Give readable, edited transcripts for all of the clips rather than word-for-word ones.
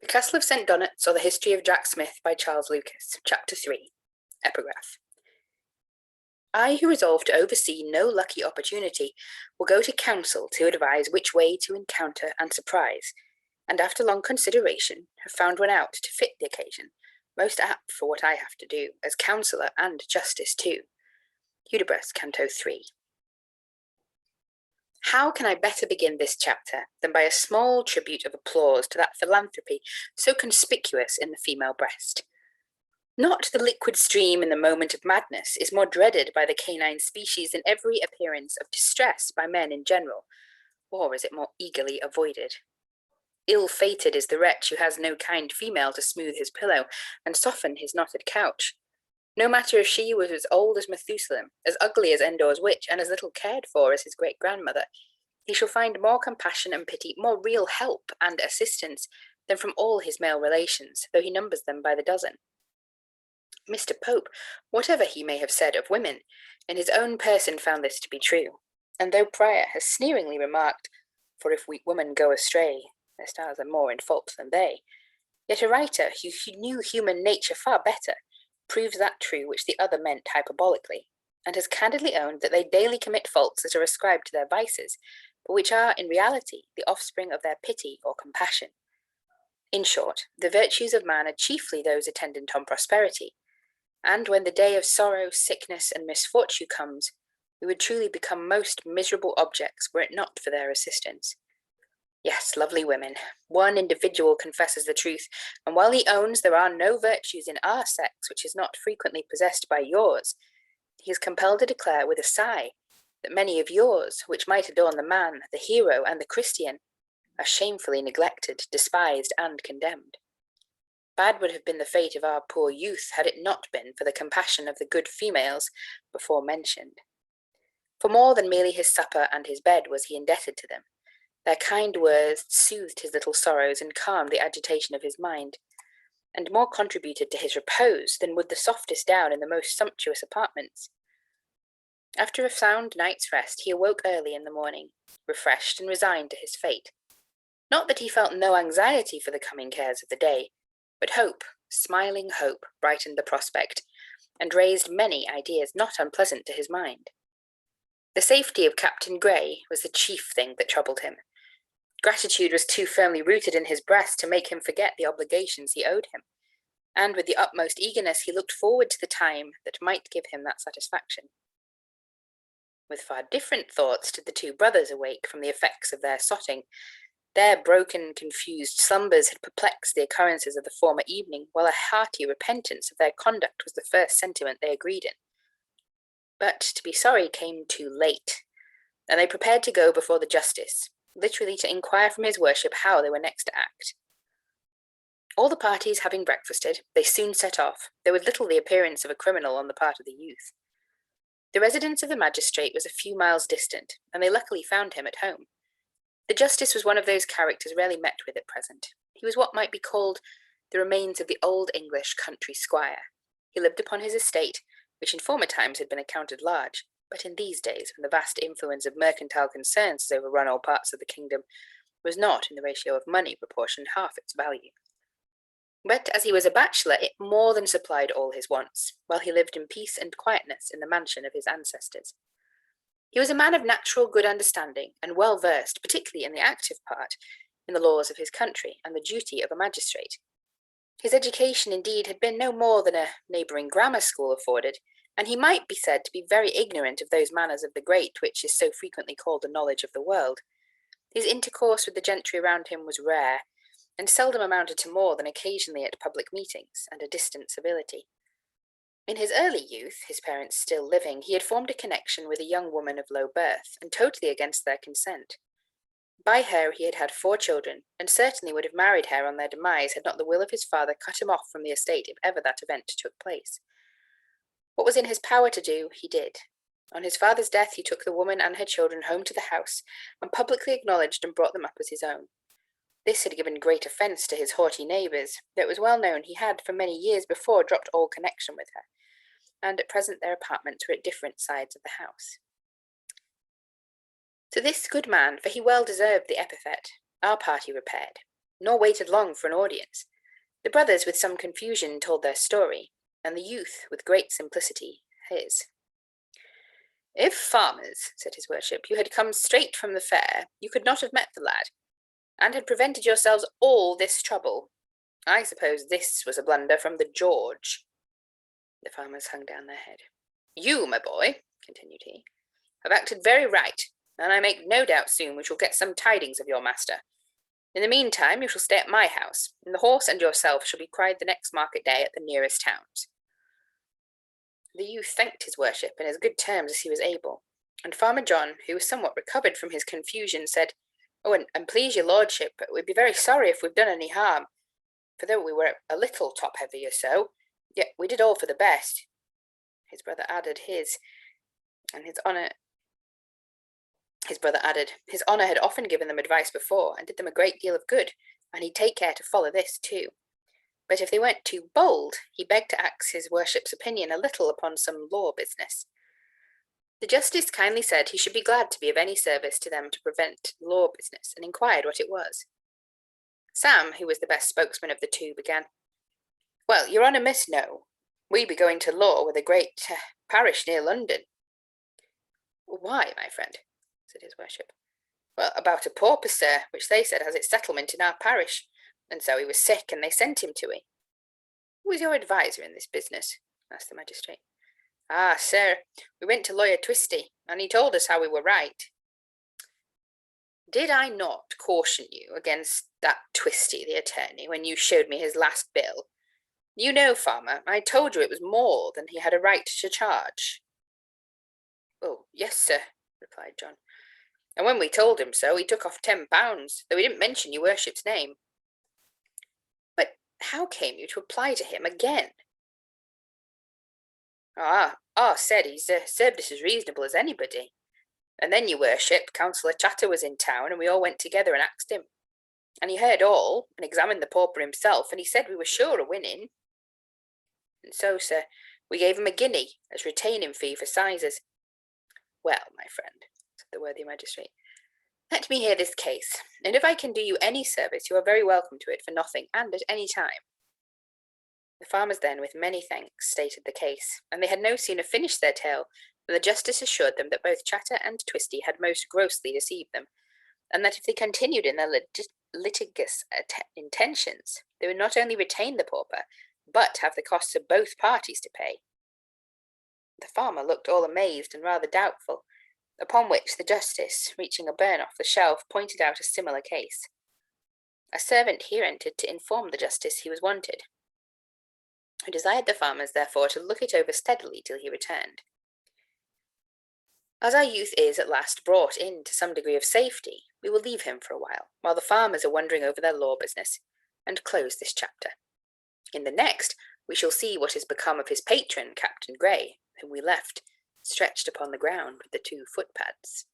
The Castle of St. Donats, or the History of Jack Smith by Charles Lucas, Chapter 3, Epigraph. I who resolve to oversee no lucky opportunity will go to council to advise which way to encounter and surprise, and after long consideration have found one out to fit the occasion, most apt for what I have to do, as counsellor and justice too. Hudibras, Canto 3. How can I better begin this chapter than by a small tribute of applause to that philanthropy so conspicuous in the female breast? Not the liquid stream in the moment of madness is more dreaded by the canine species than every appearance of distress by men in general, or is it more eagerly avoided? Ill-fated is the wretch who has no kind female to smooth his pillow and soften his knotted couch. No matter if she was as old as Methuselah, as ugly as Endor's witch, and as little cared for as his great-grandmother, he shall find more compassion and pity, more real help and assistance than from all his male relations, though he numbers them by the dozen. Mr. Pope, whatever he may have said of women, in his own person found this to be true, and though Prior has sneeringly remarked, "For if weak women go astray, their stars are more in fault than they," yet a writer who knew human nature far better proves that true which the other meant hyperbolically, and has candidly owned that they daily commit faults that are ascribed to their vices, but which are in reality the offspring of their pity or compassion. In short, the virtues of man are chiefly those attendant on prosperity, and when the day of sorrow, sickness, and misfortune comes, we would truly become most miserable objects were it not for their assistance. Yes, lovely women, one individual confesses the truth, and while he owns there are no virtues in our sex which is not frequently possessed by yours, he is compelled to declare with a sigh that many of yours, which might adorn the man, the hero, and the Christian, are shamefully neglected, despised, and condemned. Bad would have been the fate of our poor youth had it not been for the compassion of the good females before mentioned. For more than merely his supper and his bed was he indebted to them. Their kind words soothed his little sorrows and calmed the agitation of his mind, and more contributed to his repose than would the softest down in the most sumptuous apartments. After a sound night's rest, he awoke early in the morning, refreshed and resigned to his fate. Not that he felt no anxiety for the coming cares of the day, but hope, smiling hope, brightened the prospect, and raised many ideas not unpleasant to his mind. The safety of Captain Grey was the chief thing that troubled him. Gratitude was too firmly rooted in his breast to make him forget the obligations he owed him, and with the utmost eagerness he looked forward to the time that might give him that satisfaction. With far different thoughts did the two brothers awake from the effects of their sotting. Their broken, confused slumbers had perplexed the occurrences of the former evening, while a hearty repentance of their conduct was the first sentiment they agreed in. But to be sorry came too late, and they prepared to go before the justice, literally to inquire from his worship how they were next to act. All the parties having breakfasted, they soon set off, though with little the appearance of a criminal on the part of the youth. The residence of the magistrate was a few miles distant, and they luckily found him at home. The justice was one of those characters rarely met with at present. He was what might be called the remains of the old English country squire. He lived upon his estate, which in former times had been accounted large, but in these days, when the vast influence of mercantile concerns has overrun all parts of the kingdom, was not, in the ratio of money, proportioned half its value. But as he was a bachelor, it more than supplied all his wants, while he lived in peace and quietness in the mansion of his ancestors. He was a man of natural good understanding, and well versed, particularly in the active part, in the laws of his country and the duty of a magistrate. His education, indeed, had been no more than a neighbouring grammar school afforded, and he might be said to be very ignorant of those manners of the great which is so frequently called the knowledge of the world. His intercourse with the gentry around him was rare, and seldom amounted to more than occasionally at public meetings and a distant civility. In his early youth, his parents still living, he had formed a connection with a young woman of low birth, and totally against their consent. By her he had had 4 children, and certainly would have married her on their demise had not the will of his father cut him off from the estate if ever that event took place. What was in his power to do, he did. On his father's death he took the woman and her children home to the house, and publicly acknowledged and brought them up as his own. This had given great offence to his haughty neighbours, though it was well known he had for many years before dropped all connection with her, and at present their apartments were at different sides of the house. To this good man, for he well deserved the epithet, our party repaired. nor waited long for an audience. The brothers with some confusion told their story, and the youth with great simplicity his. "If, farmers," said his worship, "you had come straight from the fair, you could not have met the lad, and had prevented yourselves all this trouble. I suppose this was a blunder from the George." The farmers hung down their head. "You, my boy," continued he, "have acted very right, and I make no doubt soon we shall get some tidings of your master. In the meantime, you shall stay at my house, and the horse and yourself shall be cried the next market day at the nearest towns." The youth thanked his worship in as good terms as he was able, and Farmer John, who was somewhat recovered from his confusion, said, "Oh, and please your lordship, we'd be very sorry if we've done any harm, for though we were a little top-heavy or so, yet we did all for the best." His brother added, his honour had often given them advice before, and did them a great deal of good, and he'd take care to follow this too. But if they weren't too bold, he begged to ask his worship's opinion a little upon some law business. The justice kindly said he should be glad to be of any service to them to prevent law business, and inquired what it was. Sam, who was the best spokesman of the two, began, "Well, your honour must know, we be going to law with a great parish near London." "Why, my friend?" said his worship. "Well, about a pauper, sir, which they said has its settlement in our parish, and so he was sick, and they sent him to it." "Who was your adviser in this business?" asked the magistrate. "Ah, sir, we went to Lawyer Twisty, and he told us how we were right." "Did I not caution you against that Twisty, the attorney, when you showed me his last bill? You know, farmer, I told you it was more than he had a right to charge." "Oh, yes, sir," replied John. "And when we told him so, he took off £10, though he didn't mention your worship's name." "But how came you to apply to him again?" "Ah, said he's served us as reasonable as anybody. And then, your worship, Councillor Chatter was in town, and we all went together and asked him. And he heard all, and examined the pauper himself, and he said we were sure of winning. And so, sir, we gave him a guinea as retaining fee for sizes." "Well, my friend," said the worthy magistrate, "let me hear this case, and if I can do you any service, you are very welcome to it for nothing, and at any time." The farmers then, with many thanks, stated the case, and they had no sooner finished their tale than the justice assured them that both Chatter and Twisty had most grossly deceived them, and that if they continued in their litigious intentions, they would not only retain the pauper, but have the costs of both parties to pay. The farmer looked all amazed and rather doubtful, upon which the justice, reaching a burn off the shelf, pointed out a similar case. A servant here entered to inform the justice he was wanted, who desired the farmers, therefore, to look it over steadily till he returned. As our youth is at last brought in to some degree of safety, we will leave him for a while the farmers are wondering over their law business, and close this chapter. In the next, we shall see what has become of his patron, Captain Grey, whom we left stretched upon the ground with the 2 footpads.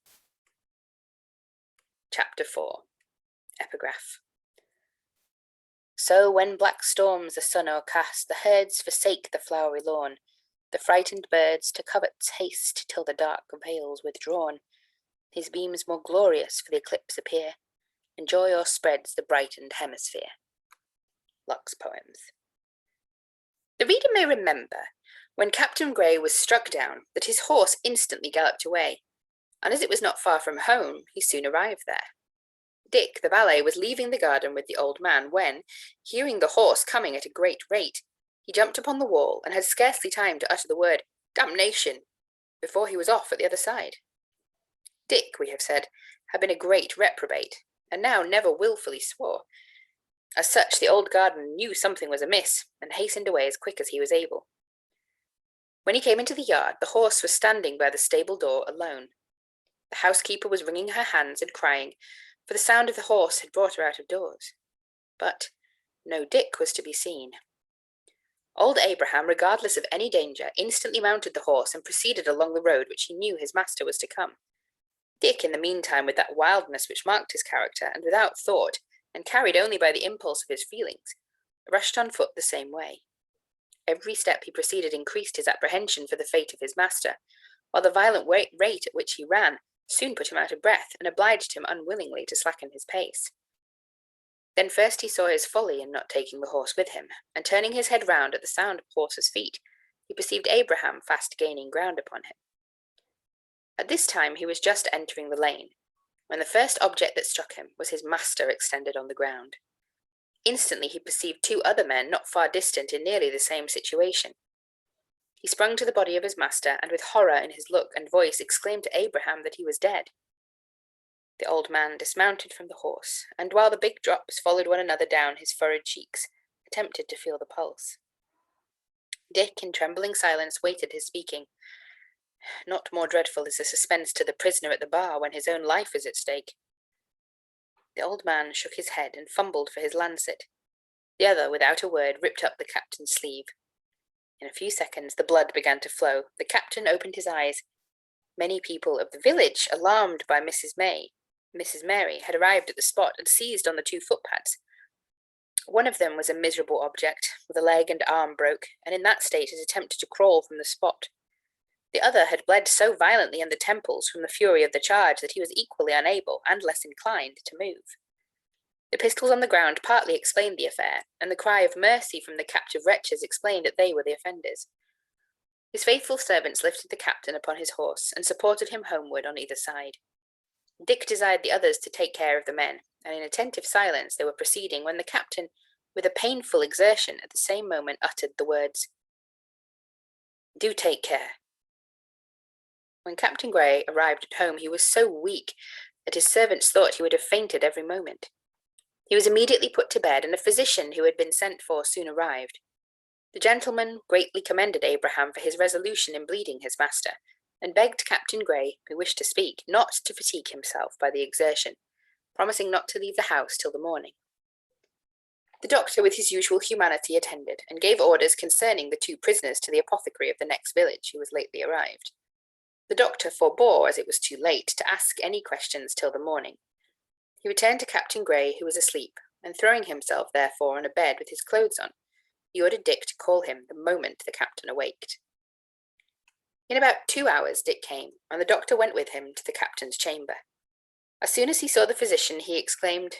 Chapter 4. Epigraph. So when black storms the sun o'ercast, the herds forsake the flowery lawn, the frightened birds to coverts haste till the dark veil's withdrawn. His beams more glorious for the eclipse appear, and joy o'erspreads the brightened hemisphere. Locke's Poems. The reader may remember, when Captain Grey was struck down, that his horse instantly galloped away, and as it was not far from home, he soon arrived there. Dick, the valet, was leaving the garden with the old man when, hearing the horse coming at a great rate, he jumped upon the wall and had scarcely time to utter the word "damnation" before he was off at the other side. Dick, we have said, had been a great reprobate, and now never wilfully swore. As such, the old gardener knew something was amiss, and hastened away as quick as he was able. When he came into the yard, the horse was standing by the stable door alone. The housekeeper was wringing her hands and crying, for the sound of the horse had brought her out of doors. But no Dick was to be seen. Old Abraham, regardless of any danger, instantly mounted the horse and proceeded along the road which he knew his master was to come. Dick, in the meantime, with that wildness which marked his character, and without thought, and carried only by the impulse of his feelings, rushed on foot the same way. Every step he proceeded increased his apprehension for the fate of his master, while the violent rate at which he ran soon put him out of breath, and obliged him unwillingly to slacken his pace. Then first he saw his folly in not taking the horse with him, and turning his head round at the sound of horses' feet, he perceived Abraham fast gaining ground upon him. At this time he was just entering the lane, when the first object that struck him was his master extended on the ground. Instantly he perceived two other men not far distant in nearly the same situation. He sprung to the body of his master, and with horror in his look and voice exclaimed to Abraham that he was dead. The old man dismounted from the horse, and while the big drops followed one another down his furrowed cheeks, attempted to feel the pulse. Dick, in trembling silence, waited his speaking. Not more dreadful is the suspense to the prisoner at the bar when his own life is at stake. The old man shook his head and fumbled for his lancet. The other, without a word, ripped up the captain's sleeve. In a few seconds the blood began to flow. The captain opened his eyes. Many people of the village, alarmed by Mrs. Mary, had arrived at the spot and seized on the two footpads. One of them was a miserable object, with a leg and arm broke, and in that state had attempted to crawl from the spot. The other had bled so violently in the temples from the fury of the charge that he was equally unable, and less inclined, to move. The pistols on the ground partly explained the affair, and the cry of mercy from the captive wretches explained that they were the offenders. His faithful servants lifted the captain upon his horse, and supported him homeward on either side. Dick desired the others to take care of the men, and in attentive silence they were proceeding when the captain, with a painful exertion, at the same moment uttered the words, "Do take care." When Captain Grey arrived at home he was so weak that his servants thought he would have fainted every moment. He was immediately put to bed, and a physician who had been sent for soon arrived. The gentleman greatly commended Abraham for his resolution in bleeding his master, and begged Captain Grey, who wished to speak, not to fatigue himself by the exertion, promising not to leave the house till the morning. The doctor, with his usual humanity, attended, and gave orders concerning the two prisoners to the apothecary of the next village, who was lately arrived. The doctor forbore, as it was too late, to ask any questions till the morning. He returned to Captain Grey, who was asleep, and throwing himself, therefore, on a bed with his clothes on, he ordered Dick to call him the moment the captain awaked. In about 2 hours Dick came, and the doctor went with him to the captain's chamber. As soon as he saw the physician, he exclaimed,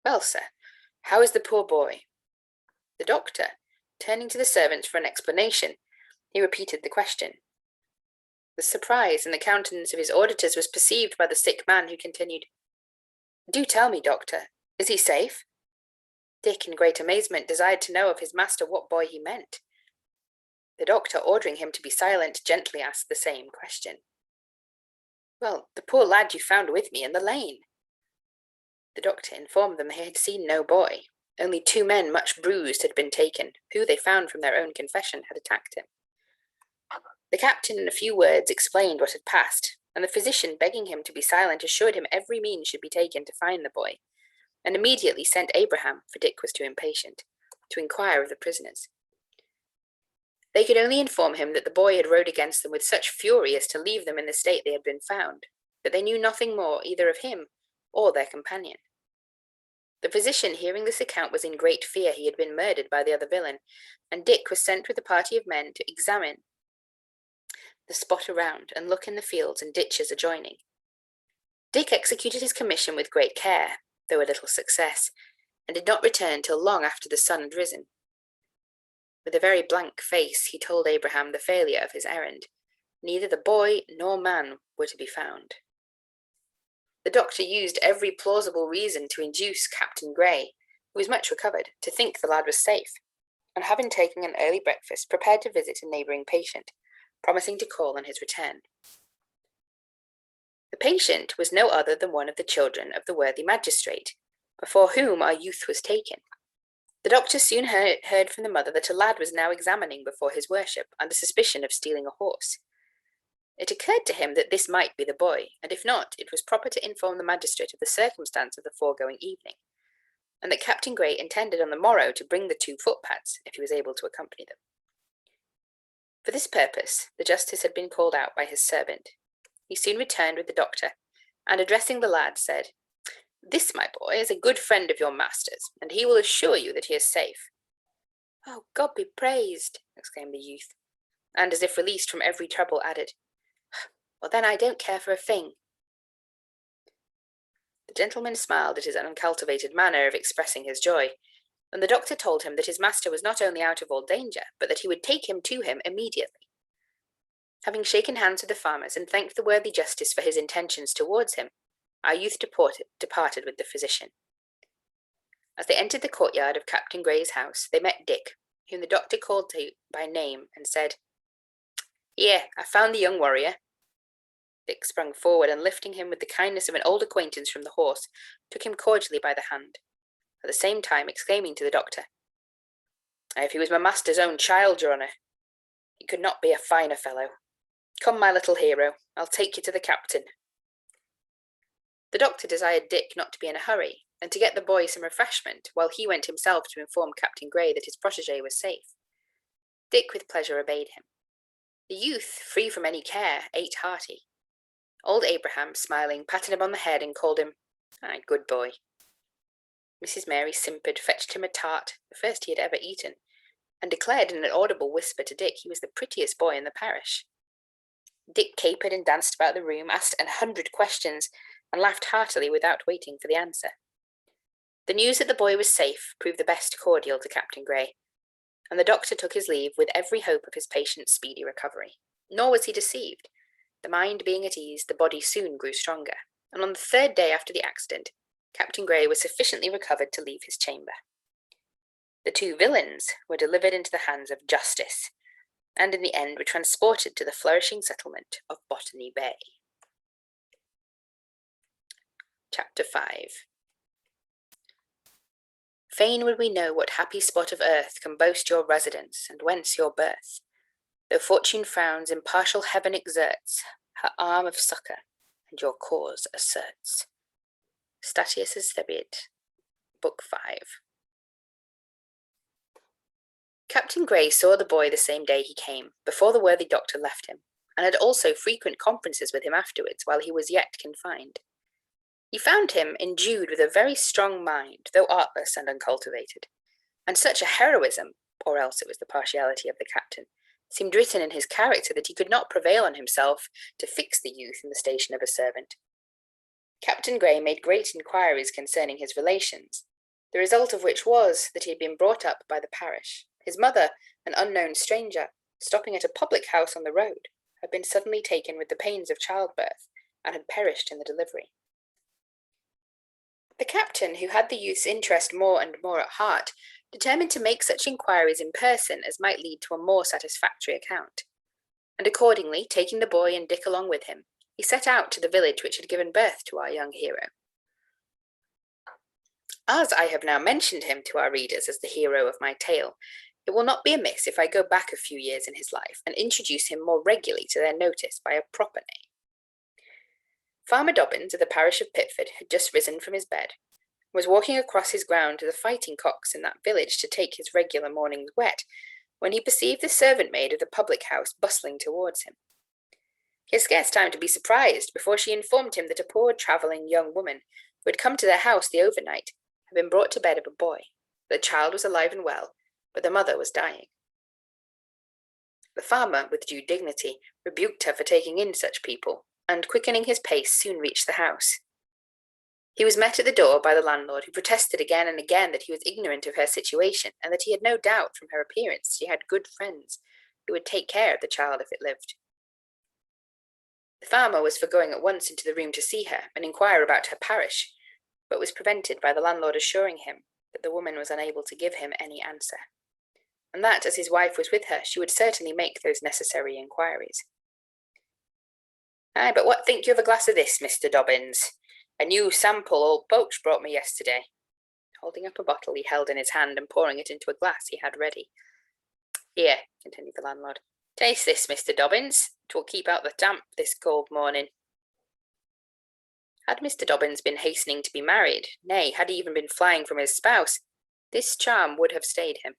"Well, sir, how is the poor boy?" The doctor, turning to the servants for an explanation, he repeated the question. The surprise in the countenance of his auditors was perceived by the sick man, who continued, "Do tell me, doctor, is he safe?" Dick, in great amazement, desired to know of his master what boy he meant. The doctor, ordering him to be silent, gently asked the same question. "Well, the poor lad you found with me in the lane." The doctor informed them he had seen no boy. Only two men much bruised had been taken, who, they found from their own confession, had attacked him. The captain, in a few words, explained what had passed, and the physician, begging him to be silent, assured him every means should be taken to find the boy, and immediately sent Abraham, for Dick was too impatient, to inquire of the prisoners. They could only inform him that the boy had rode against them with such fury as to leave them in the state they had been found, but they knew nothing more either of him or their companion. The physician, hearing this account, was in great fear he had been murdered by the other villain, and Dick was sent with a party of men to examine the spot around and look in the fields and ditches adjoining. Dick executed his commission with great care, though a little success, and did not return till long after the sun had risen. With a very blank face, he told Abraham the failure of his errand. Neither the boy nor man were to be found. The doctor used every plausible reason to induce Captain Grey, who was much recovered, to think the lad was safe, and having taken an early breakfast, prepared to visit a neighbouring patient, promising to call on his return. The patient was no other than one of the children of the worthy magistrate, before whom our youth was taken. The doctor soon heard from the mother that a lad was now examining before his worship, under suspicion of stealing a horse. It occurred to him that this might be the boy, and if not, it was proper to inform the magistrate of the circumstance of the foregoing evening, and that Captain Grey intended on the morrow to bring the two footpads, if he was able to accompany them. For this purpose, the justice had been called out by his servant. He soon returned with the doctor, and addressing the lad, said, "This, my boy, is a good friend of your master's, and he will assure you that he is safe." "Oh, God be praised!" exclaimed the youth, and, as if released from every trouble, added, "Well, then I don't care for a thing." The gentleman smiled at his uncultivated manner of expressing his joy, and the doctor told him that his master was not only out of all danger, but that he would take him to him immediately. Having shaken hands with the farmers and thanked the worthy justice for his intentions towards him, our youth departed with the physician. As they entered the courtyard of Captain Gray's house, they met Dick, whom the doctor called to by name and said, "Here, I found the young warrior." Dick sprung forward and, lifting him with the kindness of an old acquaintance from the horse, took him cordially by the hand, at the same time exclaiming to the doctor, "If he was my master's own child, your honour, he could not be a finer fellow. Come, my little hero, I'll take you to the captain." The doctor desired Dick not to be in a hurry, and to get the boy some refreshment, while he went himself to inform Captain Gray that his protégé was safe. Dick with pleasure obeyed him. The youth, free from any care, ate hearty. Old Abraham, smiling, patted him on the head and called him, "Good boy." Mrs. Mary simpered, fetched him a tart, the first he had ever eaten, and declared in an audible whisper to Dick he was the prettiest boy in the parish. Dick capered and danced about the room, asked 100 questions, and laughed heartily without waiting for the answer. The news that the boy was safe proved the best cordial to Captain Gray, and the doctor took his leave with every hope of his patient's speedy recovery. Nor was he deceived. The mind being at ease, the body soon grew stronger, and on the 3rd day after the accident, Captain Gray was sufficiently recovered to leave his chamber. The 2 villains were delivered into the hands of justice, and in the end were transported to the flourishing settlement of Botany Bay. Chapter 5. Fain would we know what happy spot of earth can boast your residence, and whence your birth. Though fortune frowns, impartial heaven exerts her arm of succour, and your cause asserts. Statius's Thebaid, Book 5. Captain Gray saw the boy the same day he came, before the worthy doctor left him, and had also frequent conferences with him afterwards while he was yet confined. He found him endued with a very strong mind, though artless and uncultivated, and such a heroism, or else it was the partiality of the captain, seemed written in his character that he could not prevail on himself to fix the youth in the station of a servant. Captain Gray made great inquiries concerning his relations, the result of which was that he had been brought up by the parish. His mother, an unknown stranger, stopping at a public house on the road, had been suddenly taken with the pains of childbirth, and had perished in the delivery. The captain, who had the youth's interest more and more at heart, determined to make such inquiries in person as might lead to a more satisfactory account, and accordingly, taking the boy and Dick along with him, he set out to the village which had given birth to our young hero. As I have now mentioned him to our readers as the hero of my tale, it will not be amiss if I go back a few years in his life and introduce him more regularly to their notice by a proper name. Farmer Dobbins of the parish of Pitford had just risen from his bed, and was walking across his ground to the fighting cocks in that village to take his regular morning's whet, when he perceived the servant-maid of the public-house bustling towards him. He had scarce time to be surprised before she informed him that a poor travelling young woman, who had come to their house the overnight, had been brought to bed of a boy. The child was alive and well, but the mother was dying. The farmer, with due dignity, rebuked her for taking in such people, and, quickening his pace, soon reached the house. He was met at the door by the landlord, who protested again and again that he was ignorant of her situation, and that he had no doubt from her appearance she had good friends who would take care of the child if it lived. The farmer was for going at once into the room to see her and inquire about her parish, but was prevented by the landlord assuring him that the woman was unable to give him any answer, and that, as his wife was with her, she would certainly make those necessary inquiries. "But what think you of a glass of this, Mr. Dobbins? A new sample old Poach brought me yesterday," holding up a bottle he held in his hand and pouring it into a glass he had ready. "Here," continued the landlord, "taste this, Mr. Dobbins. 'Twill keep out the damp this cold morning." Had Mr. Dobbins been hastening to be married, nay, had he even been flying from his spouse, this charm would have stayed him.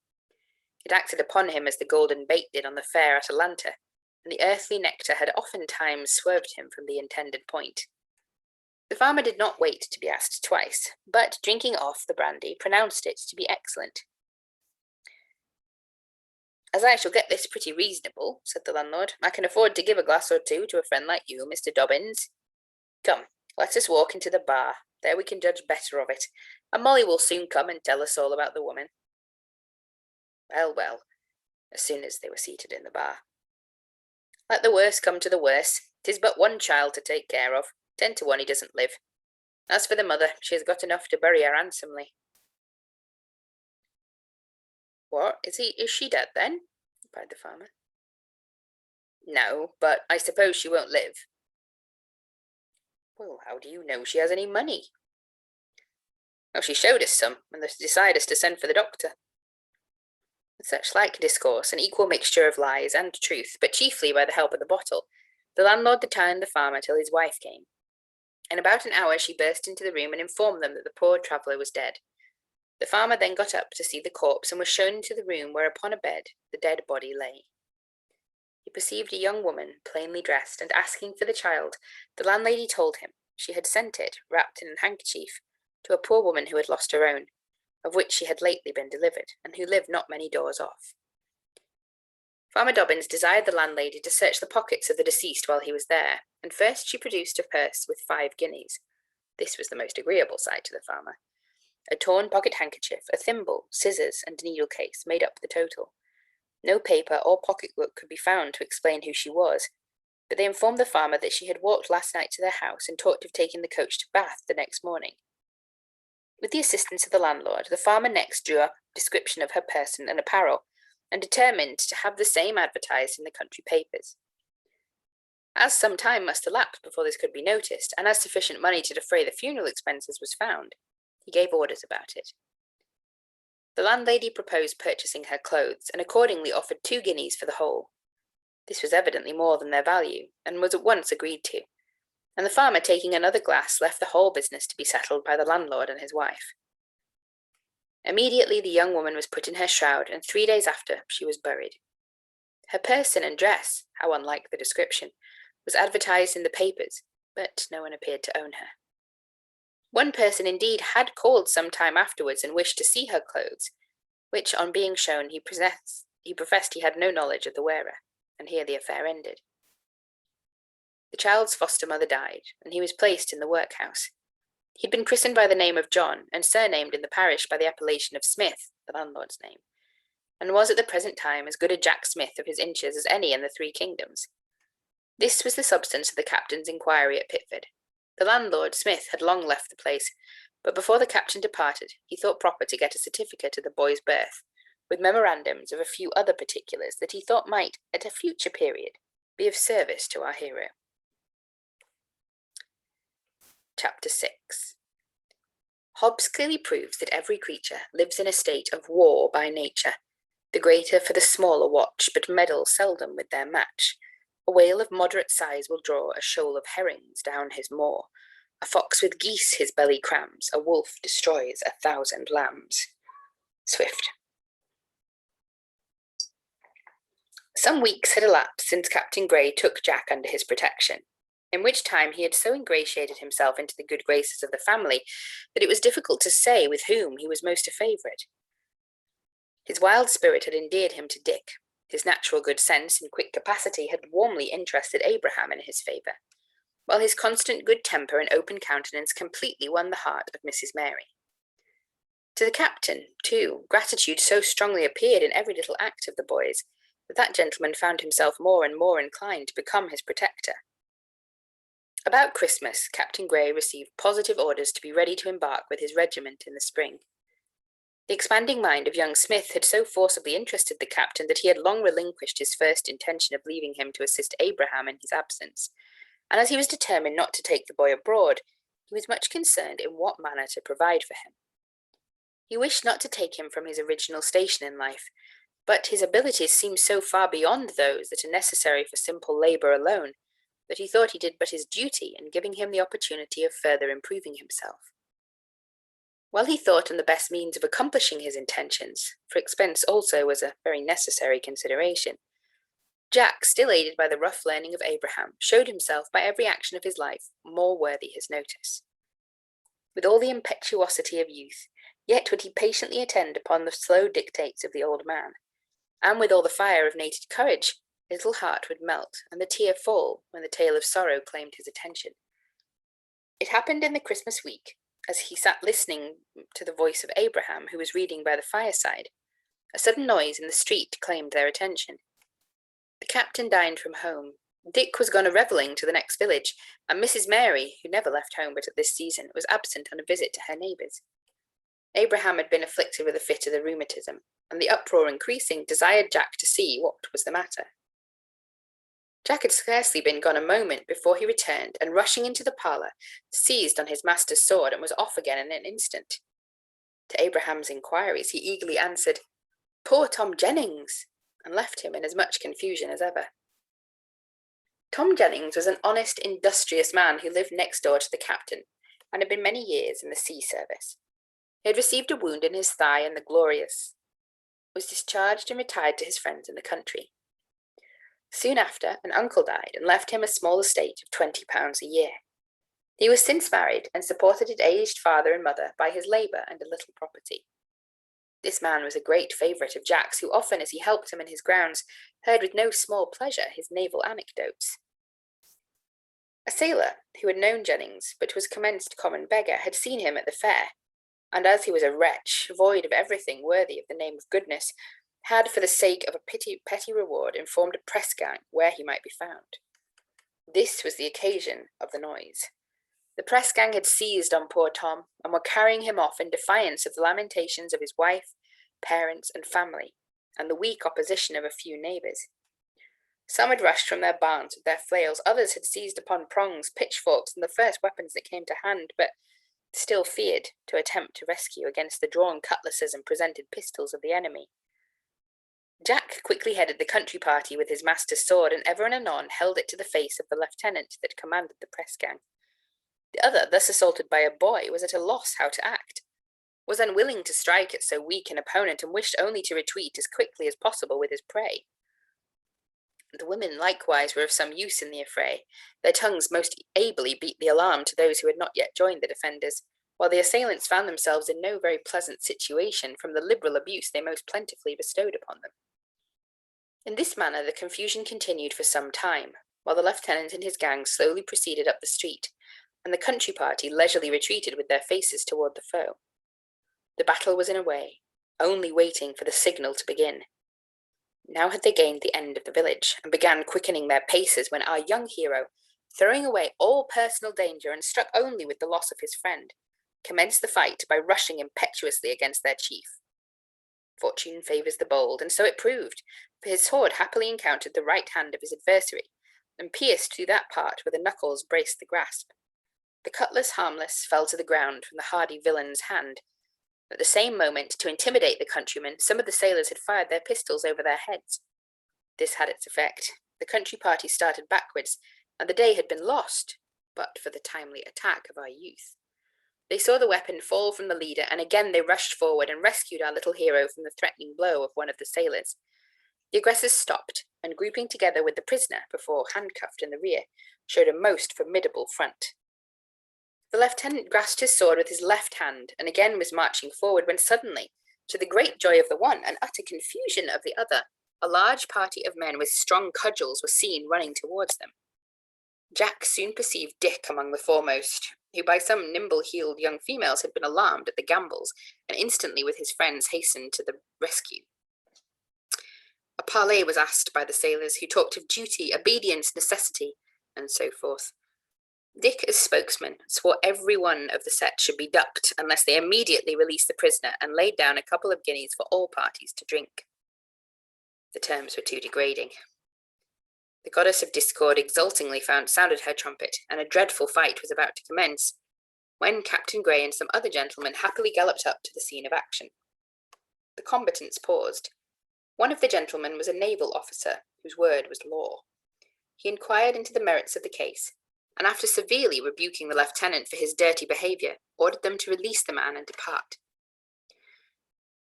It acted upon him as the golden bait did on the fair Atalanta, and the earthly nectar had oftentimes swerved him from the intended point. The farmer did not wait to be asked twice, but, drinking off the brandy, pronounced it to be excellent. "As I shall get this pretty reasonable," said the landlord, "I can afford to give a glass or two to a friend like you, Mr. Dobbins. Come, let us walk into the bar. There we can judge better of it, and Molly will soon come and tell us all about the woman." Well, well, as soon as they were seated in the bar. "Let the worst come to the worst. 'Tis but one child to take care of. 10 to 1 he doesn't live. As for the mother, she has got enough to bury her handsomely." "What, is she dead then?" replied the farmer. "No, but I suppose she won't live." "Well, how do you know she has any money?" "Oh, she showed us some, and decided us to send for the doctor." With such like discourse, an equal mixture of lies and truth, but chiefly by the help of the bottle, the landlord detained the farmer till his wife came. In about an hour she burst into the room and informed them that the poor traveller was dead. The farmer then got up to see the corpse, and was shown into the room where upon a bed the dead body lay. He perceived a young woman, plainly dressed, and asking for the child, the landlady told him she had sent it, wrapped in a handkerchief, to a poor woman who had lost her own, of which she had lately been delivered, and who lived not many doors off. Farmer Dobbins desired the landlady to search the pockets of the deceased while he was there, and first she produced a purse with 5 guineas. This was the most agreeable sight to the farmer. A torn pocket handkerchief, a thimble, scissors, and needle case made up the total. No paper or pocketbook could be found to explain who she was, but they informed the farmer that she had walked last night to their house and talked of taking the coach to Bath the next morning. With the assistance of the landlord, the farmer next drew up a description of her person and apparel, and determined to have the same advertised in the country papers. As some time must elapse before this could be noticed, and as sufficient money to defray the funeral expenses was found, he gave orders about it. The landlady proposed purchasing her clothes, and accordingly offered 2 guineas for the whole. This was evidently more than their value, and was at once agreed to, and the farmer, taking another glass, left the whole business to be settled by the landlord and his wife. Immediately the young woman was put in her shroud, and 3 days after she was buried. Her person and dress, how unlike the description, was advertised in the papers, but no one appeared to own her. One person indeed had called some time afterwards and wished to see her clothes, which on being shown he professed he had no knowledge of the wearer, and here the affair ended. The child's foster mother died, and he was placed in the workhouse. He had been christened by the name of John, and surnamed in the parish by the appellation of Smith, the landlord's name, and was at the present time as good a Jack Smith of his inches as any in the 3 kingdoms. This was the substance of the captain's inquiry at Pitford. The landlord, Smith, had long left the place, but before the captain departed, he thought proper to get a certificate of the boy's birth, with memorandums of a few other particulars that he thought might, at a future period, be of service to our hero. Chapter 6. Hobbes clearly proves that every creature lives in a state of war by nature, the greater for the smaller watch, but meddle seldom with their match. A whale of moderate size will draw a shoal of herrings down his maw. A fox with geese his belly crams, a wolf destroys 1,000 lambs. Swift. Some weeks had elapsed since Captain Grey took Jack under his protection, in which time he had so ingratiated himself into the good graces of the family that it was difficult to say with whom he was most a favourite. His wild spirit had endeared him to Dick. His natural good sense and quick capacity had warmly interested Abraham in his favour, while his constant good temper and open countenance completely won the heart of Mrs. Mary. To the captain, too, gratitude so strongly appeared in every little act of the boys, that gentleman found himself more and more inclined to become his protector. About Christmas, Captain Grey received positive orders to be ready to embark with his regiment in the spring. The expanding mind of young Smith had so forcibly interested the captain that he had long relinquished his first intention of leaving him to assist Abraham in his absence, and as he was determined not to take the boy abroad, he was much concerned in what manner to provide for him. He wished not to take him from his original station in life, but his abilities seemed so far beyond those that are necessary for simple labour alone, that he thought he did but his duty in giving him the opportunity of further improving himself. While he thought on the best means of accomplishing his intentions, for expense also was a very necessary consideration, Jack, still aided by the rough learning of Abraham, showed himself by every action of his life more worthy his notice. With all the impetuosity of youth, yet would he patiently attend upon the slow dictates of the old man, and with all the fire of native courage, his little heart would melt, and the tear fall when the tale of sorrow claimed his attention. It happened in the Christmas week as he sat listening to the voice of Abraham, who was reading by the fireside, a sudden noise in the street claimed their attention. The captain dined from home. Dick was gone a-revelling to the next village, and Mrs. Mary, who never left home but at this season, was absent on a visit to her neighbours. Abraham had been afflicted with a fit of the rheumatism, and the uproar increasing, desired Jack to see what was the matter. Jack had scarcely been gone a moment before he returned, and rushing into the parlour, seized on his master's sword and was off again in an instant. To Abraham's inquiries, he eagerly answered, "Poor Tom Jennings," and left him in as much confusion as ever. Tom Jennings was an honest, industrious man who lived next door to the captain, and had been many years in the sea service. He had received a wound in his thigh in the Glorious, was discharged and retired to his friends in the country. Soon after, an uncle died and left him a small estate of £20 a year. He was since married and supported his aged father and mother by his labour and a little property. This man was a great favourite of Jack's, who often, as he helped him in his grounds, heard with no small pleasure his naval anecdotes. A sailor, who had known Jennings, but was commenced common beggar, had seen him at the fair, and as he was a wretch, void of everything worthy of the name of goodness, had, for the sake of a petty reward, informed a press gang where he might be found. This was the occasion of the noise. The press gang had seized on poor Tom, and were carrying him off in defiance of the lamentations of his wife, parents, and family, and the weak opposition of a few neighbours. Some had rushed from their barns with their flails, others had seized upon prongs, pitchforks, and the first weapons that came to hand, but still feared to attempt to rescue against the drawn cutlasses and presented pistols of the enemy. Jack quickly headed the country party with his master's sword, and ever and anon held it to the face of the lieutenant that commanded the press gang. The other, thus assaulted by a boy, was at a loss how to act, was unwilling to strike at so weak an opponent, and wished only to retreat as quickly as possible with his prey. The women likewise were of some use in the affray. Their tongues most ably beat the alarm to those who had not yet joined the defenders, while the assailants found themselves in no very pleasant situation from the liberal abuse they most plentifully bestowed upon them. In this manner the confusion continued for some time, while the lieutenant and his gang slowly proceeded up the street, and the country party leisurely retreated with their faces toward the foe. The battle was in a way, only waiting for the signal to begin. Now had they gained the end of the village, and began quickening their paces, when our young hero, throwing away all personal danger and struck only with the loss of his friend, commenced the fight by rushing impetuously against their chief. Fortune favours the bold, and so it proved, for his sword happily encountered the right hand of his adversary, and pierced through that part where the knuckles braced the grasp. The cutlass, harmless, fell to the ground from the hardy villain's hand. At the same moment, to intimidate the countrymen, some of the sailors had fired their pistols over their heads. This had its effect. The country party started backwards, and the day had been lost, but for the timely attack of our youth. They saw the weapon fall from the leader, and again they rushed forward and rescued our little hero from the threatening blow of one of the sailors. The aggressors stopped, and grouping together with the prisoner, before handcuffed in the rear, showed a most formidable front. The lieutenant grasped his sword with his left hand, and again was marching forward, when suddenly, to the great joy of the one and utter confusion of the other, a large party of men with strong cudgels were seen running towards them. Jack soon perceived Dick among the foremost, who by some nimble-heeled young females had been alarmed at the gambols, and instantly with his friends hastened to the rescue. A parley was asked by the sailors, who talked of duty, obedience, necessity, and so forth. Dick, as spokesman, swore every one of the set should be ducked unless they immediately released the prisoner, and laid down a couple of guineas for all parties to drink. The terms were too degrading. The goddess of discord exultingly sounded her trumpet, and a dreadful fight was about to commence, when Captain Grey and some other gentlemen happily galloped up to the scene of action. The combatants paused. One of the gentlemen was a naval officer, whose word was law. He inquired into the merits of the case, and after severely rebuking the lieutenant for his dirty behaviour, ordered them to release the man and depart.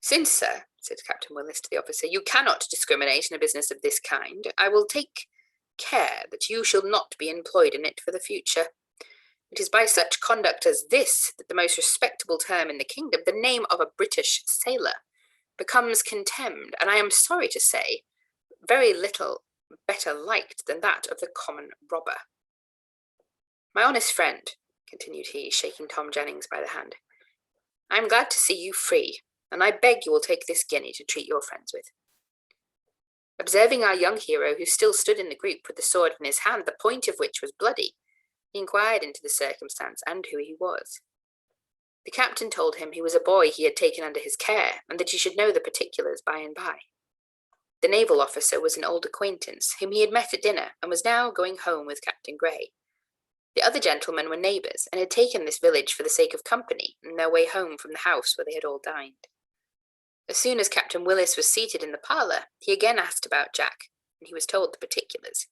"Since, sir," said Captain Willis to the officer, "you cannot discriminate in a business of this kind, I will take care that you shall not be employed in it for the future. It is by such conduct as this that the most respectable term in the kingdom, the name of a British sailor, becomes contemned, and I am sorry to say, very little better liked than that of the common robber. My honest friend, continued he, shaking Tom Jennings by the hand. "I am glad to see you free, and I beg you will take this guinea to treat your friends with." Observing our young hero, who still stood in the group with the sword in his hand, the point of which was bloody, he inquired into the circumstance and who he was. The captain told him he was a boy he had taken under his care, and that he should know the particulars by and by. The naval officer was an old acquaintance, whom he had met at dinner, and was now going home with Captain Grey. The other gentlemen were neighbours, and had taken this village for the sake of company, in their way home from the house where they had all dined. As soon as Captain Willis was seated in the parlour, he again asked about Jack, and he was told the particulars.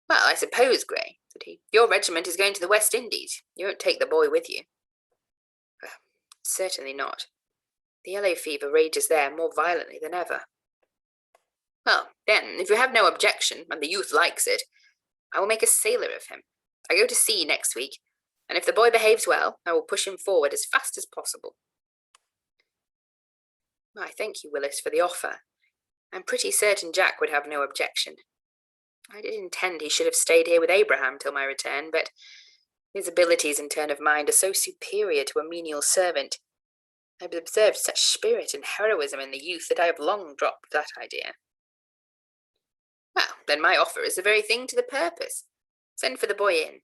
"Well, I suppose, Grey," said he, "your regiment is going to the West Indies. You won't take the boy with you?" "Certainly not. The yellow fever rages there more violently than ever." "Well, then, if you have no objection, and the youth likes it, I will make a sailor of him. I go to sea next week, and if the boy behaves well, I will push him forward as fast as possible." "I thank you, Willis, for the offer. I'm pretty certain Jack would have no objection. I did intend he should have stayed here with Abraham till my return, but his abilities and turn of mind are so superior to a menial servant. I have observed such spirit and heroism in the youth that I have long dropped that idea." "Well, then my offer is the very thing to the purpose. Send for the boy in."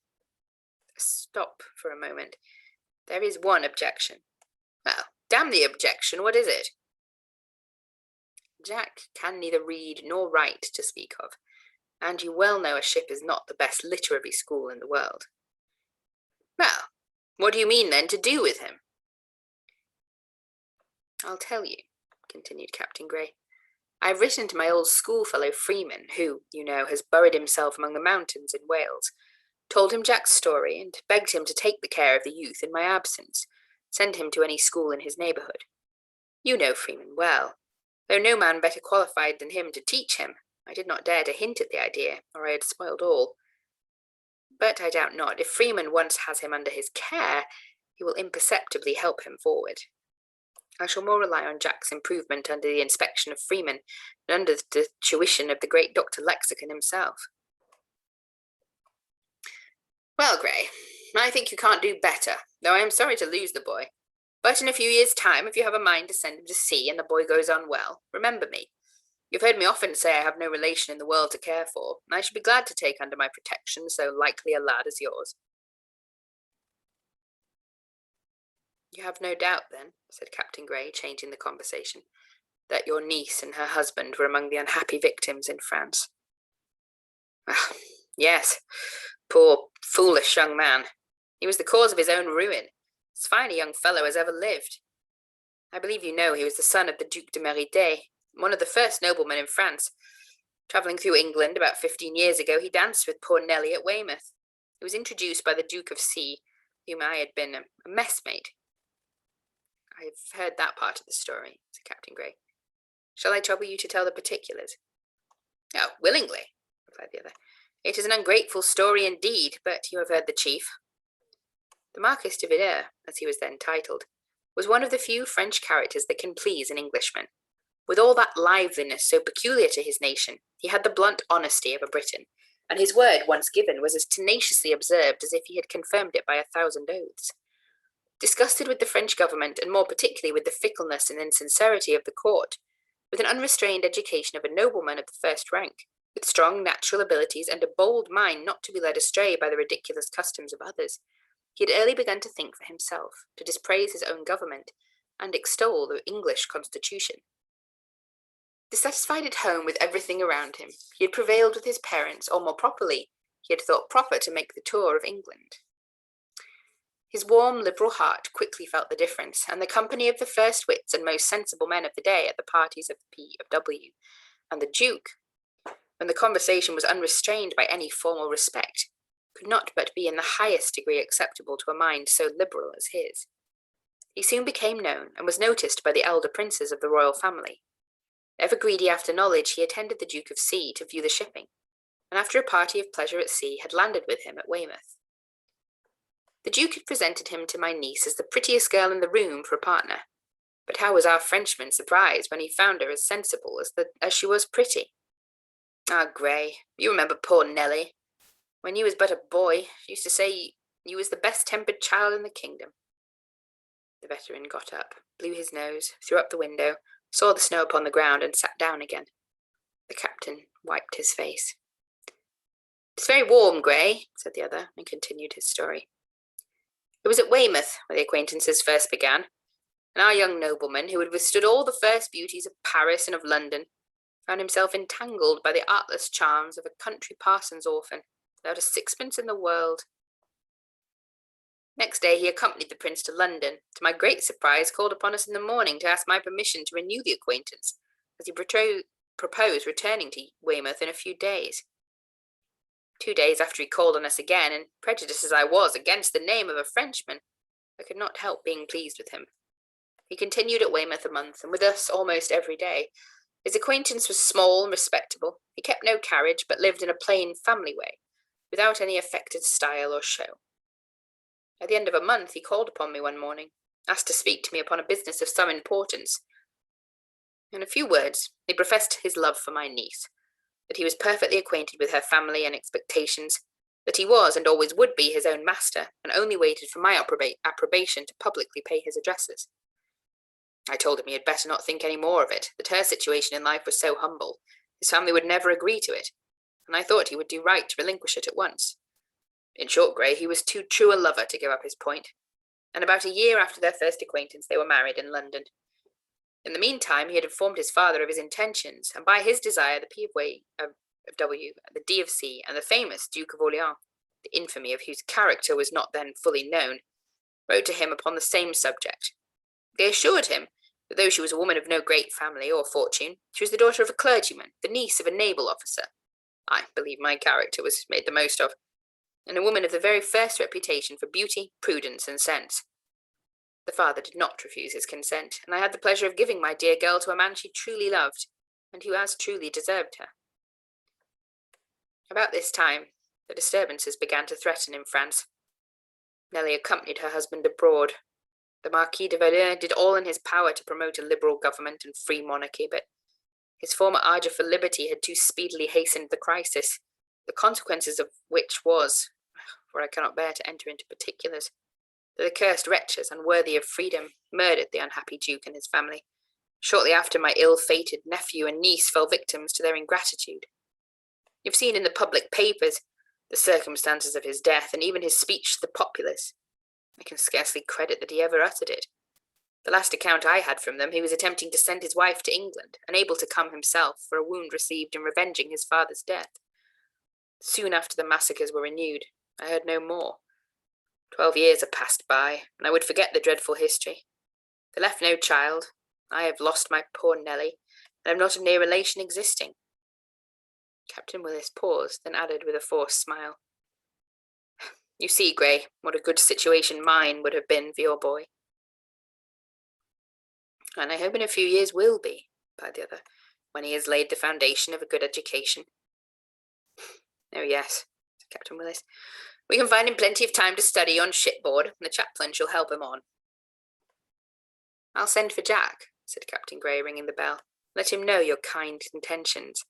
"Stop for a moment. There is one objection." "Well, damn the objection, what is it?" "Jack can neither read nor write to speak of, and you well know a ship is not the best literary school in the world." "Well, what do you mean, then, to do with him?" "I'll tell you," continued Captain Grey. "I have written to my old schoolfellow Freeman, who, you know, has buried himself among the mountains in Wales, told him Jack's story, and begged him to take the care of the youth in my absence, send him to any school in his neighbourhood. You know Freeman well. Though no man better qualified than him to teach him, I did not dare to hint at the idea, or I had spoiled all. But I doubt not, if Freeman once has him under his care, he will imperceptibly help him forward. I shall more rely on Jack's improvement under the inspection of Freeman than under the tuition of the great Dr. Lexicon himself." "Well, Grey, I think you can't do better, though I am sorry to lose the boy. But in a few years' time, if you have a mind to send him to sea and the boy goes on well, remember me. You've heard me often say I have no relation in the world to care for, and I should be glad to take under my protection so likely a lad as yours." "You have no doubt, then," said Captain Grey, changing the conversation, "that your niece and her husband were among the unhappy victims in France?" "Ah, yes. Poor, foolish young man. He was the cause of his own ruin. As fine a young fellow as ever lived. I believe you know he was the son of the Duc de Meride, one of the first noblemen in France. Travelling through England about 15 years ago, he danced with poor Nelly at Weymouth. He was introduced by the Duke of C, whom I had been a messmate." "I have heard that part of the story," said Captain Grey. "Shall I trouble you to tell the particulars?" "Oh, willingly," replied the other. "It is an ungrateful story indeed, but you have heard the chief." The Marquis de Villers, as he was then titled, was one of the few French characters that can please an Englishman. With all that liveliness so peculiar to his nation, he had the blunt honesty of a Briton, and his word once given was as tenaciously observed as if he had confirmed it by 1,000 oaths. Disgusted with the French government, and more particularly with the fickleness and insincerity of the court, with an unrestrained education of a nobleman of the first rank, with strong natural abilities and a bold mind not to be led astray by the ridiculous customs of others, he had early begun to think for himself, to dispraise his own government, and extol the English constitution. Dissatisfied at home with everything around him, he had prevailed with his parents, or more properly, he had thought proper to make the tour of England. His warm, liberal heart quickly felt the difference, and the company of the first wits and most sensible men of the day at the parties of the P.of.W. and the Duke, when the conversation was unrestrained by any formal respect, could not but be in the highest degree acceptable to a mind so liberal as his. He soon became known, and was noticed by the elder princes of the royal family. Ever greedy after knowledge, he attended the Duke of C to view the shipping, and after a party of pleasure at sea, had landed with him at Weymouth. The Duke had presented him to my niece as the prettiest girl in the room for a partner, but how was our Frenchman surprised when he found her as sensible as she was pretty. Ah, Grey, you remember poor Nelly. When you was but a boy, she used to say You was the best-tempered child in the kingdom. The veteran got up, blew his nose, threw up the window, saw the snow upon the ground, and sat down again. The captain wiped his face. "It's very warm, Grey," said the other, and continued his story. It was at Weymouth where the acquaintances first began, and our young nobleman, who had withstood all the first beauties of Paris and of London, found himself entangled by the artless charms of a country parson's orphan, without a sixpence in the world. Next day he accompanied the prince to London. To my great surprise, called upon us in the morning to ask my permission to renew the acquaintance, as he proposed returning to Weymouth in a few days. 2 days after he called on us again, and prejudiced as I was against the name of a Frenchman, I could not help being pleased with him. He continued at Weymouth a month, and with us almost every day. His acquaintance was small and respectable. He kept no carriage, but lived in a plain family way, without any affected style or show. At the end of a month he called upon me one morning, asked to speak to me upon a business of some importance. In a few words he professed his love for my niece, that he was perfectly acquainted with her family and expectations, that he was and always would be his own master, and only waited for my approbation to publicly pay his addresses. I told him he had better not think any more of it, that her situation in life was so humble, his family would never agree to it, and I thought he would do right to relinquish it at once. In short, Grey, he was too true a lover to give up his point, and about a year after their first acquaintance they were married in London. In the meantime he had informed his father of his intentions, and by his desire the P of W, the D of C, and the famous Duke of Orleans, the infamy of whose character was not then fully known, wrote to him upon the same subject. They assured him that though she was a woman of no great family or fortune, she was the daughter of a clergyman, the niece of a naval officer. I believe my character was made the most of, and a woman of the very first reputation for beauty, prudence, and sense. The father did not refuse his consent, and I had the pleasure of giving my dear girl to a man she truly loved, and who as truly deserved her. About this time, the disturbances began to threaten in France. Nellie accompanied her husband abroad. The Marquis de Valois did all in his power to promote a liberal government and free monarchy, but his former ardour for liberty had too speedily hastened the crisis, the consequences of which was, for I cannot bear to enter into particulars, that the cursed wretches, unworthy of freedom, murdered the unhappy Duke and his family. Shortly after, my ill-fated nephew and niece fell victims to their ingratitude. You've seen in the public papers the circumstances of his death, and even his speech to the populace. I can scarcely credit that he ever uttered it. The last account I had from them, he was attempting to send his wife to England, unable to come himself for a wound received in revenging his father's death. Soon after the massacres were renewed, I heard no more. 12 years have passed by, and I would forget the dreadful history. They left no child. I have lost my poor Nellie, and have not a near relation existing. Captain Willis paused, then added with a forced smile, "You see, Grey, what a good situation mine would have been for your boy." "And I hope in a few years will be," replied the other, "when he has laid the foundation of a good education." "Oh, yes," said Captain Willis. "We can find him plenty of time to study on shipboard, and the chaplain shall help him on." "I'll send for Jack," said Captain Grey, ringing the bell. "Let him know your kind intentions.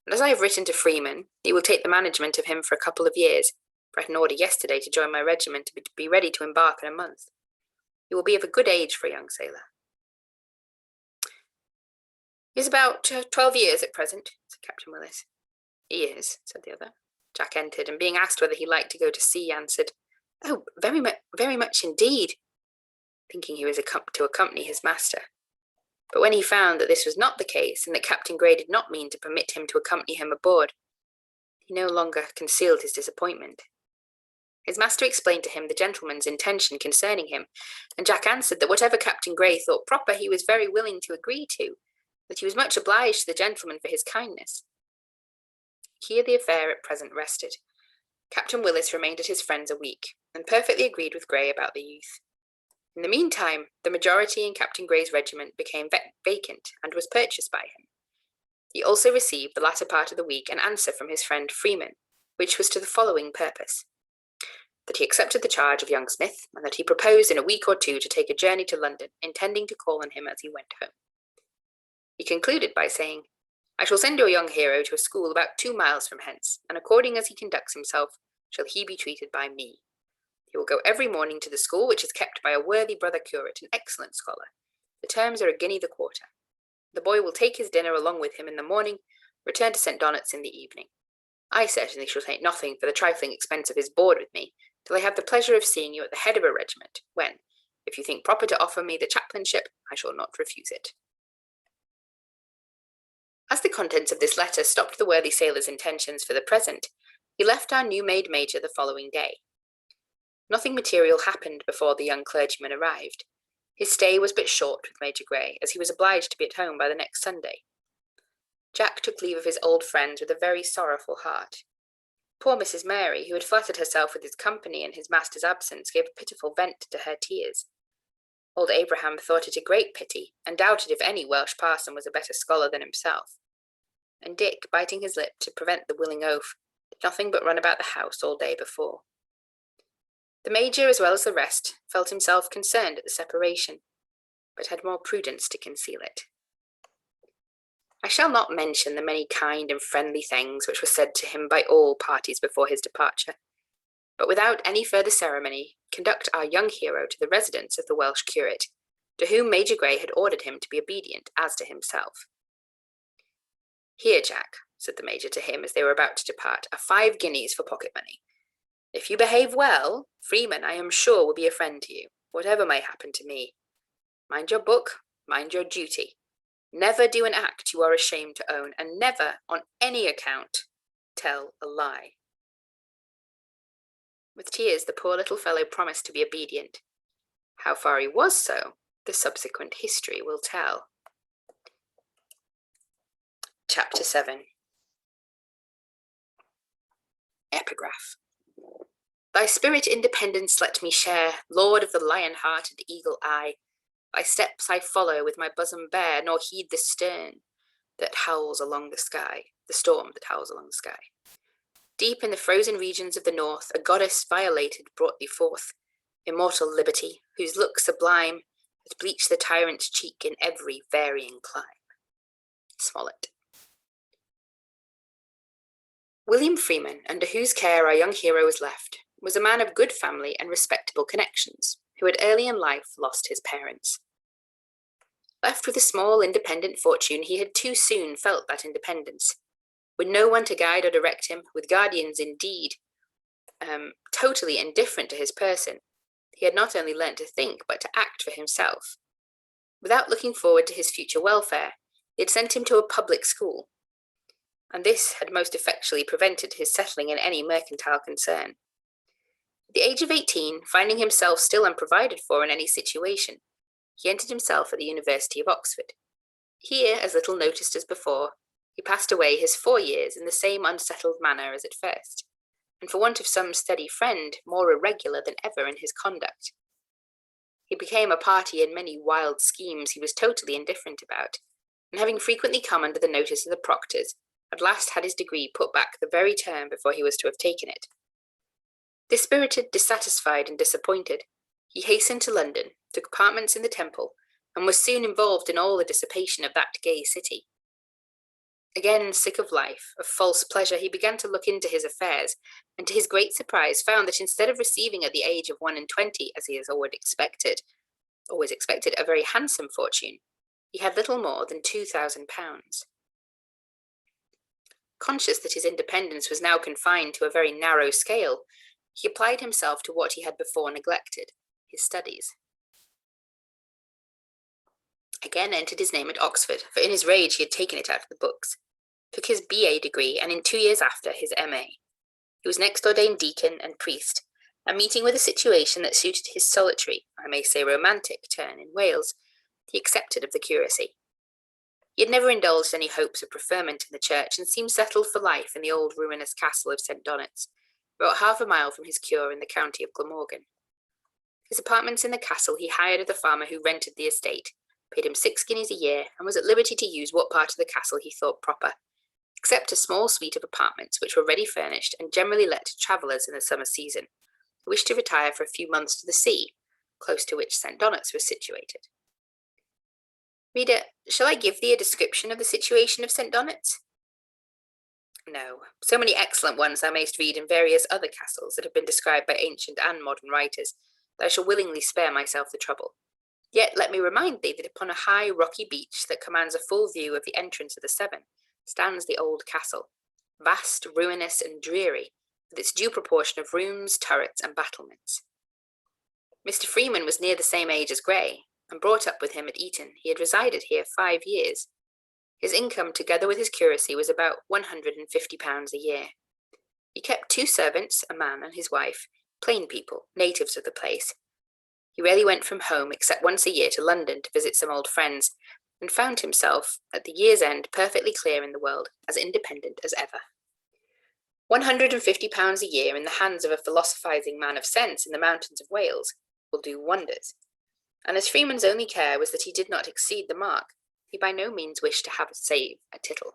And as I have written to Freeman, he will take the management of him for a couple of years, for I had an order yesterday to join my regiment to be ready to embark in a month. He will be of a good age for a young sailor." "He is about 12 years at present," said Captain Willis. "He is," said the other. Jack entered, and being asked whether he liked to go to sea, answered, "Oh, very much indeed," thinking he was to accompany his master. But when he found that this was not the case, and that Captain Grey did not mean to permit him to accompany him aboard, he no longer concealed his disappointment. His master explained to him the gentleman's intention concerning him, and Jack answered that whatever Captain Grey thought proper he was very willing to agree to, that he was much obliged to the gentleman for his kindness. Here the affair at present rested. Captain Willis remained at his friend's a week, and perfectly agreed with Grey about the youth. In the meantime, the majority in Captain Grey's regiment became vacant, and was purchased by him. He also received the latter part of the week an answer from his friend Freeman, which was to the following purpose: that he accepted the charge of young Smith, and that he proposed in a week or two to take a journey to London, intending to call on him as he went home. He concluded by saying, "I shall send your young hero to a school about 2 miles from hence, and according as he conducts himself, shall he be treated by me. He will go every morning to the school, which is kept by a worthy brother curate, an excellent scholar. The terms are a guinea the quarter. The boy will take his dinner along with him in the morning, return to St. Donat's in the evening. I certainly shall take nothing for the trifling expense of his board with me, till I have the pleasure of seeing you at the head of a regiment, when, if you think proper to offer me the chaplainship, I shall not refuse it. As the contents of this letter stopped the worthy sailor's intentions for the present, he left our new-made major the following day. Nothing material happened before the young clergyman arrived. His stay was but short with Major Grey, as he was obliged to be at home by the next Sunday. Jack took leave of his old friends with a very sorrowful heart. Poor Mrs. Mary, who had flattered herself with his company in his master's absence, gave a pitiful vent to her tears. Old Abraham thought it a great pity, and doubted if any Welsh parson was a better scholar than himself. And Dick, biting his lip to prevent the willing oath, did nothing but run about the house all day before. The Major, as well as the rest, felt himself concerned at the separation, but had more prudence to conceal it. I shall not mention the many kind and friendly things which were said to him by all parties before his departure, but without any further ceremony, conduct our young hero to the residence of the Welsh curate, to whom Major Grey had ordered him to be obedient as to himself. "Here, Jack," said the Major to him as they were about to depart, "are 5 guineas for pocket money. If you behave well, Freeman, I am sure, will be a friend to you, whatever may happen to me. Mind your book, mind your duty. Never do an act you are ashamed to own, and never, on any account, tell a lie." With tears, the poor little fellow promised to be obedient. How far he was so, the subsequent history will tell. Chapter 7. Epigraph. Thy spirit independence let me share, Lord of the lion-hearted eagle eye. Thy steps I follow with my bosom bare, nor heed the storm that howls along the sky. Deep in the frozen regions of the north, a goddess violated brought thee forth, immortal liberty, whose look sublime has bleached the tyrant's cheek in every varying clime. Smollett. William Freeman, under whose care our young hero was left, was a man of good family and respectable connections, who had early in life lost his parents. Left with a small independent fortune, he had too soon felt that independence. With no one to guide or direct him, with guardians indeed totally indifferent to his person, he had not only learnt to think, but to act for himself. Without looking forward to his future welfare, they had sent him to a public school, and this had most effectually prevented his settling in any mercantile concern. At the age of 18, finding himself still unprovided for in any situation, he entered himself at the University of Oxford. Here, as little noticed as before, he passed away his 4 years in the same unsettled manner as at first, and for want of some steady friend, more irregular than ever in his conduct. He became a party in many wild schemes he was totally indifferent about, and having frequently come under the notice of the proctors, at last had his degree put back the very term before he was to have taken it. Dispirited, dissatisfied, and disappointed, he hastened to London, took apartments in the Temple, and was soon involved in all the dissipation of that gay city. Again, sick of life, of false pleasure, he began to look into his affairs, and to his great surprise found that instead of receiving at the age of 21, as he has always expected, a very handsome fortune, he had little more than £2,000. Conscious that his independence was now confined to a very narrow scale, he applied himself to what he had before neglected, his studies. Again entered his name at Oxford, for in his rage he had taken it out of the books, took his B.A. degree, and in 2 years after his M.A. He was next ordained deacon and priest, and meeting with a situation that suited his solitary, I may say romantic, turn in Wales, he accepted of the curacy. He had never indulged any hopes of preferment in the church, and seemed settled for life in the old ruinous castle of St. Donat's, about half a mile from his cure in the county of Glamorgan. His apartments in the castle he hired of the farmer who rented the estate, paid him 6 guineas a year, and was at liberty to use what part of the castle he thought proper, except a small suite of apartments which were ready furnished and generally let to travellers in the summer season, who wished to retire for a few months to the sea, close to which St. Donat's was situated. Reader, shall I give thee a description of the situation of St. Donat's? No, so many excellent ones thou mayst read in various other castles that have been described by ancient and modern writers, that I shall willingly spare myself the trouble. Yet let me remind thee that upon a high rocky beach that commands a full view of the entrance of the Severn stands the old castle, vast, ruinous, and dreary, with its due proportion of rooms, turrets, and battlements. Mr. Freeman was near the same age as Gray, and brought up with him at Eton. He had resided here 5 years. His income, together with his curacy, was about £150 a year. He kept 2 servants, a man and his wife, plain people, natives of the place. He rarely went from home except once a year to London to visit some old friends, and found himself, at the year's end, perfectly clear in the world, as independent as ever. £150 a year in the hands of a philosophizing man of sense in the mountains of Wales will do wonders. And as Freeman's only care was that he did not exceed the mark, he by no means wished to have save a tittle.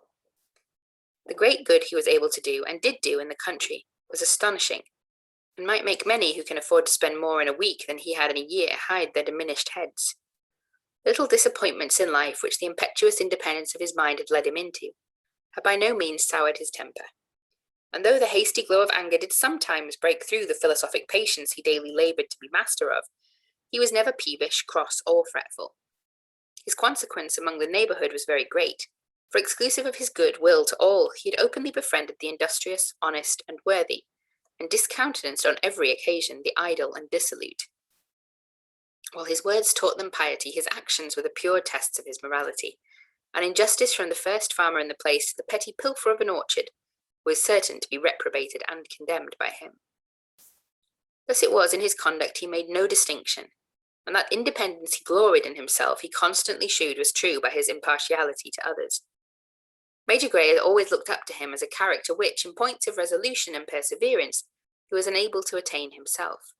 The great good he was able to do, and did do in the country, was astonishing, and might make many who can afford to spend more in a week than he had in a year hide their diminished heads. Little disappointments in life which the impetuous independence of his mind had led him into, had by no means soured his temper, and though the hasty glow of anger did sometimes break through the philosophic patience he daily laboured to be master of, he was never peevish, cross, or fretful. His consequence among the neighbourhood was very great, for exclusive of his good will to all, he had openly befriended the industrious, honest, and worthy, and discountenanced on every occasion the idle and dissolute. While his words taught them piety, his actions were the pure tests of his morality, and injustice from the first farmer in the place to the petty pilferer of an orchard was certain to be reprobated and condemned by him. Thus it was in his conduct he made no distinction, and that independence he gloried in himself he constantly shewed was true by his impartiality to others. Major Gray had always looked up to him as a character which, in points of resolution and perseverance, he was unable to attain himself.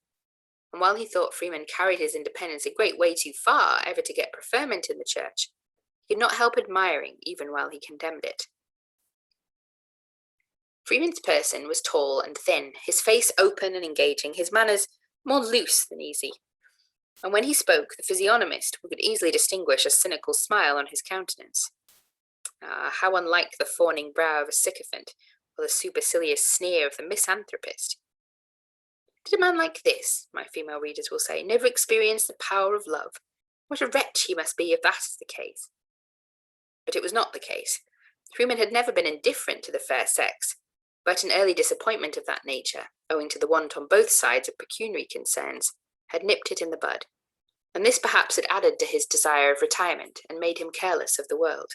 And while he thought Freeman carried his independence a great way too far ever to get preferment in the church, he could not help admiring even while he condemned it. Freeman's person was tall and thin, his face open and engaging, his manners more loose than easy. And when he spoke, the physiognomist could easily distinguish a cynical smile on his countenance. How unlike the fawning brow of a sycophant, or the supercilious sneer of the misanthropist. Did a man like this, my female readers will say, never experience the power of love? What a wretch he must be if that is the case. But it was not the case. Freeman had never been indifferent to the fair sex, but an early disappointment of that nature, owing to the want on both sides of pecuniary concerns, had nipped it in the bud, and this perhaps had added to his desire of retirement and made him careless of the world.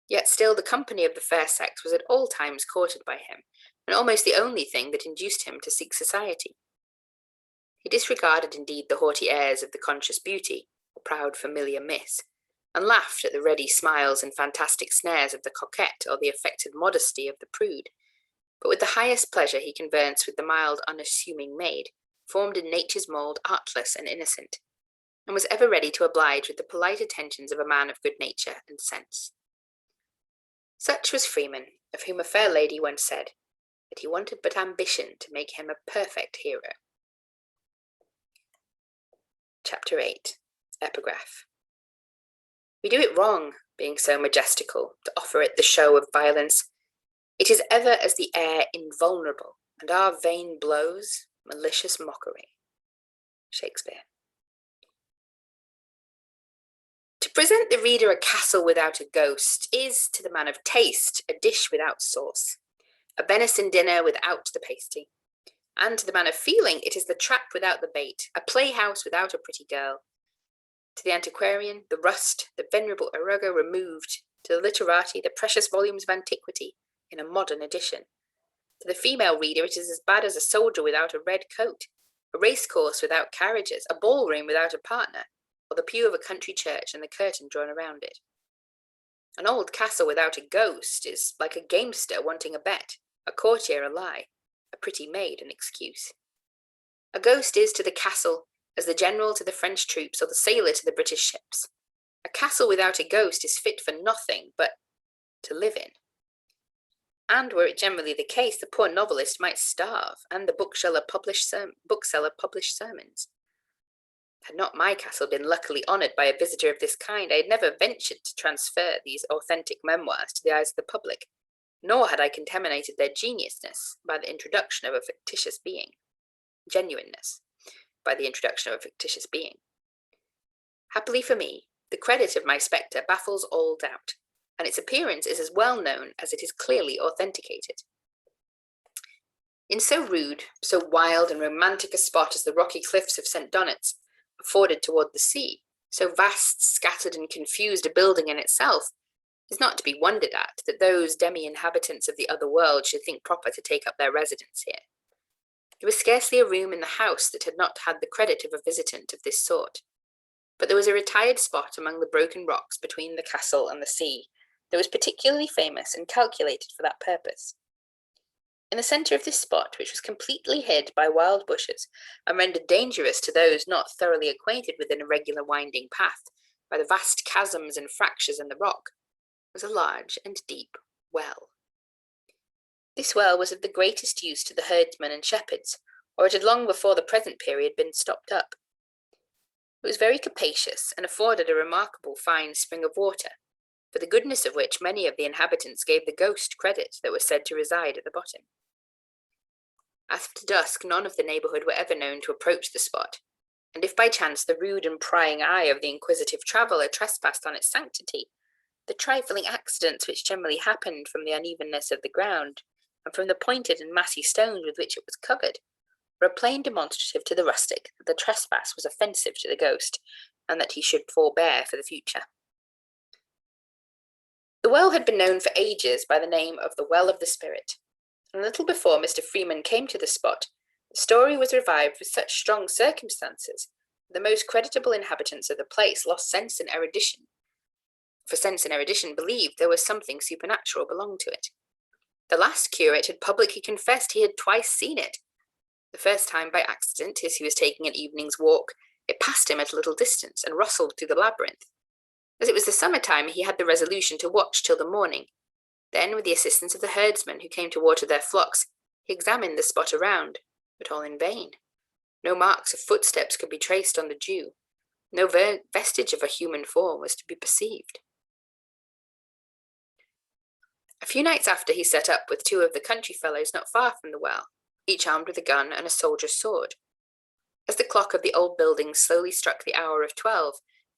Yet still the company of the fair sex was at all times courted by him, and almost the only thing that induced him to seek society. He disregarded indeed the haughty airs of the conscious beauty, or proud familiar miss, and laughed at the ready smiles and fantastic snares of the coquette or the affected modesty of the prude, but with the highest pleasure he conversed with the mild unassuming maid, formed in nature's mould artless and innocent, and was ever ready to oblige with the polite attentions of a man of good nature and sense. Such was Freeman, of whom a fair lady once said that he wanted but ambition to make him a perfect hero. Chapter 8. Epigraph. We do it wrong, being so majestical, to offer it the show of violence. It is ever as the air invulnerable, and our vain blows malicious mockery. Shakespeare. To present the reader a castle without a ghost is, to the man of taste, a dish without sauce, a venison dinner without the pasty, and to the man of feeling it is the trap without the bait, a playhouse without a pretty girl. To the antiquarian, the rust, the venerable Arago removed, to the literati, the precious volumes of antiquity in a modern edition. To the female reader it is as bad as a soldier without a red coat, a racecourse without carriages, a ballroom without a partner, or the pew of a country church and the curtain drawn around it. An old castle without a ghost is like a gamester wanting a bet, a courtier a lie, a pretty maid an excuse. A ghost is to the castle as the general to the French troops or the sailor to the British ships. A castle without a ghost is fit for nothing but to live in. And were it generally the case, the poor novelist might starve, and the bookseller publish sermons. Had not my castle been luckily honoured by a visitor of this kind, I had never ventured to transfer these authentic memoirs to the eyes of the public, nor had I contaminated their genuineness by the introduction of a fictitious being. Happily for me, the credit of my spectre baffles all doubt, and its appearance is as well known as it is clearly authenticated. In so rude, so wild and romantic a spot as the rocky cliffs of St. Donat's afforded toward the sea, so vast, scattered, and confused a building in itself, it is not to be wondered at that those demi-inhabitants of the other world should think proper to take up their residence here. There was scarcely a room in the house that had not had the credit of a visitant of this sort, but there was a retired spot among the broken rocks between the castle and the sea that was particularly famous and calculated for that purpose. In the centre of this spot, which was completely hid by wild bushes and rendered dangerous to those not thoroughly acquainted with an irregular winding path by the vast chasms and fractures in the rock, was a large and deep well. This well was of the greatest use to the herdsmen and shepherds, or it had long before the present period been stopped up. It was very capacious and afforded a remarkable fine spring of water, for the goodness of which many of the inhabitants gave the ghost credit that was said to reside at the bottom. After dusk, none of the neighbourhood were ever known to approach the spot, and if by chance the rude and prying eye of the inquisitive traveller trespassed on its sanctity, the trifling accidents which generally happened from the unevenness of the ground, and from the pointed and massy stones with which it was covered, were a plain demonstrative to the rustic that the trespass was offensive to the ghost, and that he should forbear for the future. The well had been known for ages by the name of the Well of the Spirit, and a little before Mr. Freeman came to the spot, the story was revived with such strong circumstances that the most creditable inhabitants of the place lost sense and erudition, for sense and erudition believed there was something supernatural belonged to it. The last curate had publicly confessed he had twice seen it. The first time by accident, as he was taking an evening's walk, it passed him at a little distance and rustled through the labyrinth. As it was the summer-time, he had the resolution to watch till the morning. Then, with the assistance of the herdsmen who came to water their flocks, he examined the spot around, but all in vain. No marks of footsteps could be traced on the dew. No vestige of a human form was to be perceived. A few nights after, he set up with two of the country fellows not far from the well, each armed with a gun and a soldier's sword. As the clock of the old building slowly struck the hour of 12,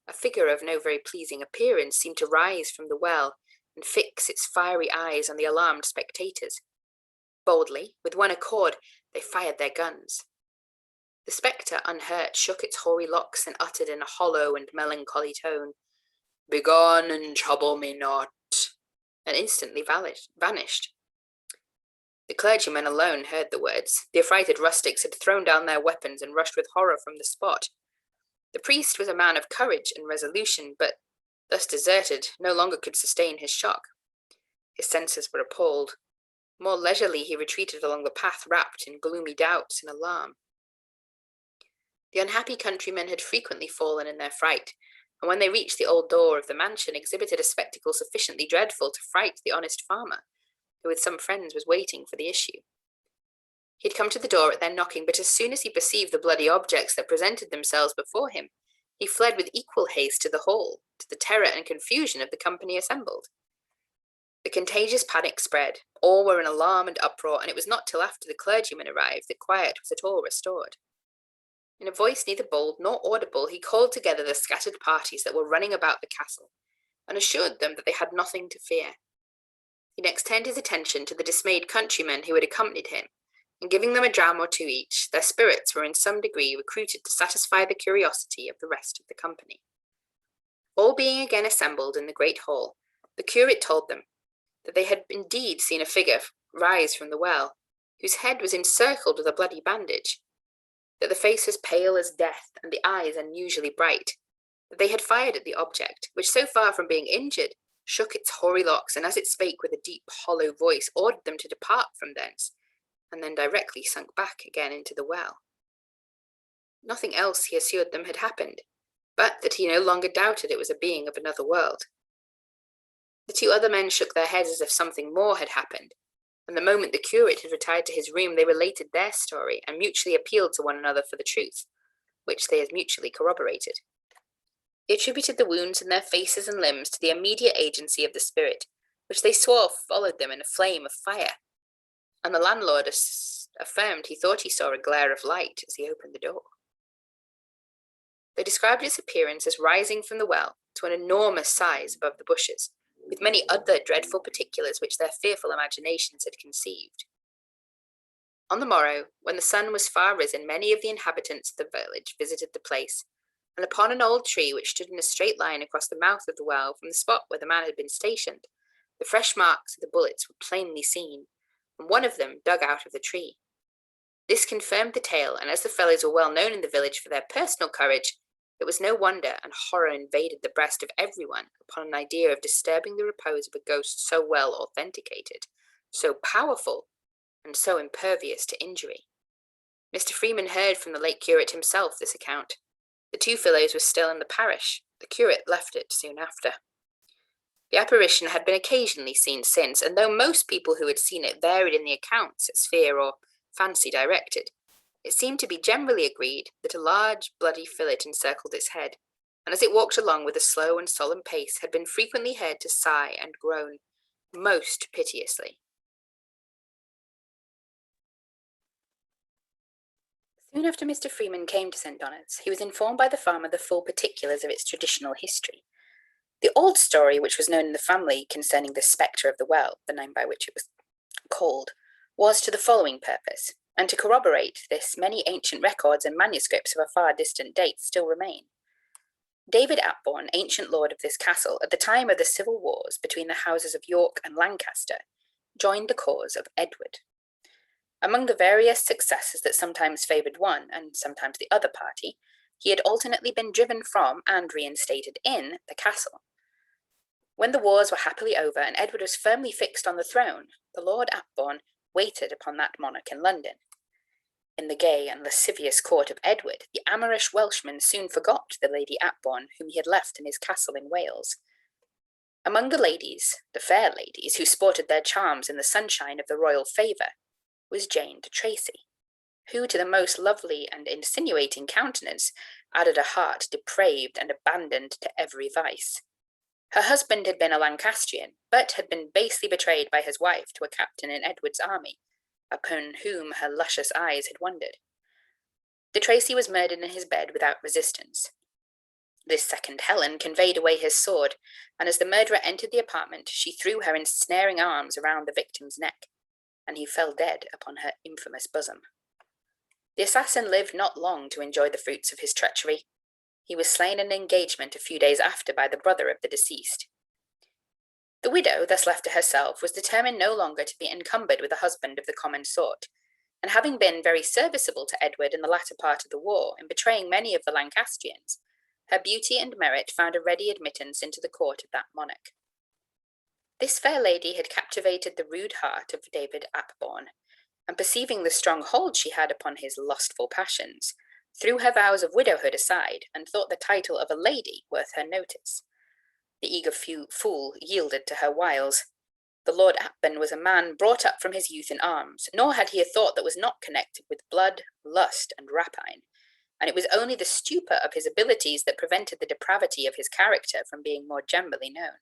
a figure of no very pleasing appearance seemed to rise from the well and fix its fiery eyes on the alarmed spectators. Boldly, with one accord, they fired their guns. The spectre, unhurt, shook its hoary locks and uttered in a hollow and melancholy tone, "Begone and trouble me not," and instantly vanished. The clergyman alone heard the words. The affrighted rustics had thrown down their weapons and rushed with horror from the spot. The priest was a man of courage and resolution, but, thus deserted, no longer could sustain his shock. His senses were appalled. More leisurely he retreated along the path wrapped in gloomy doubts and alarm. The unhappy countrymen had frequently fallen in their fright, and when they reached the old door of the mansion exhibited a spectacle sufficiently dreadful to fright the honest farmer, who with some friends was waiting for the issue. He had come to the door at their knocking, but as soon as he perceived the bloody objects that presented themselves before him, he fled with equal haste to the hall, to the terror and confusion of the company assembled. The contagious panic spread. All were in alarm and uproar, and it was not till after the clergyman arrived that quiet was at all restored. In a voice neither bold nor audible, he called together the scattered parties that were running about the castle, and assured them that they had nothing to fear. He next turned his attention to the dismayed countrymen who had accompanied him, and giving them a dram or two each, their spirits were in some degree recruited to satisfy the curiosity of the rest of the company. All being again assembled in the great hall, the curate told them that they had indeed seen a figure rise from the well, whose head was encircled with a bloody bandage, that the face was pale as death, and the eyes unusually bright, that they had fired at the object, which so far from being injured, shook its hoary locks, and as it spake with a deep hollow voice, ordered them to depart from thence, and then directly sunk back again into the well. Nothing else, he assured them, had happened, but that he no longer doubted it was a being of another world. The two other men shook their heads as if something more had happened, and the moment the curate had retired to his room, they related their story and mutually appealed to one another for the truth, which they as mutually corroborated. He attributed the wounds in their faces and limbs to the immediate agency of the spirit, which they swore followed them in a flame of fire, and the landlord affirmed he thought he saw a glare of light as he opened the door. They described its appearance as rising from the well to an enormous size above the bushes, with many other dreadful particulars which their fearful imaginations had conceived. On the morrow, when the sun was far risen, many of the inhabitants of the village visited the place, and upon an old tree which stood in a straight line across the mouth of the well from the spot where the man had been stationed, the fresh marks of the bullets were plainly seen, and one of them dug out of the tree. This confirmed the tale, and as the fellows were well known in the village for their personal courage, it was no wonder and horror invaded the breast of everyone upon an idea of disturbing the repose of a ghost so well authenticated, so powerful, and so impervious to injury. Mr. Freeman heard from the late curate himself this account. The two fellows were still in the parish. The curate left it soon after. The apparition had been occasionally seen since, and though most people who had seen it varied in the accounts as fear or fancy directed, it seemed to be generally agreed that a large bloody fillet encircled its head, and as it walked along with a slow and solemn pace, had been frequently heard to sigh and groan most piteously. Soon after Mr. Freeman came to St. Donat's, he was informed by the farmer the full particulars of its traditional history. The old story which was known in the family concerning the spectre of the well, the name by which it was called, was to the following purpose, and to corroborate this many ancient records and manuscripts of a far distant date still remain. David Atbourne, ancient lord of this castle, at the time of the civil wars between the houses of York and Lancaster, joined the cause of Edward. Among the various successes that sometimes favoured one and sometimes the other party, he had alternately been driven from and reinstated in the castle. When the wars were happily over and Edward was firmly fixed on the throne, the Lord Atbourne waited upon that monarch in London. In the gay and lascivious court of Edward, the amorous Welshman soon forgot the Lady Atbourne, whom he had left in his castle in Wales. Among the ladies, the fair ladies, who sported their charms in the sunshine of the royal favour, was Jane de Tracy, who to the most lovely and insinuating countenance added a heart depraved and abandoned to every vice. Her husband had been a Lancastrian, but had been basely betrayed by his wife to a captain in Edward's army, upon whom her luscious eyes had wandered. De Tracy was murdered in his bed without resistance. This second Helen conveyed away his sword, and as the murderer entered the apartment, she threw her ensnaring arms around the victim's neck, and he fell dead upon her infamous bosom. The assassin lived not long to enjoy the fruits of his treachery. He was slain in an engagement a few days after by the brother of the deceased. The widow, thus left to herself, was determined no longer to be encumbered with a husband of the common sort, and having been very serviceable to Edward in the latter part of the war in betraying many of the Lancastrians, her beauty and merit found a ready admittance into the court of that monarch. This fair lady had captivated the rude heart of David Atbourne, and perceiving the strong hold she had upon his lustful passions, threw her vows of widowhood aside, and thought the title of a lady worth her notice. The eager fool yielded to her wiles. The Lord Atbourne was a man brought up from his youth in arms, nor had he a thought that was not connected with blood, lust, and rapine, and it was only the stupor of his abilities that prevented the depravity of his character from being more generally known.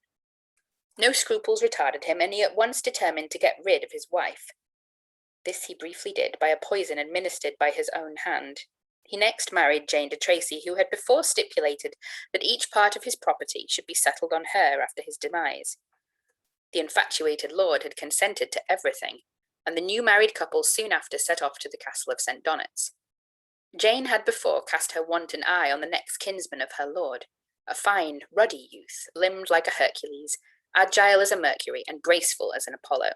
No scruples retarded him, and he at once determined to get rid of his wife. This he briefly did by a poison administered by his own hand. He next married Jane de Tracy, who had before stipulated that each part of his property should be settled on her after his demise. The infatuated lord had consented to everything, and the new married couple soon after set off to the castle of St. Donat's. Jane had before cast her wanton eye on the next kinsman of her lord, a fine, ruddy youth, limbed like a Hercules, agile as a Mercury, and graceful as an Apollo.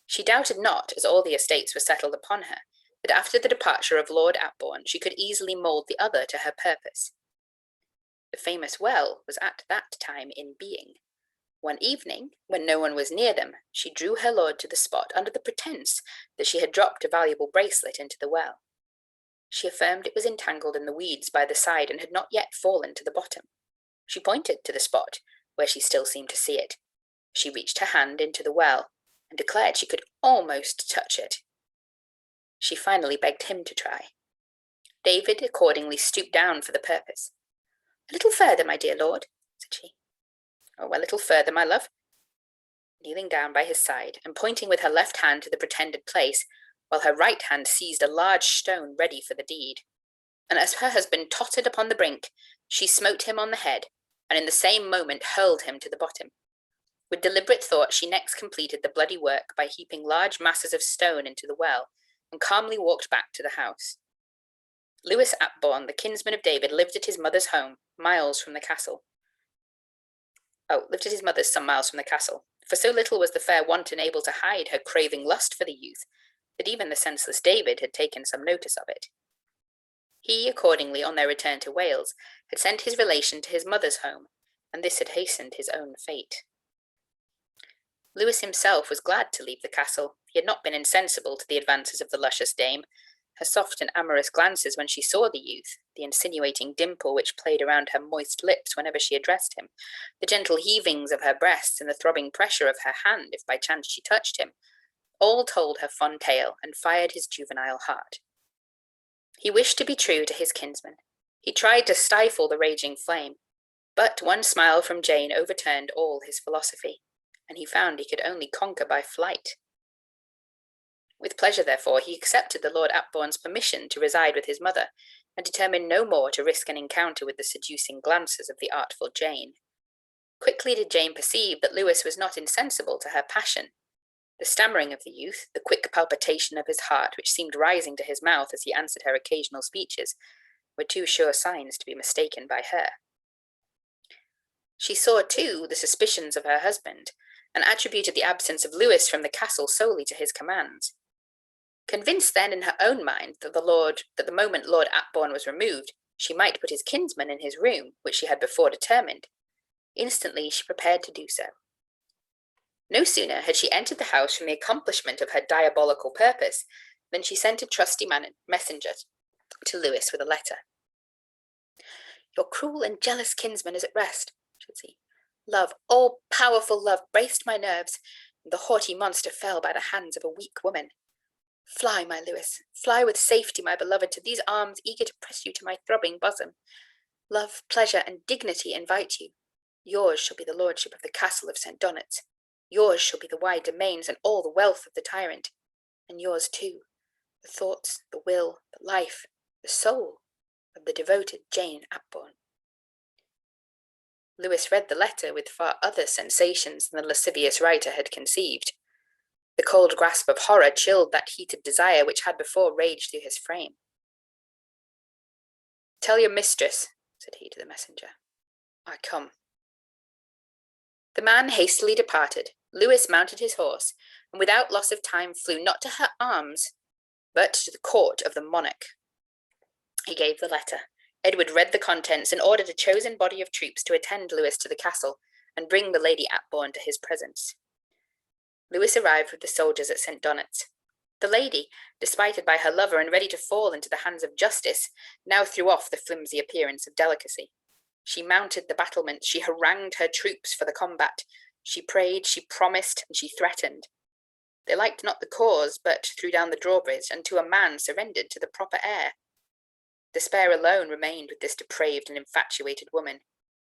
She doubted not, as all the estates were settled upon her, that after the departure of Lord Atbourne she could easily mould the other to her purpose. The famous well was at that time in being. One evening, when no one was near them, she drew her lord to the spot under the pretence that she had dropped a valuable bracelet into the well. She affirmed it was entangled in the weeds by the side and had not yet fallen to the bottom. She pointed to the spot, where she still seemed to see it. She reached her hand into the well, and declared she could almost touch it. She finally begged him to try. David accordingly stooped down for the purpose. "A little further, my dear lord," said she. "Oh, a little further, my love." kneeling down by his side and pointing with her left hand to the pretended place, while her right hand seized a large stone ready for the deed. And as her husband tottered upon the brink, she smote him on the head, and in the same moment hurled him to the bottom. With deliberate thought, she next completed the bloody work by heaping large masses of stone into the well, and calmly walked back to the house. Lewis Atbourne, the kinsman of David, lived at his mother's home, miles from the castle. Lived at his mother's some miles from the castle, for so little was the fair wanton able to hide her craving lust for the youth, that even the senseless David had taken some notice of it. He, accordingly, on their return to Wales, had sent his relation to his mother's home, and this had hastened his own fate. Lewis himself was glad to leave the castle. He had not been insensible to the advances of the luscious dame. Her soft and amorous glances when she saw the youth, the insinuating dimple which played around her moist lips whenever she addressed him, the gentle heavings of her breasts and the throbbing pressure of her hand if by chance she touched him, all told her fond tale and fired his juvenile heart. He wished to be true to his kinsman. He tried to stifle the raging flame, but one smile from Jane overturned all his philosophy, and he found he could only conquer by flight. With pleasure, therefore, he accepted the Lord Atbourne's permission to reside with his mother, and determined no more to risk an encounter with the seducing glances of the artful Jane. Quickly did Jane perceive that Lewis was not insensible to her passion. The stammering of the youth, the quick palpitation of his heart which seemed rising to his mouth as he answered her occasional speeches, were too sure signs to be mistaken by her. She saw, too, the suspicions of her husband, and attributed the absence of Lewis from the castle solely to his commands. Convinced then in her own mind that the moment Lord Atbourne was removed, she might put his kinsman in his room, which she had before determined, instantly she prepared to do so. No sooner had she entered the house from the accomplishment of her diabolical purpose than she sent a trusty messenger to Lewis with a letter. "Your cruel and jealous kinsman is at rest," said she. "Love, all-powerful love, braced my nerves, and the haughty monster fell by the hands of a weak woman. Fly, my Lewis, fly with safety, my beloved, to these arms eager to press you to my throbbing bosom. Love, pleasure, and dignity invite you. Yours shall be the lordship of the castle of St. Donat's. Yours shall be the wide domains and all the wealth of the tyrant. And yours, too, the thoughts, the will, the life, the soul of the devoted Jane Atbourne." Lewis read the letter with far other sensations than the lascivious writer had conceived. The cold grasp of horror chilled that heated desire which had before raged through his frame. "Tell your mistress," said he to the messenger, "I come." The man hastily departed. Lewis mounted his horse, and without loss of time flew not to her arms, but to the court of the monarch. He gave the letter. Edward read the contents and ordered a chosen body of troops to attend Lewis to the castle and bring the Lady Atbourne to his presence. Lewis arrived with the soldiers at St. Donat's. The lady, despited by her lover and ready to fall into the hands of justice, now threw off the flimsy appearance of delicacy. She mounted the battlements, she harangued her troops for the combat, she prayed, she promised, and she threatened. They liked not the cause, but threw down the drawbridge, and to a man surrendered to the proper heir. Despair alone remained with this depraved and infatuated woman.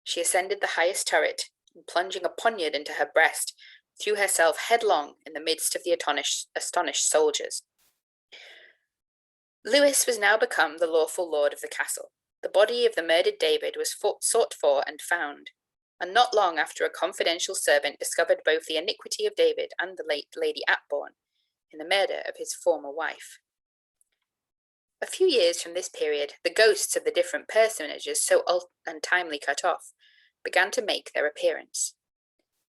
She ascended the highest turret, and plunging a poniard into her breast, threw herself headlong in the midst of the astonished soldiers. Lewis was now become the lawful lord of the castle. The body of the murdered David was sought for and found, and not long after a confidential servant discovered both the iniquity of David and the late Lady Atbourne in the murder of his former wife. A few years from this period, the ghosts of the different personages so untimely cut off began to make their appearance.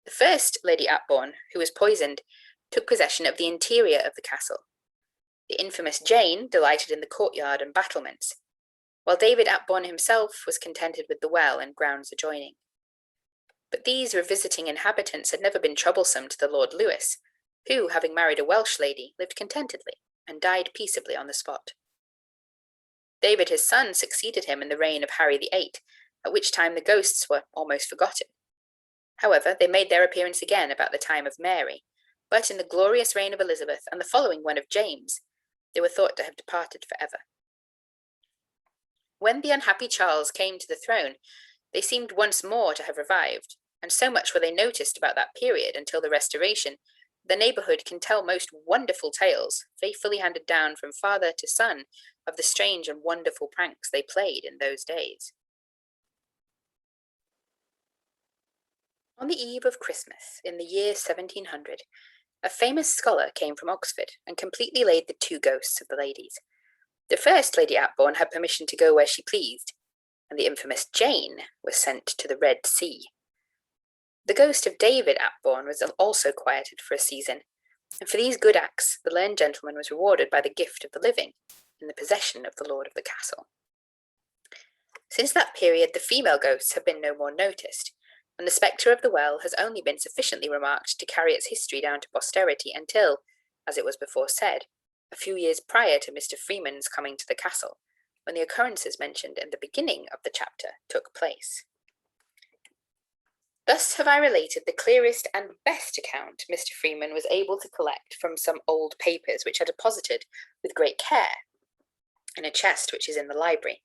The first Lady Atbourne, who was poisoned, took possession of the interior of the castle. The infamous Jane delighted in the courtyard and battlements, while David Atbourne himself was contented with the well and grounds adjoining. But these revisiting inhabitants had never been troublesome to the Lord Lewis, who, having married a Welsh lady, lived contentedly and died peaceably on the spot. David, his son, succeeded him in the reign of Harry VIII, at which time the ghosts were almost forgotten. However, they made their appearance again about the time of Mary, but in the glorious reign of Elizabeth and the following one of James, they were thought to have departed forever. When the unhappy Charles came to the throne, they seemed once more to have revived, and so much were they noticed about that period until the Restoration, the neighbourhood can tell most wonderful tales, faithfully handed down from father to son, of the strange and wonderful pranks they played in those days. On the eve of Christmas, in the year 1700, a famous scholar came from Oxford and completely laid the two ghosts of the ladies. The first, Lady Atbourne, had permission to go where she pleased, and the infamous Jane was sent to the Red Sea. The ghost of David Atbourne was also quieted for a season, and for these good acts the learned gentleman was rewarded by the gift of the living, in the possession of the lord of the castle. Since that period the female ghosts have been no more noticed, and the spectre of the well has only been sufficiently remarked to carry its history down to posterity until, as it was before said, a few years prior to Mr. Freeman's coming to the castle, when the occurrences mentioned in the beginning of the chapter took place. Thus have I related the clearest and best account Mr. Freeman was able to collect from some old papers which are deposited with great care in a chest which is in the library,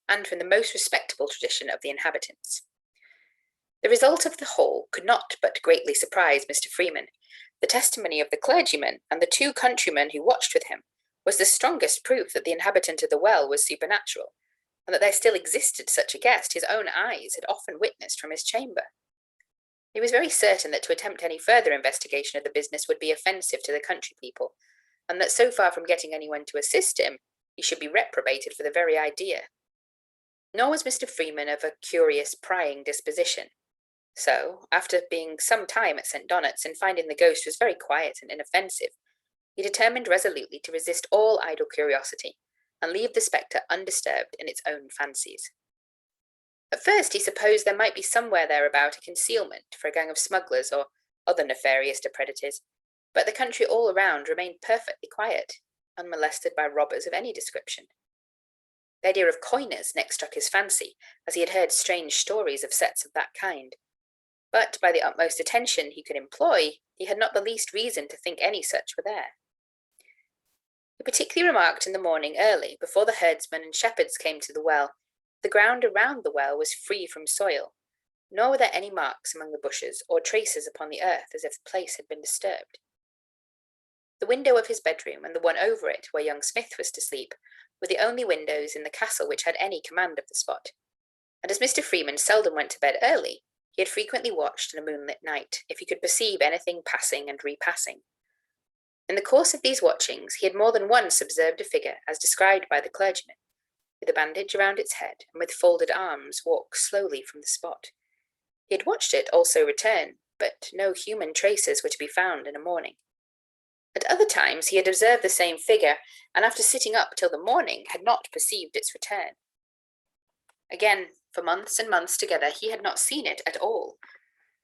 and from the most respectable tradition of the inhabitants. The result of the whole could not but greatly surprise Mr. Freeman. The testimony of the clergyman and the two countrymen who watched with him was the strongest proof that the inhabitant of the well was supernatural, and that there still existed such a guest his own eyes had often witnessed from his chamber. He was very certain that to attempt any further investigation of the business would be offensive to the country people, and that so far from getting anyone to assist him, he should be reprobated for the very idea. Nor was Mr. Freeman of a curious, prying disposition. So, after being some time at St. Donat's and finding the ghost was very quiet and inoffensive, he determined resolutely to resist all idle curiosity, and leave the spectre undisturbed in its own fancies. At first he supposed there might be somewhere thereabout a concealment for a gang of smugglers or other nefarious depredators, but the country all around remained perfectly quiet, unmolested by robbers of any description. The idea of coiners next struck his fancy, as he had heard strange stories of sets of that kind. But by the utmost attention he could employ, he had not the least reason to think any such were there. He particularly remarked in the morning early, before the herdsmen and shepherds came to the well, the ground around the well was free from soil, nor were there any marks among the bushes or traces upon the earth as if the place had been disturbed. The window of his bedroom and the one over it, where young Smith was to sleep, were the only windows in the castle which had any command of the spot, and as Mr. Freeman seldom went to bed early, he had frequently watched in a moonlit night, if he could perceive anything passing and repassing. In the course of these watchings, he had more than once observed a figure, as described by the clergyman, with a bandage around its head and with folded arms, walk slowly from the spot. He had watched it also return, but no human traces were to be found in a morning. At other times he had observed the same figure, and after sitting up till the morning had not perceived its return. Again, for months and months together he had not seen it at all.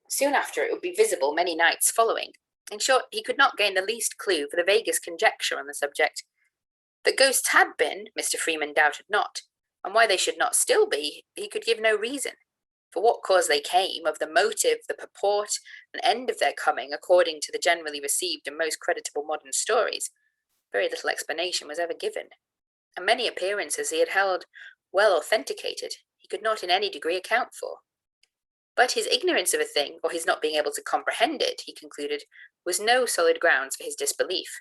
Soon after it would be visible many nights following. In short, he could not gain the least clue for the vaguest conjecture on the subject. That ghosts had been, Mr. Freeman doubted not, and why they should not still be, he could give no reason. For what cause they came, of the motive, the purport, and end of their coming, according to the generally received and most creditable modern stories, very little explanation was ever given, and many appearances he had held well authenticated he could not in any degree account for. But his ignorance of a thing, or his not being able to comprehend it, he concluded, was no solid grounds for his disbelief.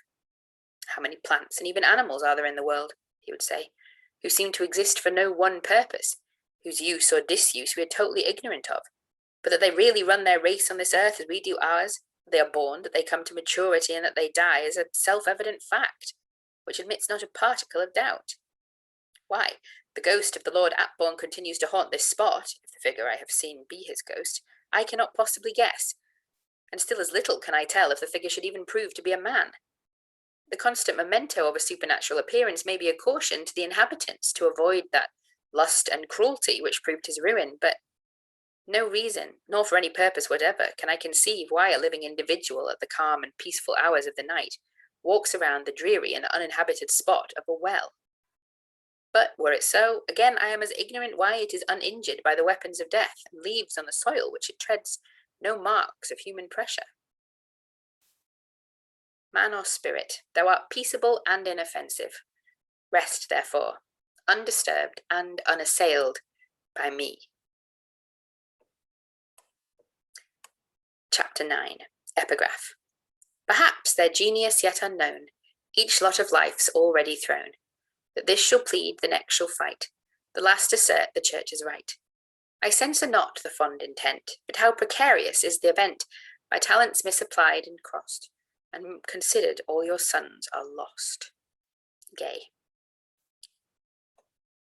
How many plants and even animals are there in the world, he would say, who seem to exist for no one purpose, whose use or disuse we are totally ignorant of, but that they really run their race on this earth as we do ours, that they are born, that they come to maturity, and that they die, is a self-evident fact, which admits not a particle of doubt. Why, the ghost of the Lord Atbourne continues to haunt this spot, if the figure I have seen be his ghost, I cannot possibly guess, and still as little can I tell if the figure should even prove to be a man. The constant memento of a supernatural appearance may be a caution to the inhabitants to avoid that lust and cruelty which proved his ruin, but no reason, nor for any purpose whatever, can I conceive why a living individual at the calm and peaceful hours of the night walks around the dreary and uninhabited spot of a well. But were it so, again I am as ignorant why it is uninjured by the weapons of death, and leaves on the soil which it treads no marks of human pressure. Man or spirit, thou art peaceable and inoffensive. Rest, therefore, undisturbed and unassailed by me. Chapter 9. Epigraph. Perhaps their genius yet unknown, each lot of life's already thrown, that this shall plead, the next shall fight, the last assert the church is right. I censure not the fond intent, but how precarious is the event, by talents misapplied and crossed, and considered all your sons are lost. Gay.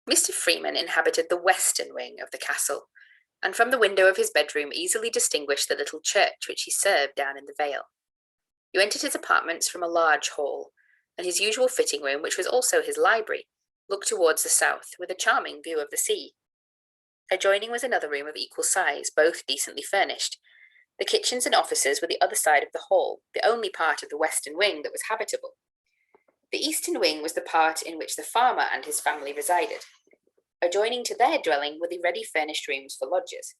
Mr. Freeman inhabited the western wing of the castle, and from the window of his bedroom easily distinguished the little church which he served down in the vale. You entered his apartments from a large hall, and his usual fitting room, which was also his library, looked towards the south, with a charming view of the sea. Adjoining was another room of equal size, both decently furnished. The kitchens and offices were the other side of the hall, the only part of the western wing that was habitable. The eastern wing was the part in which the farmer and his family resided. Adjoining to their dwelling were the ready-furnished rooms for lodgers.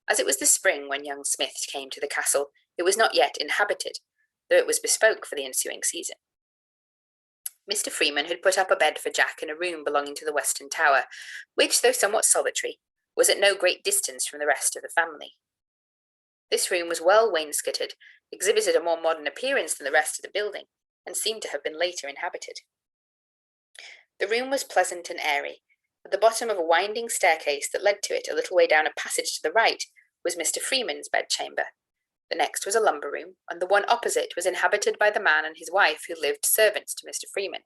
As it was the spring when young Smith came to the castle, it was not yet inhabited, though it was bespoke for the ensuing season. Mr. Freeman had put up a bed for Jack in a room belonging to the western tower, which, though somewhat solitary, was at no great distance from the rest of the family. This room was well wainscoted, exhibited a more modern appearance than the rest of the building, and seemed to have been later inhabited. The room was pleasant and airy. At the bottom of a winding staircase that led to it a little way down a passage to the right was Mr. Freeman's bedchamber. The next was a lumber room, and the one opposite was inhabited by the man and his wife who lived servants to Mr. Freeman.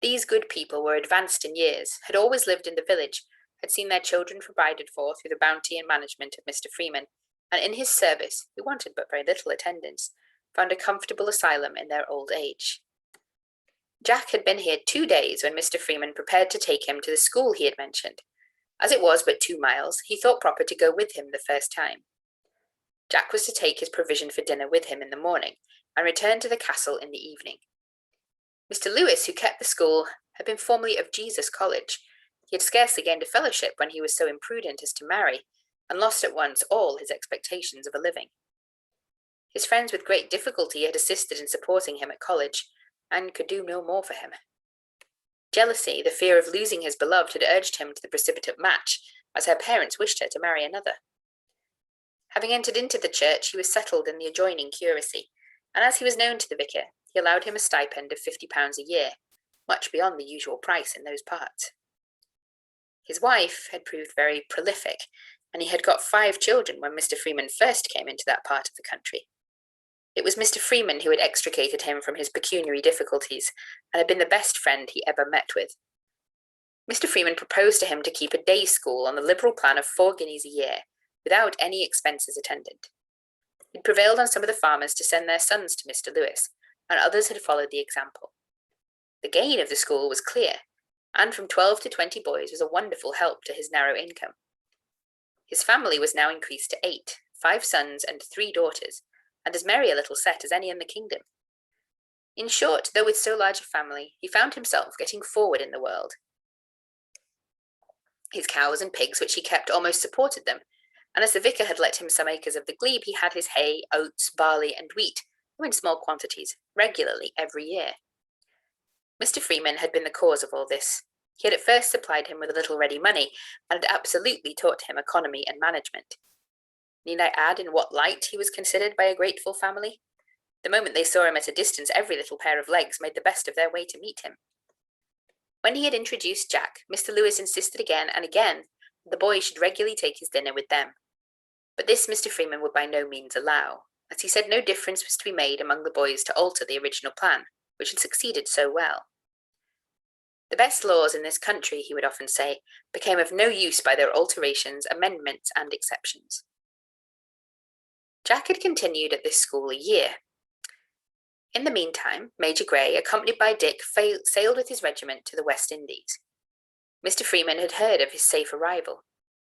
These good people were advanced in years, had always lived in the village, had seen their children provided for through the bounty and management of Mr. Freeman, and in his service, who wanted but very little attendance, found a comfortable asylum in their old age. Jack had been here 2 days when Mr. Freeman prepared to take him to the school he had mentioned. As it was but 2 miles, he thought proper to go with him the first time. Jack was to take his provision for dinner with him in the morning, and return to the castle in the evening. Mr. Lewis, who kept the school, had been formerly of Jesus College. He had scarcely gained a fellowship when he was so imprudent as to marry, and lost at once all his expectations of a living. His friends with great difficulty had assisted in supporting him at college, and could do no more for him. Jealousy, the fear of losing his beloved, had urged him to the precipitate match, as her parents wished her to marry another. Having entered into the church, he was settled in the adjoining curacy, and as he was known to the vicar, he allowed him a stipend of £50 a year, much beyond the usual price in those parts. His wife had proved very prolific, and he had got 5 children when Mr. Freeman first came into that part of the country. It was Mr. Freeman who had extricated him from his pecuniary difficulties, and had been the best friend he ever met with. Mr. Freeman proposed to him to keep a day school on the liberal plan of 4 guineas a year, without any expenses attendant. It prevailed on some of the farmers to send their sons to Mr. Lewis, and others had followed the example. The gain of the school was clear, and from 12 to 20 boys was a wonderful help to his narrow income. His family was now increased to 8, 5 sons and 3 daughters, and as merry a little set as any in the kingdom. In short, though with so large a family, he found himself getting forward in the world. His cows and pigs, which he kept, almost supported them, and as the vicar had let him some acres of the glebe, he had his hay, oats, barley, and wheat, though in small quantities, regularly every year. Mr. Freeman had been the cause of all this. He had at first supplied him with a little ready money, and had absolutely taught him economy and management. Need I add in what light he was considered by a grateful family? The moment they saw him at a distance, every little pair of legs made the best of their way to meet him. When he had introduced Jack, Mr. Lewis insisted again and again that the boy should regularly take his dinner with them. But this Mr. Freeman would by no means allow, as he said no difference was to be made among the boys to alter the original plan, which had succeeded so well. The best laws in this country, he would often say, became of no use by their alterations, amendments, and exceptions. Jack had continued at this school a year. In the meantime, Major Grey, accompanied by Dick, sailed with his regiment to the West Indies. Mr. Freeman had heard of his safe arrival.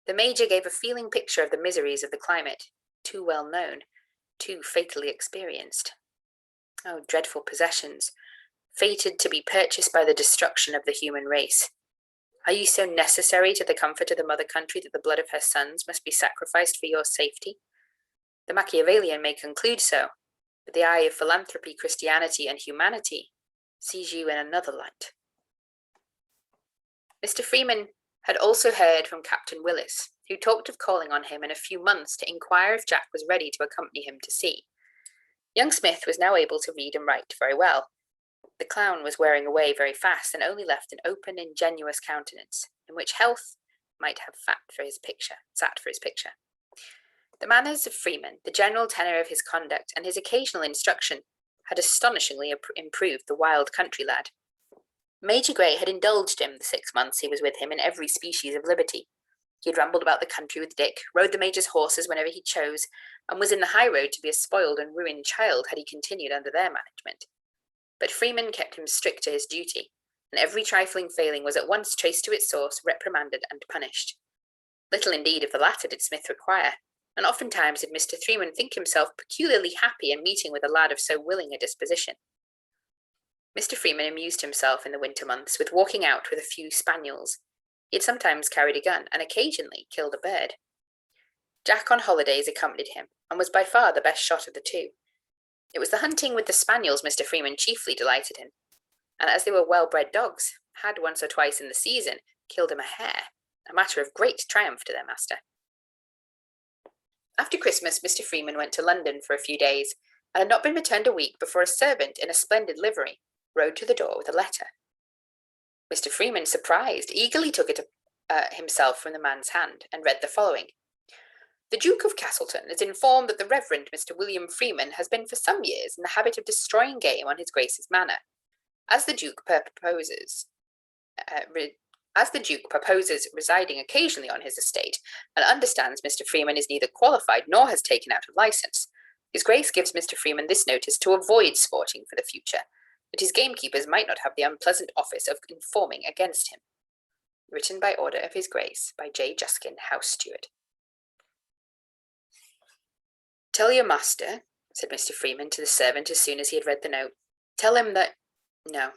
The Major gave a feeling picture of the miseries of the climate, too well known, too fatally experienced. Oh, dreadful possessions, fated to be purchased by the destruction of the human race. Are you so necessary to the comfort of the mother country that the blood of her sons must be sacrificed for your safety? The Machiavellian may conclude so, but the eye of philanthropy, Christianity, and humanity sees you in another light. Mr. Freeman had also heard from Captain Willis, who talked of calling on him in a few months to inquire if Jack was ready to accompany him to sea. Young Smith was now able to read and write very well. The clown was wearing away very fast and only left an open, ingenuous countenance, in which health might have sat for his picture. The manners of Freeman, the general tenor of his conduct, and his occasional instruction had astonishingly improved the wild country lad. Major Grey had indulged him the 6 months he was with him in every species of liberty. He had rambled about the country with Dick, rode the Major's horses whenever he chose, and was in the high road to be a spoiled and ruined child had he continued under their management. But Freeman kept him strict to his duty, and every trifling failing was at once traced to its source, reprimanded, and punished. Little indeed of the latter did Smith require, and oftentimes did Mr. Freeman think himself peculiarly happy in meeting with a lad of so willing a disposition. Mr. Freeman amused himself in the winter months with walking out with a few spaniels. He had sometimes carried a gun, and occasionally killed a bird. Jack on holidays accompanied him, and was by far the best shot of the two. It was the hunting with the spaniels Mr. Freeman chiefly delighted in, and as they were well-bred dogs, had once or twice in the season killed him a hare, a matter of great triumph to their master. After Christmas, Mr. Freeman went to London for a few days, and had not been returned a week before a servant in a splendid livery rode to the door with a letter. Mr. Freeman, surprised, eagerly took it himself from the man's hand, and read the following. The Duke of Castleton is informed that the Reverend Mr. William Freeman has been for some years in the habit of destroying game on his Grace's manor. As the Duke proposes residing occasionally on his estate, and understands Mr. Freeman is neither qualified nor has taken out a license, his Grace gives Mr. Freeman this notice to avoid sporting for the future, that his gamekeepers might not have the unpleasant office of informing against him. Written by order of his Grace, by J. Juskin, House Steward. Tell your master, said Mr. Freeman to the servant as soon as he had read the note. Tell him that... No,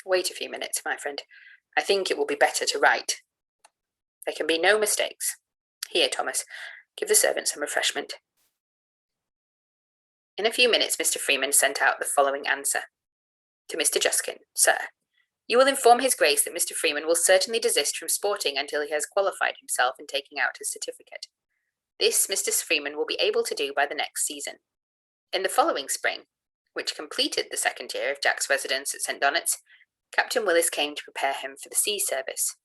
wait a few minutes, my friend. I think it will be better to write. There can be no mistakes. Here, Thomas, give the servant some refreshment. In a few minutes, Mr. Freeman sent out the following answer. To Mr. Juskin, Sir, you will inform his Grace that Mr. Freeman will certainly desist from sporting until he has qualified himself in taking out his certificate. This Mr. Freeman will be able to do by the next season. In the following spring, which completed the second year of Jack's residence at St. Donat's, Captain Willis came to prepare him for the sea service.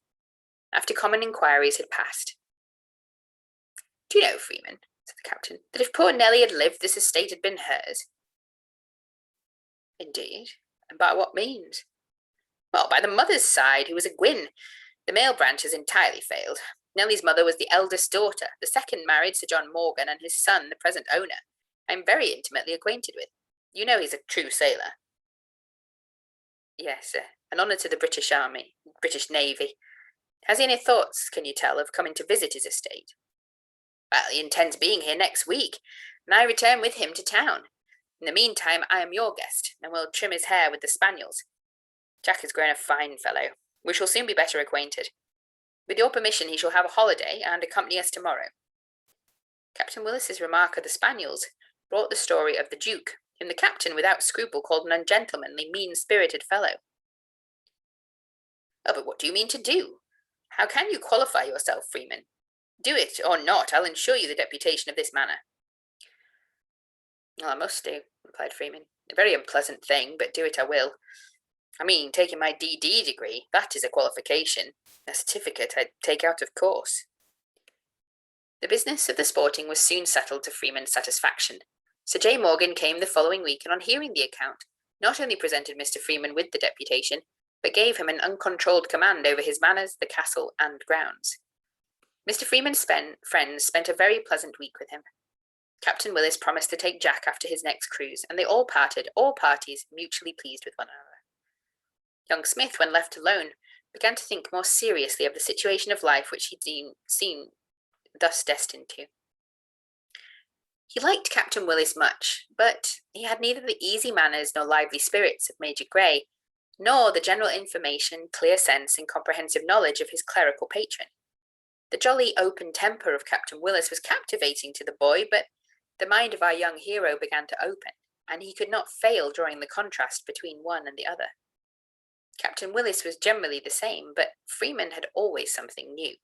After common inquiries had passed. Do you know, Freeman, said the captain, that if poor Nelly had lived, this estate had been hers? Indeed, and by what means? Well, by the mother's side, who was a Gwyn. The male branch has entirely failed. Nelly's mother was the eldest daughter. The second married Sir John Morgan, and his son, the present owner, I am very intimately acquainted with. You know he's a true sailor. Yes, an honour to the British Navy. Has he any thoughts, can you tell, of coming to visit his estate? Well, he intends being here next week, and I return with him to town. In the meantime, I am your guest, and will trim his hair with the spaniels. Jack has grown a fine fellow. We shall soon be better acquainted. With your permission, he shall have a holiday, and accompany us tomorrow. Captain Willis's remark of the spaniels brought the story of the Duke, whom the captain without scruple called an ungentlemanly, mean-spirited fellow. Oh, but what do you mean to do? How can you qualify yourself, Freeman? Do it or not, I'll ensure you the deputation of this manor. Well, I must do, replied Freeman. A very unpleasant thing, but do it I will. I mean, taking my D.D. degree, that is a qualification. A certificate I'd take out of course. The business of the sporting was soon settled to Freeman's satisfaction. Sir J. Morgan came the following week, and on hearing the account, not only presented Mr. Freeman with the deputation, but gave him an uncontrolled command over his manors, the castle, and grounds. Mr. Freeman's friends spent a very pleasant week with him. Captain Willis promised to take Jack after his next cruise, and they all parted, all parties mutually pleased with one another. Young Smith, when left alone, began to think more seriously of the situation of life which he seemed thus destined to. He liked Captain Willis much, but he had neither the easy manners nor lively spirits of Major Grey, nor the general information, clear sense, and comprehensive knowledge of his clerical patron. The jolly open temper of Captain Willis was captivating to the boy, but the mind of our young hero began to open, and he could not fail drawing the contrast between one and the other. Captain Willis was generally the same, but Freeman had always something new.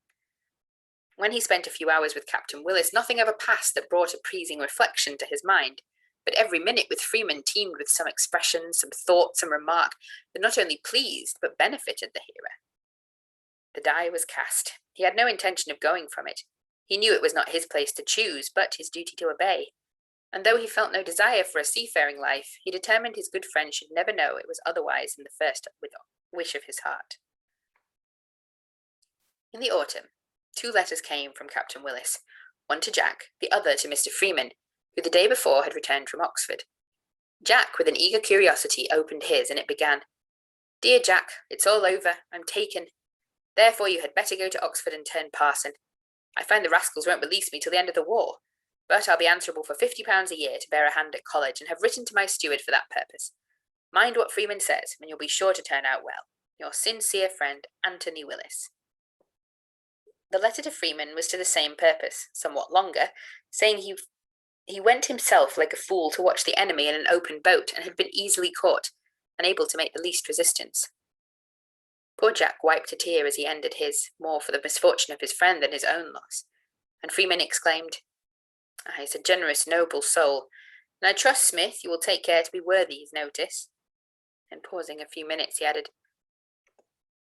When he spent a few hours with Captain Willis, nothing ever passed that brought a pleasing reflection to his mind, but every minute with Freeman teemed with some expression, some thought, some remark that not only pleased but benefited the hearer. The die was cast. He had no intention of going from it. He knew it was not his place to choose, but his duty to obey. And though he felt no desire for a seafaring life, he determined his good friend should never know it was otherwise in the first wish of his heart. In the autumn, 2 letters came from Captain Willis, one to Jack, the other to Mr. Freeman, who the day before had returned from Oxford. Jack, with an eager curiosity, opened his, and it began, "Dear Jack, it's all over. I'm taken. Therefore you had better go to Oxford and turn parson. I find the rascals won't release me till the end of the war, but I'll be answerable for £50 a year to bear a hand at college, and have written to my steward for that purpose. Mind what Freeman says, and you'll be sure to turn out well. Your sincere friend, Anthony Willis." The letter to Freeman was to the same purpose, somewhat longer, saying he went himself like a fool to watch the enemy in an open boat, and had been easily caught, unable to make the least resistance. Poor Jack wiped a tear as he ended his, more for the misfortune of his friend than his own loss, and Freeman exclaimed, "He's a generous, noble soul, and I trust, Smith, you will take care to be worthy his notice." And pausing a few minutes, he added,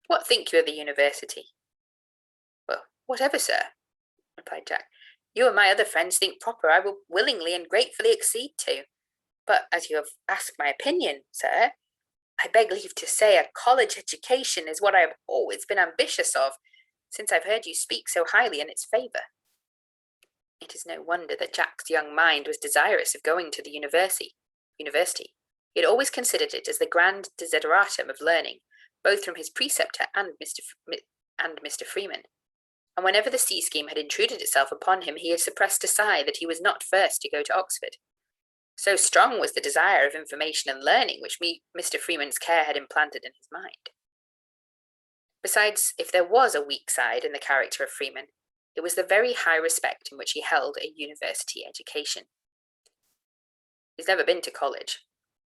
"What think you of the university?" "Well, whatever, sir," replied Jack. "You and my other friends think proper, I will willingly and gratefully accede to. But as you have asked my opinion, sir, I beg leave to say a college education is what I have always been ambitious of, since I've heard you speak so highly in its favour." It is no wonder that Jack's young mind was desirous of going to the university. He had always considered it as the grand desideratum of learning, both from his preceptor and Mr. Freeman. And whenever the sea scheme had intruded itself upon him, he had suppressed a sigh that he was not first to go to Oxford. So strong was the desire of information and learning which Mr. Freeman's care had implanted in his mind. Besides, if there was a weak side in the character of Freeman, it was the very high respect in which he held a university education. "He's never been to college,"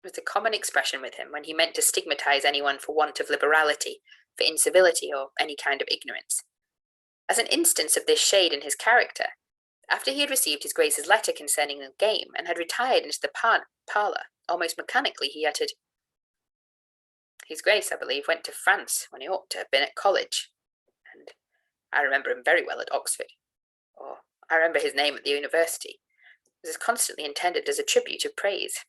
was a common expression with him when he meant to stigmatize anyone for want of liberality, for incivility, or any kind of ignorance. As an instance of this shade in his character, after he had received his Grace's letter concerning the game, and had retired into the parlour, almost mechanically he uttered, "His Grace, I believe, went to France when he ought to have been at college, and I remember him very well at Oxford, or I remember his name at the university. It was constantly intended as a tribute of praise."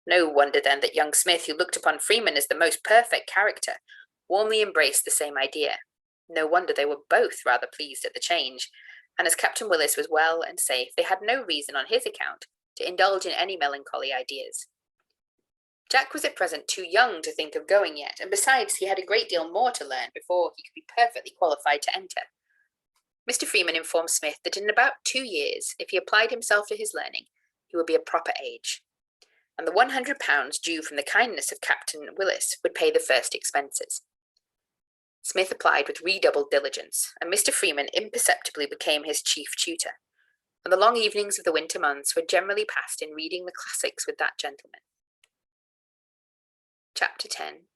No wonder then that young Smith, who looked upon Freeman as the most perfect character, warmly embraced the same idea. No wonder they were both rather pleased at the change, and as Captain Willis was well and safe, they had no reason on his account to indulge in any melancholy ideas. Jack was at present too young to think of going yet, and besides he had a great deal more to learn before he could be perfectly qualified to enter. Mr. Freeman informed Smith that in about 2 years, if he applied himself to his learning, he would be of proper age, and the £100 due from the kindness of Captain Willis would pay the first expenses. Smith applied with redoubled diligence, and Mr. Freeman imperceptibly became his chief tutor, and the long evenings of the winter months were generally passed in reading the classics with that gentleman. Chapter 10.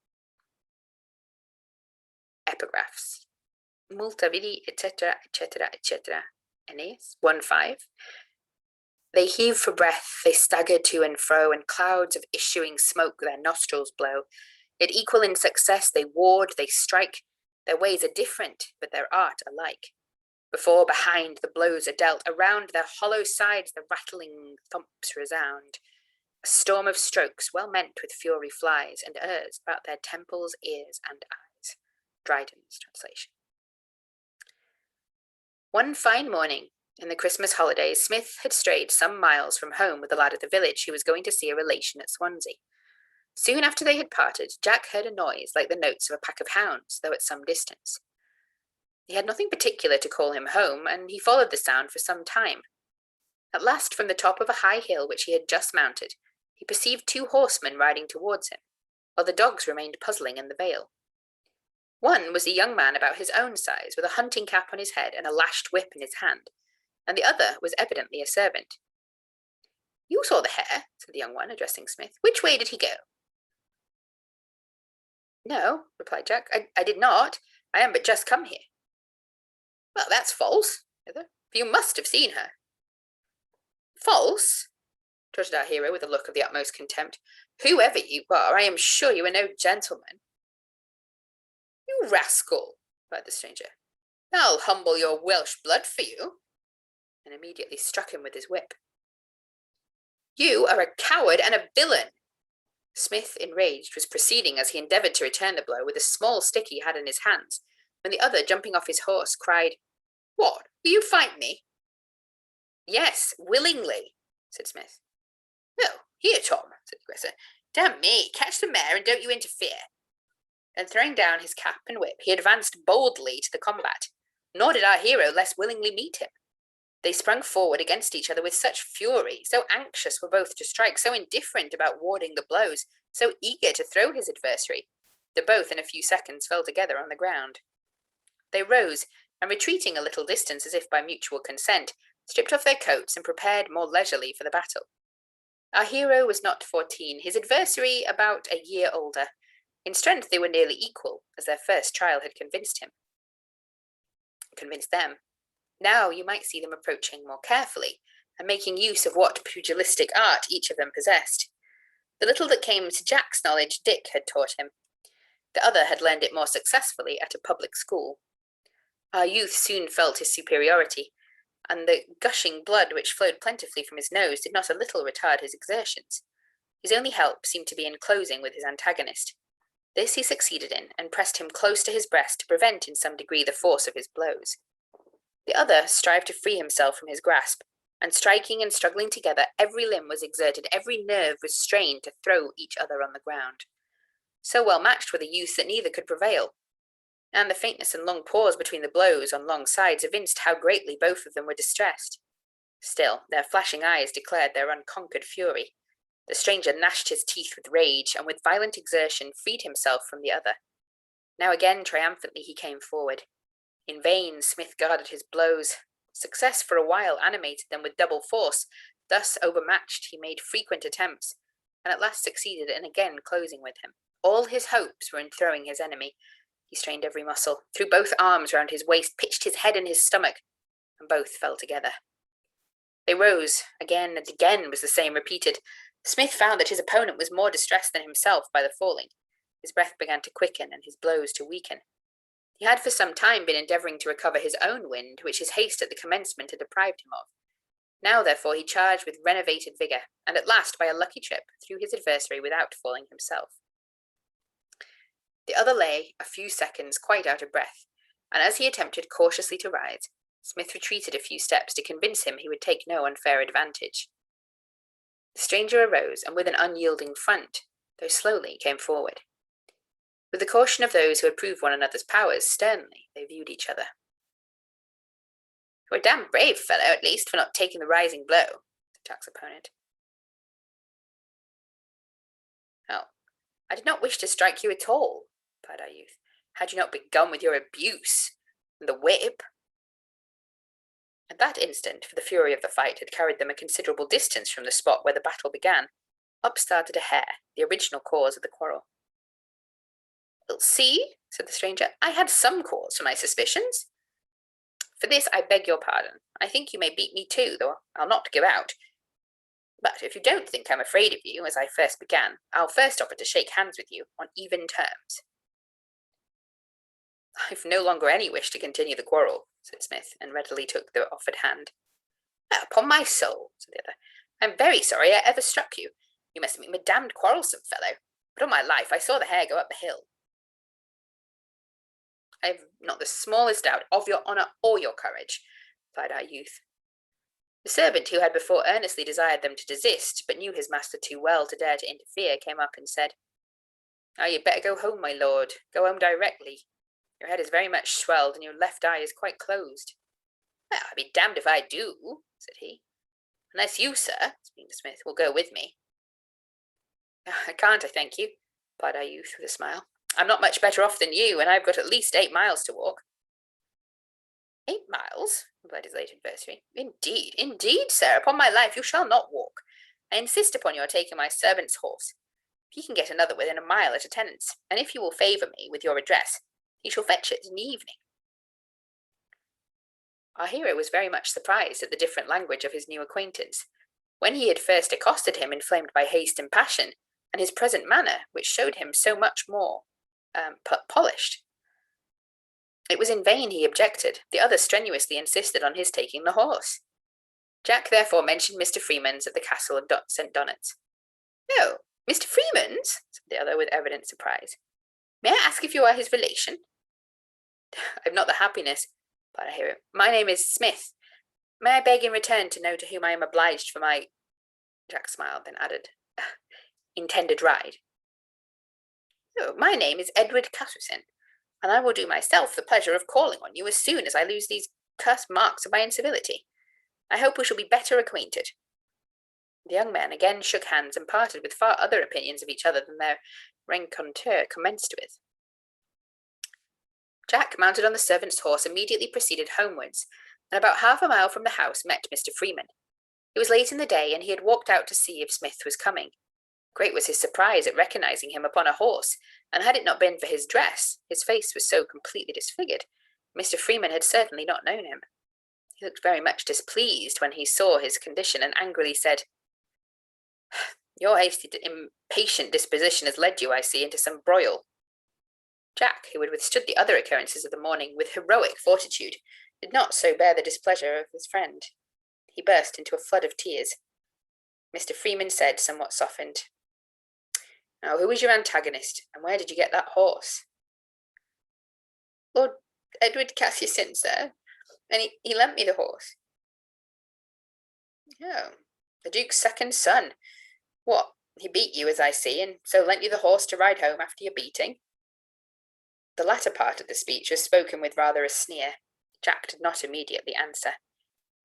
Epigraphs. Multa vidi, etc., etc., etc. Aeneas 1:5. They heave for breath, they stagger to and fro, and clouds of issuing smoke their nostrils blow. Yet equal in success, they ward, they strike. Their ways are different, but their art alike. Before, behind, the blows are dealt. Around their hollow sides the rattling thumps resound. A storm of strokes, well meant with fury, flies, and errs about their temples, ears, and eyes. Dryden's translation. One fine morning, in the Christmas holidays, Smith had strayed some miles from home with a lad of the village who was going to see a relation at Swansea. Soon after they had parted, Jack heard a noise like the notes of a pack of hounds, though at some distance. He had nothing particular to call him home, and he followed the sound for some time. At last, from the top of a high hill which he had just mounted, he perceived 2 horsemen riding towards him, while the dogs remained puzzling in the vale. One was a young man about his own size, with a hunting cap on his head and a lashed whip in his hand, and the other was evidently a servant. "You saw the hare," said the young one, addressing Smith. "Which way did he go?" "No," replied Jack, I did not. I am but just come here." Well, that's false, for you must have seen her. False? Trotted our hero with a look of the utmost contempt. Whoever you are, I am sure you are no gentleman. You rascal, cried the stranger. I'll humble your Welsh blood for you, and immediately struck him with his whip. You are a coward and a villain. Smith, enraged, was proceeding as he endeavoured to return the blow with a small stick he had in his hands, when the other, jumping off his horse, cried, What, will you fight me? Yes, willingly, said Smith. Oh, here, Tom, said the aggressor. Damn me, catch the mare and don't you interfere. And throwing down his cap and whip, he advanced boldly to the combat, nor did our hero less willingly meet him. They sprung forward against each other with such fury, so anxious were both to strike, so indifferent about warding the blows, so eager to throw his adversary, that both in a few seconds fell together on the ground. They rose, and retreating a little distance as if by mutual consent, stripped off their coats and prepared more leisurely for the battle. Our hero was not 14, his adversary about a year older. In strength they were nearly equal, as their first trial had convinced them. Now you might see them approaching more carefully, and making use of what pugilistic art each of them possessed. The little that came to Jack's knowledge Dick had taught him. The other had learned it more successfully at a public school. Our youth soon felt his superiority, and the gushing blood which flowed plentifully from his nose did not a little retard his exertions. His only help seemed to be in closing with his antagonist. This he succeeded in, and pressed him close to his breast to prevent in some degree the force of his blows. The other strived to free himself from his grasp, and striking and struggling together, every limb was exerted, every nerve was strained to throw each other on the ground. So well matched were the youths that neither could prevail, and the faintness and long pause between the blows on long sides evinced how greatly both of them were distressed. Still, their flashing eyes declared their unconquered fury. The stranger gnashed his teeth with rage, and with violent exertion freed himself from the other. Now again triumphantly he came forward. In vain Smith guarded his blows. Success for a while animated them with double force. Thus overmatched, he made frequent attempts, and at last succeeded in again closing with him. All his hopes were in throwing his enemy. He strained every muscle, threw both arms round his waist, pitched his head in his stomach, and both fell together. They rose. Again and again was the same repeated. Smith found that his opponent was more distressed than himself by the falling. His breath began to quicken, and his blows to weaken. He had for some time been endeavouring to recover his own wind, which his haste at the commencement had deprived him of. Now, therefore, he charged with renovated vigour, and at last, by a lucky trip, threw his adversary without falling himself. The other lay a few seconds quite out of breath, and as he attempted cautiously to rise, Smith retreated a few steps to convince him he would take no unfair advantage. The stranger arose, and with an unyielding front, though slowly, came forward. With the caution of those who had proved one another's powers, sternly they viewed each other. "You're a damned brave fellow, at least, for not taking the rising blow," said Jack's opponent. "Oh, I did not wish to strike you at all," replied our youth, "had you not begun with your abuse, and the whip." At that instant, for the fury of the fight had carried them a considerable distance from the spot where the battle began, up started a hare, the original cause of the quarrel. "Well, see," said the stranger, "I had some cause for my suspicions. For this I beg your pardon. I think you may beat me too, though I'll not give out. But if you don't think I'm afraid of you, as I first began, I'll first offer to shake hands with you on even terms." "I've no longer any wish to continue the quarrel," said Smith, and readily took the offered hand. "Upon my soul," said the other, "I'm very sorry I ever struck you. You must have been a damned quarrelsome fellow, but on my life I saw the hare go up the hill." "I've not the smallest doubt of your honour or your courage," replied our youth. The servant, who had before earnestly desired them to desist, but knew his master too well to dare to interfere, came up and said, "You'd better go home, my lord. Go home directly. Your head is very much swelled, and your left eye is quite closed." "I'll be damned if I do," said he. "Unless you, sir," speaking to Smith, "will go with me." "I can't, I thank you," replied our youth with a smile. "I'm not much better off than you, and I've got at least 8 miles to walk." "8 miles?" replied his late adversary. Indeed, sir, upon my life you shall not walk. I insist upon your taking my servant's horse. He can get another within a mile at a tenant's, and if you will favour me with your address, he shall fetch it in the evening." Our hero was very much surprised at the different language of his new acquaintance. When he had first accosted him, inflamed by haste and passion, and his present manner, which showed him so much more polished. It was in vain he objected. The other strenuously insisted on his taking the horse. Jack therefore mentioned Mr. Freeman's at the castle of St. Donat's. "Oh, Mr. Freeman's?" said the other with evident surprise. "May I ask if you are his relation?" "I've not the happiness," replied our hero. "My name is Smith. May I beg in return to know to whom I am obliged for my—" Jack smiled, then added, "intended ride." "Oh, my name is Edward Catterson, and I will do myself the pleasure of calling on you as soon as I lose these cursed marks of my incivility. I hope we shall be better acquainted." The young men again shook hands and parted with far other opinions of each other than their rencontre commenced with. Jack, mounted on the servant's horse, immediately proceeded homewards, and about half a mile from the house met Mr. Freeman. It was late in the day, and he had walked out to see if Smith was coming. Great was his surprise at recognising him upon a horse, and had it not been for his dress, his face was so completely disfigured, Mr. Freeman had certainly not known him. He looked very much displeased when he saw his condition, and angrily said, "Your hasty, impatient disposition has led you, I see, into some broil." Jack, who had withstood the other occurrences of the morning with heroic fortitude, did not so bear the displeasure of his friend. He burst into a flood of tears. Mr. Freeman said, somewhat softened, "Now, who is your antagonist, and where did you get that horse?" "Lord Edward Cassiuson, sir, and he lent me the horse." "Oh, the Duke's second son. What, he beat you, as I see, and so lent you the horse to ride home after your beating?" The latter part of the speech was spoken with rather a sneer. Jack did not immediately answer.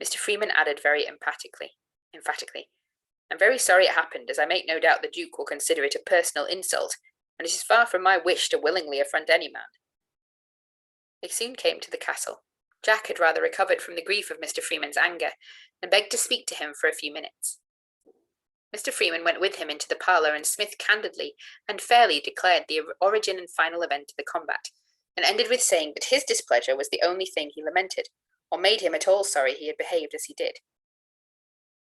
Mr. Freeman added very emphatically, "I'm very sorry it happened, as I make no doubt the Duke will consider it a personal insult, and it is far from my wish to willingly affront any man." They soon came to the castle. Jack had rather recovered from the grief of Mr. Freeman's anger, and begged to speak to him for a few minutes. Mr. Freeman went with him into the parlour, and Smith candidly and fairly declared the origin and final event of the combat, and ended with saying that his displeasure was the only thing he lamented, or made him at all sorry he had behaved as he did.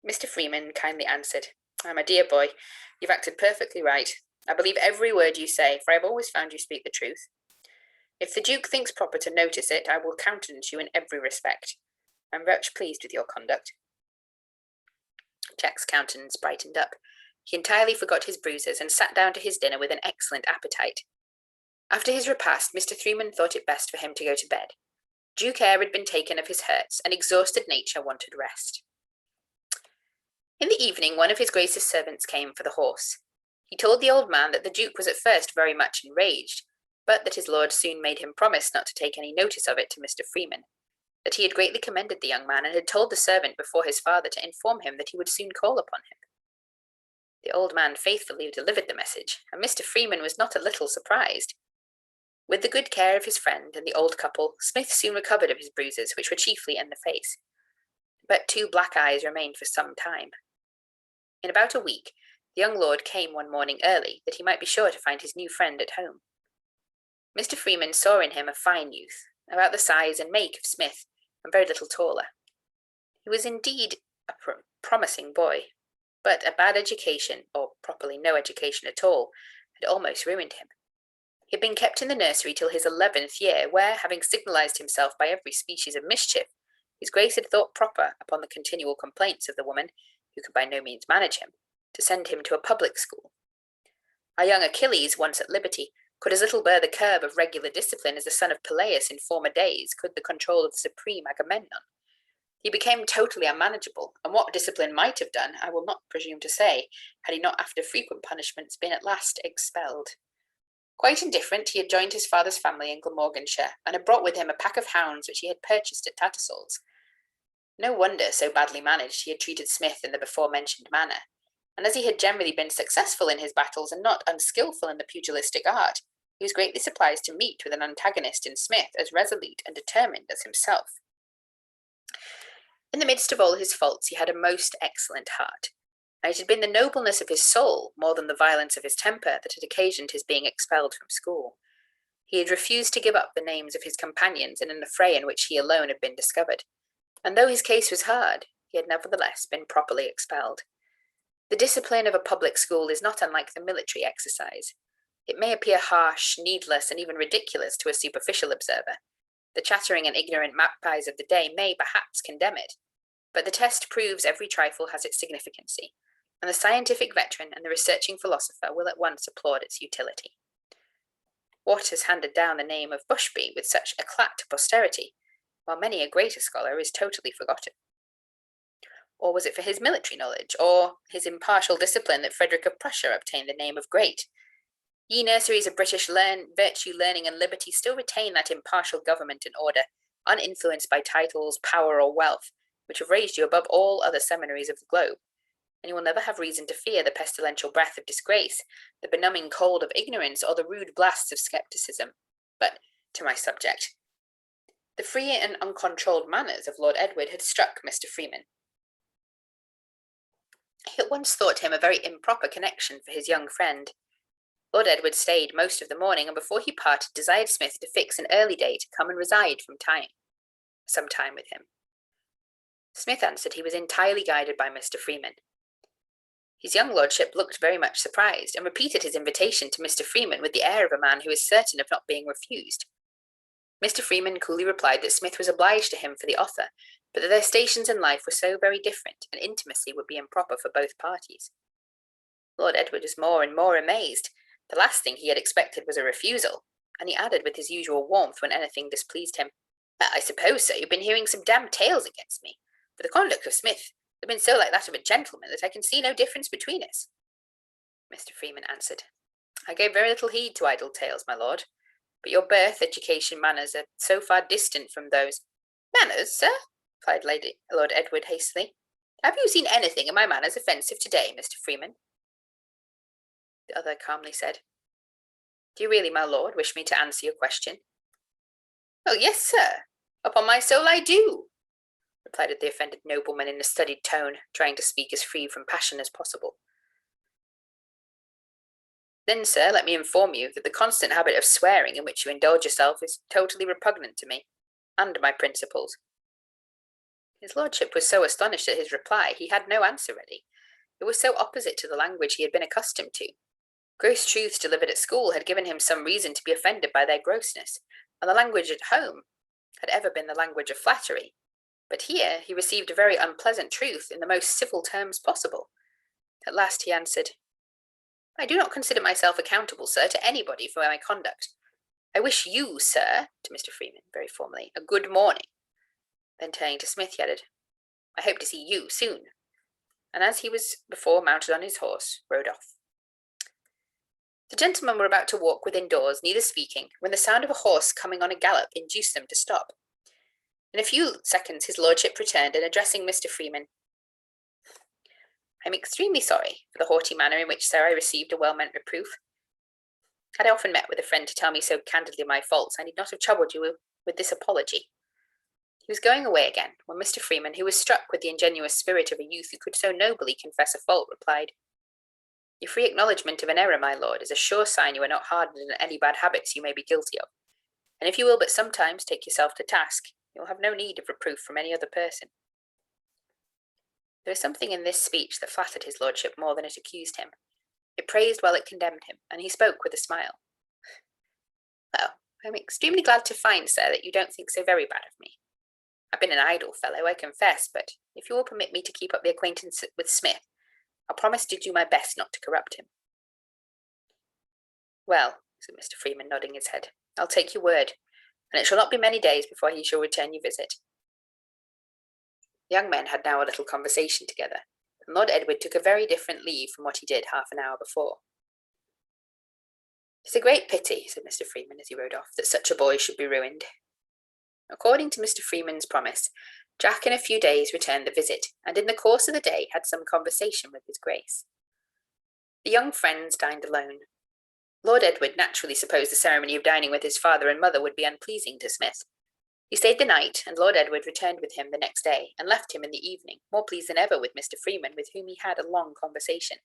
Mr. Freeman kindly answered, "My dear boy, you've acted perfectly right. I believe every word you say, for I have always found you speak the truth. If the Duke thinks proper to notice it, I will countenance you in every respect. I am much pleased with your conduct." Jack's countenance brightened up. He entirely forgot his bruises, and sat down to his dinner with an excellent appetite. After his repast, Mr. Freeman thought it best for him to go to bed. Due care had been taken of his hurts, and exhausted nature wanted rest. In the evening, one of his Grace's servants came for the horse. He told the old man that the Duke was at first very much enraged, but that his lord soon made him promise not to take any notice of it to Mr. Freeman, that he had greatly commended the young man, and had told the servant before his father to inform him that he would soon call upon him. The old man faithfully delivered the message, and Mr. Freeman was not a little surprised. With the good care of his friend and the old couple, Smith soon recovered of his bruises, which were chiefly in the face. But 2 black eyes remained for some time. In about a week, the young lord came one morning early, that he might be sure to find his new friend at home. Mr. Freeman saw in him a fine youth, about the size and make of Smith, and very little taller. He was indeed a promising boy, but a bad education, or properly no education at all, had almost ruined him. He had been kept in the nursery till his 11th year, where, having signalised himself by every species of mischief, his Grace had thought proper, upon the continual complaints of the woman, who could by no means manage him, to send him to a public school. Our young Achilles, once at liberty, could as little bear the curb of regular discipline as the son of Peleus in former days could the control of the supreme Agamemnon. He became totally unmanageable, and what discipline might have done, I will not presume to say, had he not after frequent punishments been at last expelled. Quite indifferent, he had joined his father's family in Glamorganshire, and had brought with him a pack of hounds which he had purchased at Tattersall's. No wonder, so badly managed, he had treated Smith in the before-mentioned manner, and as he had generally been successful in his battles and not unskilful in the pugilistic art, he was greatly surprised to meet with an antagonist in Smith as resolute and determined as himself. In the midst of all his faults, he had a most excellent heart, and it had been the nobleness of his soul, more than the violence of his temper, that had occasioned his being expelled from school. He had refused to give up the names of his companions in an affray in which he alone had been discovered, and though his case was hard, he had nevertheless been properly expelled. The discipline of a public school is not unlike the military exercise. It may appear harsh, needless, and even ridiculous to a superficial observer. The chattering and ignorant magpies of the day may perhaps condemn it, but the test proves every trifle has its significancy, and the scientific veteran and the researching philosopher will at once applaud its utility. Watt has handed down the name of Bushby with such eclat to posterity, while many a greater scholar is totally forgotten. Or was it for his military knowledge, or his impartial discipline, that Frederick of Prussia obtained the name of Great? Ye nurseries of British virtue, learning, and liberty still retain that impartial government and order, uninfluenced by titles, power, or wealth, which have raised you above all other seminaries of the globe, and you will never have reason to fear the pestilential breath of disgrace, the benumbing cold of ignorance, or the rude blasts of scepticism. But to my subject. The free and uncontrolled manners of Lord Edward had struck Mr. Freeman. He at once thought him a very improper connection for his young friend. Lord Edward stayed most of the morning, and before he parted desired Smith to fix an early day to come and reside some time with him. Smith answered he was entirely guided by Mr. Freeman. His young lordship looked very much surprised, and repeated his invitation to Mr. Freeman with the air of a man who is certain of not being refused. Mr. Freeman coolly replied that Smith was obliged to him for the offer, but that their stations in life were so very different, and intimacy would be improper for both parties. Lord Edward was more and more amazed. The last thing he had expected was a refusal, and he added with his usual warmth when anything displeased him, "I suppose, sir, you've been hearing some damned tales against me, for the conduct of Smith has been so like that of a gentleman that I can see no difference between us." Mr. Freeman answered, "I gave very little heed to idle tales, my lord, but your birth, education, manners are so far distant from those—" "Manners, sir?" replied Lord Edward hastily. "Have you seen anything in my manners offensive today, Mr. Freeman?" The other calmly said, "Do you really, my lord, wish me to answer your question?" "Oh, yes, sir. Upon my soul I do," replied the offended nobleman in a studied tone, trying to speak as free from passion as possible. "Then, sir, let me inform you that the constant habit of swearing in which you indulge yourself is totally repugnant to me, and my principles." His lordship was so astonished at his reply, he had no answer ready. It was so opposite to the language he had been accustomed to. Gross truths delivered at school had given him some reason to be offended by their grossness, and the language at home had ever been the language of flattery. But here he received a very unpleasant truth in the most civil terms possible. At last he answered, "I do not consider myself accountable, sir, to anybody for my conduct. I wish you, sir," to Mr. Freeman, very formally, "a good morning." Then turning to Smith, he added, "I hope to see you soon," and as he was before mounted on his horse, rode off. The gentlemen were about to walk within doors, neither speaking, when the sound of a horse coming on a gallop induced them to stop. In a few seconds his lordship returned, and addressing Mr. Freeman, "I am extremely sorry for the haughty manner in which, sir, I received a well-meant reproof. Had I often met with a friend to tell me so candidly my faults, I need not have troubled you with this apology." He was going away again, when Mr. Freeman, who was struck with the ingenuous spirit of a youth who could so nobly confess a fault, replied, "Your free acknowledgment of an error, my lord, is a sure sign you are not hardened in any bad habits you may be guilty of, and if you will but sometimes take yourself to task, you will have no need of reproof from any other person." There was something in this speech that flattered his lordship more than it accused him. It praised while it condemned him, and he spoke with a smile. "Well, I am extremely glad to find, sir, that you don't think so very bad of me. I've been an idle fellow, I confess, but if you will permit me to keep up the acquaintance with Smith, I'll promise to do my best not to corrupt him." "Well," said Mr. Freeman, nodding his head, "I'll take your word, and it shall not be many days before he shall return your visit." The young men had now a little conversation together, and Lord Edward took a very different leave from what he did half an hour before. "It's a great pity," said Mr. Freeman as he rode off, "that such a boy should be ruined." According to Mr. Freeman's promise, Jack in a few days returned the visit, and in the course of the day had some conversation with his grace. The young friends dined alone. Lord Edward naturally supposed the ceremony of dining with his father and mother would be unpleasing to Smith. He stayed the night, and Lord Edward returned with him the next day, and left him in the evening, more pleased than ever with Mr. Freeman, with whom he had a long conversation.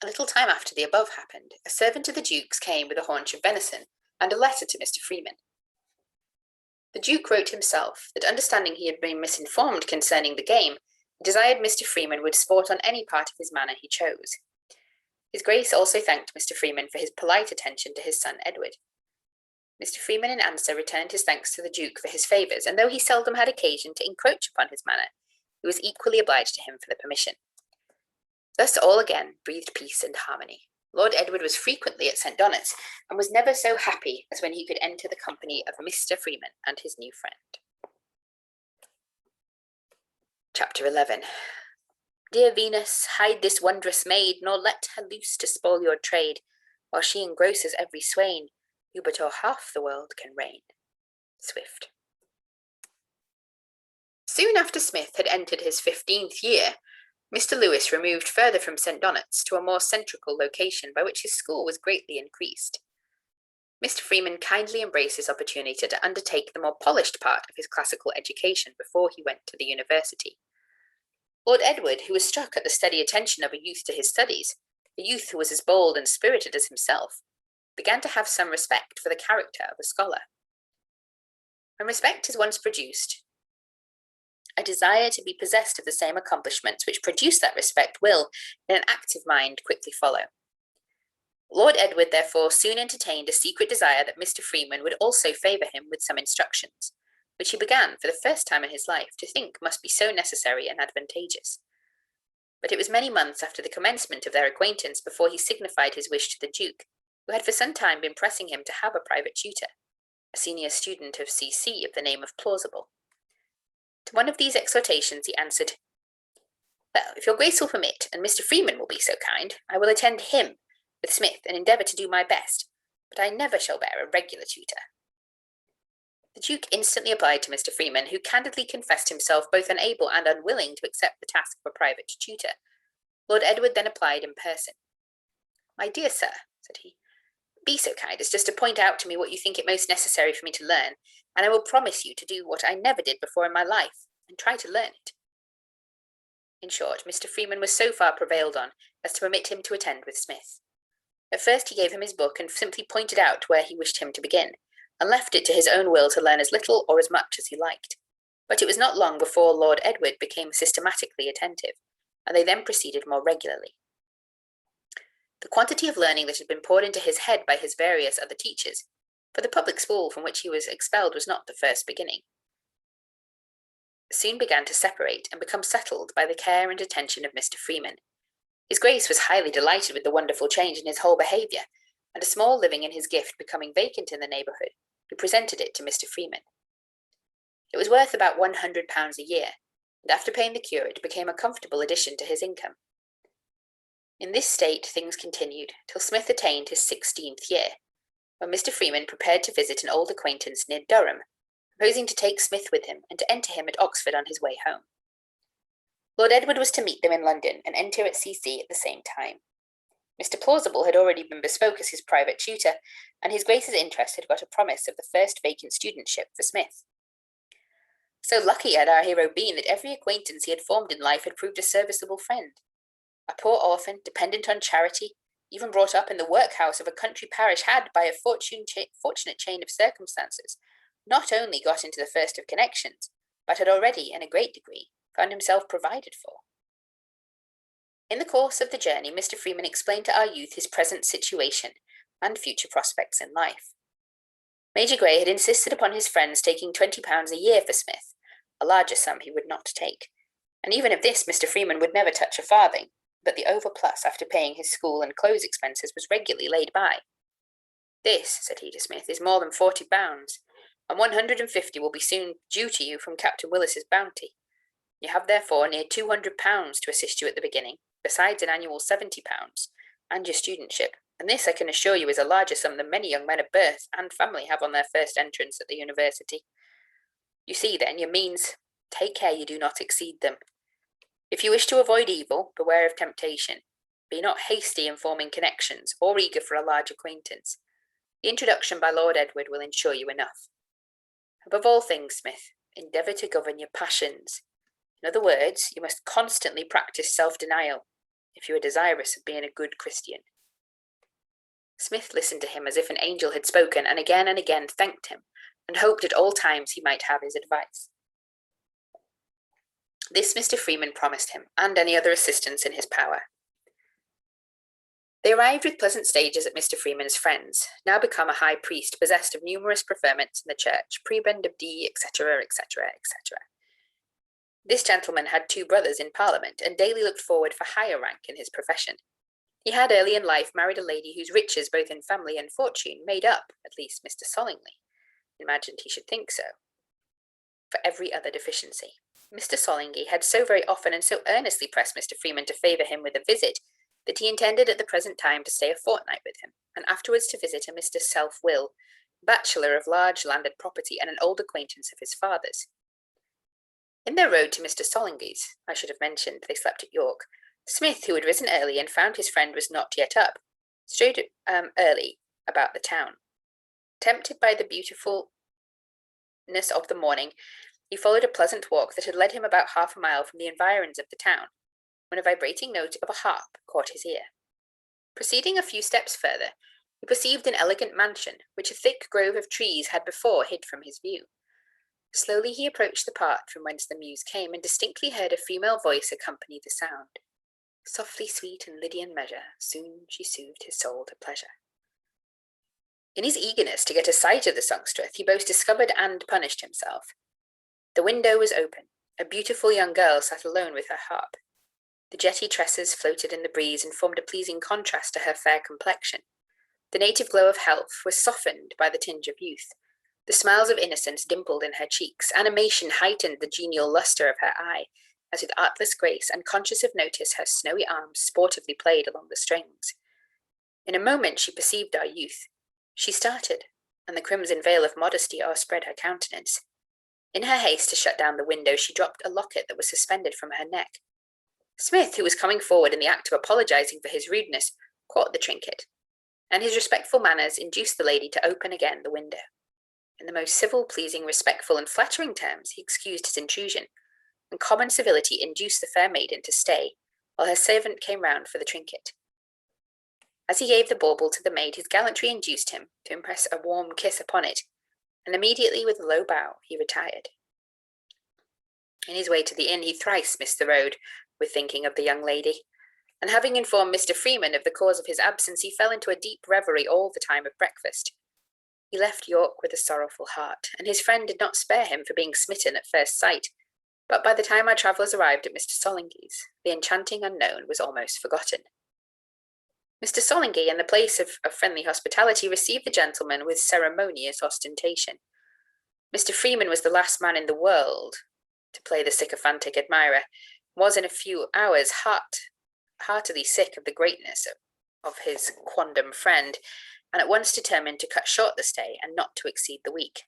A little time after the above happened, a servant of the Duke's came with a haunch of venison, and a letter to Mr. Freeman. The Duke wrote himself that, understanding he had been misinformed concerning the game, he desired Mr. Freeman would sport on any part of his manor he chose. His Grace also thanked Mr. Freeman for his polite attention to his son Edward. Mr. Freeman in answer returned his thanks to the Duke for his favours, and though he seldom had occasion to encroach upon his manor, he was equally obliged to him for the permission. Thus all again breathed peace and harmony. Lord Edward was frequently at St. Donat's, and was never so happy as when he could enter the company of Mr. Freeman and his new friend. Chapter 11. Dear Venus, hide this wondrous maid, nor let her loose to spoil your trade, while she engrosses every swain, who but o'er half the world can reign. Swift. Soon after Smith had entered his 15th year, Mr. Lewis removed further from St. Donat's to a more centrical location by which his school was greatly increased. Mr. Freeman kindly embraced this opportunity to undertake the more polished part of his classical education before he went to the university. Lord Edward, who was struck at the steady attention of a youth to his studies, a youth who was as bold and spirited as himself, began to have some respect for the character of a scholar. When respect is once produced, a desire to be possessed of the same accomplishments which produce that respect will, in an active mind, quickly follow. Lord Edward therefore soon entertained a secret desire that Mr. Freeman would also favour him with some instructions, which he began for the first time in his life to think must be so necessary and advantageous. But it was many months after the commencement of their acquaintance before he signified his wish to the Duke, who had for some time been pressing him to have a private tutor, a senior student of C.C. of the name of Plausible. To one of these exhortations he answered, "Well, if your Grace will permit, and Mr. Freeman will be so kind, I will attend him with Smith and endeavour to do my best, but I never shall bear a regular tutor." The Duke instantly applied to Mr. Freeman, who candidly confessed himself both unable and unwilling to accept the task of a private tutor. Lord Edward then applied in person. "My dear sir," said he, "be so kind as just to point out to me what you think it most necessary for me to learn, and I will promise you to do what I never did before in my life, and try to learn it." In short, Mr. Freeman was so far prevailed on as to permit him to attend with Smith. At first he gave him his book and simply pointed out where he wished him to begin, and left it to his own will to learn as little or as much as he liked. But it was not long before Lord Edward became systematically attentive, and they then proceeded more regularly. The quantity of learning that had been poured into his head by his various other teachers, for the public school from which he was expelled was not the first beginning, soon began to separate and become settled by the care and attention of Mr. Freeman. His Grace was highly delighted with the wonderful change in his whole behaviour, and a small living in his gift becoming vacant in the neighbourhood, he presented it to Mr. Freeman. It was worth about £100 a year, and after paying the curate became a comfortable addition to his income. In this state things continued till Smith attained his 16th year, when Mr. Freeman prepared to visit an old acquaintance near Durham, proposing to take Smith with him and to enter him at Oxford on his way home. Lord Edward was to meet them in London and enter at C.C. at the same time. Mr. Plausible had already been bespoke as his private tutor, and his Grace's interest had got a promise of the first vacant studentship for Smith. So lucky had our hero been that every acquaintance he had formed in life had proved a serviceable friend. A poor orphan, dependent on charity, even brought up in the workhouse of a country parish, had, by a fortunate chain of circumstances, not only got into the first of connections, but had already, in a great degree, found himself provided for. In the course of the journey, Mr. Freeman explained to our youth his present situation and future prospects in life. Major Grey had insisted upon his friends taking £20 a year for Smith, a larger sum he would not take, and even of this Mr. Freeman would never touch a farthing, but the overplus after paying his school and clothes expenses was regularly laid by. "This," said he to Smith, "is more than £40, and 150 will be soon due to you from Captain Willis's bounty. You have therefore near £200 to assist you at the beginning, besides an annual £70, and your studentship, and this I can assure you is a larger sum than many young men of birth and family have on their first entrance at the university. You see, then, your means. Take care you do not exceed them. If you wish to avoid evil, beware of temptation. Be not hasty in forming connections, or eager for a large acquaintance. The introduction by Lord Edward will ensure you enough. Above all things, Smith, endeavour to govern your passions. In other words, you must constantly practice self-denial, if you are desirous of being a good Christian." Smith listened to him as if an angel had spoken, and again thanked him, and hoped at all times he might have his advice. This Mr. Freeman promised him, and any other assistance in his power. They arrived with pleasant stages at Mr. Freeman's friend's, now become a high priest possessed of numerous preferments in the church, prebend of D, etc., etc., etc. This gentleman had 2 brothers in Parliament, and daily looked forward for higher rank in his profession. He had early in life married a lady whose riches, both in family and fortune, made up, at least Mr. Sollingley imagined he should think so, for every other deficiency. Mr. Sollingley had so very often and so earnestly pressed Mr. Freeman to favour him with a visit, that he intended at the present time to stay a fortnight with him, and afterwards to visit a Mr. Self-Will, bachelor of large landed property and an old acquaintance of his father's. In their road to Mr. Sollingley's, I should have mentioned they slept at York, Smith, who had risen early and found his friend was not yet up, strayed early about the town. Tempted by the beautifulness of the morning, he followed a pleasant walk that had led him about half a mile from the environs of the town, when a vibrating note of a harp caught his ear. Proceeding a few steps further, he perceived an elegant mansion, which a thick grove of trees had before hid from his view. Slowly he approached the part from whence the muse came, and distinctly heard a female voice accompany the sound. Softly sweet in Lydian measure, soon she soothed his soul to pleasure. In his eagerness to get a sight of the songstress, he both discovered and punished himself. The window was open. A beautiful young girl sat alone with her harp. The jetty tresses floated in the breeze and formed a pleasing contrast to her fair complexion. The native glow of health was softened by the tinge of youth. The smiles of innocence dimpled in her cheeks. Animation heightened the genial lustre of her eye, as with artless grace, unconscious of notice, her snowy arms sportively played along the strings. In a moment she perceived our youth. She started, and the crimson veil of modesty o'erspread her countenance. In her haste to shut down the window, she dropped a locket that was suspended from her neck. Smith, who was coming forward in the act of apologizing for his rudeness, caught the trinket, and his respectful manners induced the lady to open again the window. In the most civil, pleasing, respectful, and flattering terms, he excused his intrusion, and common civility induced the fair maiden to stay, while her servant came round for the trinket. As he gave the bauble to the maid, his gallantry induced him to impress a warm kiss upon it, and immediately with a low bow he retired. In his way to the inn, he thrice missed the road with thinking of the young lady, and having informed Mr. Freeman of the cause of his absence, he fell into a deep reverie all the time of breakfast. He left York with a sorrowful heart, and his friend did not spare him for being smitten at first sight, but by the time our travellers arrived at Mr. Sollingley's, the enchanting unknown was almost forgotten. Mr. Sollingley, in the place of friendly hospitality, received the gentleman with ceremonious ostentation. Mr. Freeman was the last man in the world to play the sycophantic admirer, was in a few hours heartily sick of the greatness of his quondam friend, and at once determined to cut short the stay and not to exceed the week.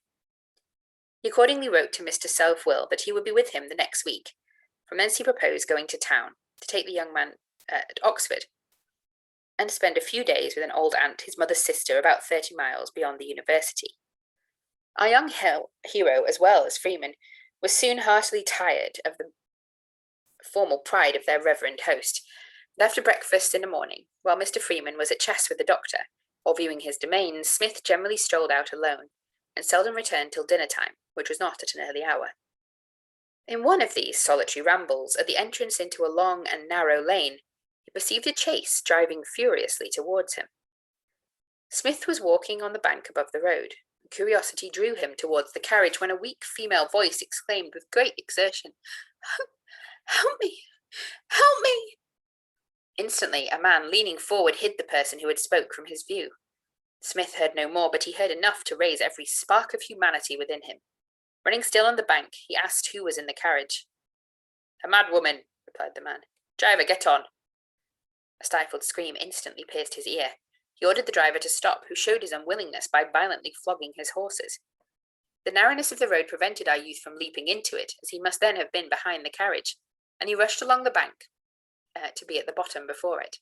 He accordingly wrote to Mr. Self-Will that he would be with him the next week. From thence he proposed going to town to take the young man at Oxford, and to spend a few days with an old aunt, his mother's sister, about 30 miles beyond the university. Our young hero, as well as Freeman, was soon heartily tired of the formal pride of their reverend host, and after breakfast in the morning, while Mr. Freeman was at chess with the doctor, or viewing his domains, Smith generally strolled out alone, and seldom returned till dinner time, which was not at an early hour. In one of these solitary rambles, at the entrance into a long and narrow lane, he perceived a chaise driving furiously towards him. Smith was walking on the bank above the road. Curiosity drew him towards the carriage, when a weak female voice exclaimed with great exertion, "Help me! Help me!" Instantly, a man leaning forward hid the person who had spoke from his view. Smith heard no more, but he heard enough to raise every spark of humanity within him. Running still on the bank, he asked who was in the carriage. "A mad woman," replied the man. "Driver, get on." A stifled scream instantly pierced his ear. He ordered the driver to stop, who showed his unwillingness by violently flogging his horses. The narrowness of the road prevented our youth from leaping into it, as he must then have been behind the carriage, and he rushed along the bank to be at the bottom before it.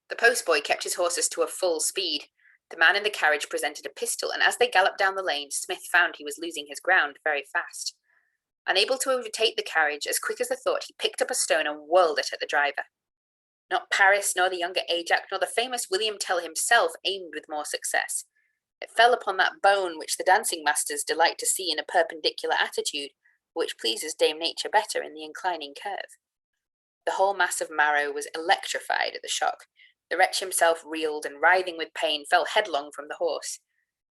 The postboy kept his horses to a full speed. The man in the carriage presented a pistol, and as they galloped down the lane, Smith found he was losing his ground very fast. Unable to overtake the carriage, as quick as the thought, he picked up a stone and whirled it at the driver. Not Paris, nor the younger Ajax, nor the famous William Tell himself aimed with more success. It fell upon that bone which the dancing masters delight to see in a perpendicular attitude, which pleases Dame Nature better in the inclining curve. The whole mass of marrow was electrified at the shock. The wretch himself reeled, and writhing with pain, fell headlong from the horse.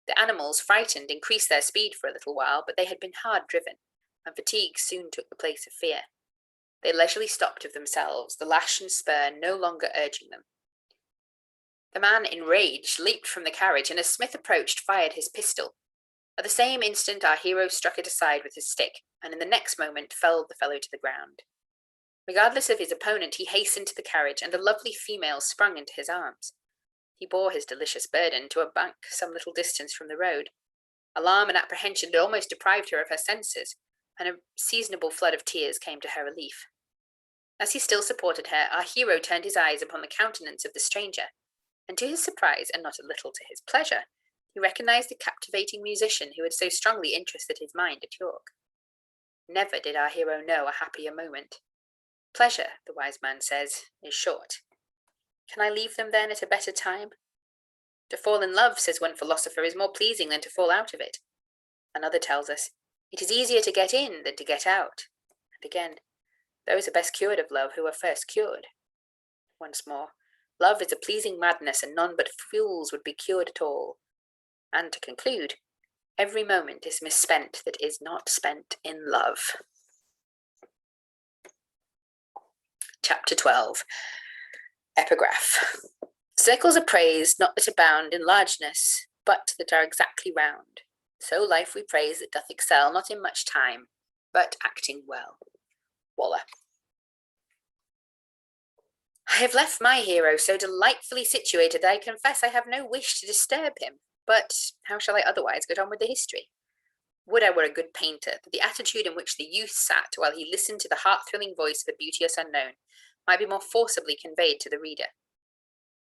The animals, frightened, increased their speed for a little while, but they had been hard driven, and fatigue soon took the place of fear. They leisurely stopped of themselves, the lash and spur no longer urging them. The man, enraged, leaped from the carriage, and as Smith approached, fired his pistol. At the same instant our hero struck it aside with his stick, and in the next moment felled the fellow to the ground. Regardless of his opponent, he hastened to the carriage, and a lovely female sprung into his arms. He bore his delicious burden to a bank some little distance from the road. Alarm and apprehension had almost deprived her of her senses, and a seasonable flood of tears came to her relief. As he still supported her, our hero turned his eyes upon the countenance of the stranger, and to his surprise, and not a little to his pleasure, he recognised the captivating musician who had so strongly interested his mind at York. Never did our hero know a happier moment. Pleasure, the wise man says, is short. Can I leave them then at a better time? To fall in love, says one philosopher, is more pleasing than to fall out of it. Another tells us, it is easier to get in than to get out. And again, those are best cured of love who are first cured. Once more, love is a pleasing madness, and none but fools would be cured at all. And to conclude, every moment is misspent that is not spent in love. Chapter 12. Epigraph. Circles are praised, not that abound in largeness, but that are exactly round. So life we praise that doth excel, not in much time, but acting well. Waller. I have left my hero so delightfully situated that I confess I have no wish to disturb him, but how shall I otherwise get on with the history? Would I were a good painter, that the attitude in which the youth sat while he listened to the heart-thrilling voice of the beauteous unknown might be more forcibly conveyed to the reader.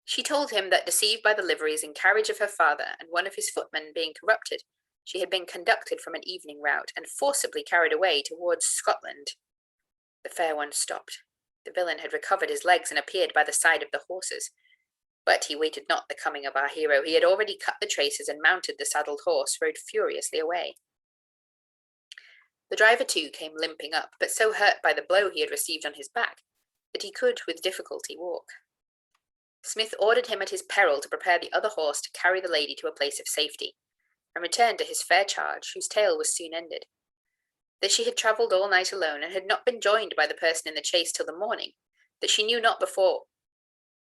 She told him that, deceived by the liveries and carriage of her father, and one of his footmen being corrupted, she had been conducted from an evening rout, and forcibly carried away towards Scotland. The fair one stopped. The villain had recovered his legs and appeared by the side of the horses. But he waited not the coming of our hero. He had already cut the traces, and mounted the saddled horse, rode furiously away. The driver too came limping up, but so hurt by the blow he had received on his back that he could with difficulty walk. Smith ordered him at his peril to prepare the other horse to carry the lady to a place of safety, and returned to his fair charge, whose tale was soon ended. That she had travelled all night alone, and had not been joined by the person in the chase till the morning, that she knew not before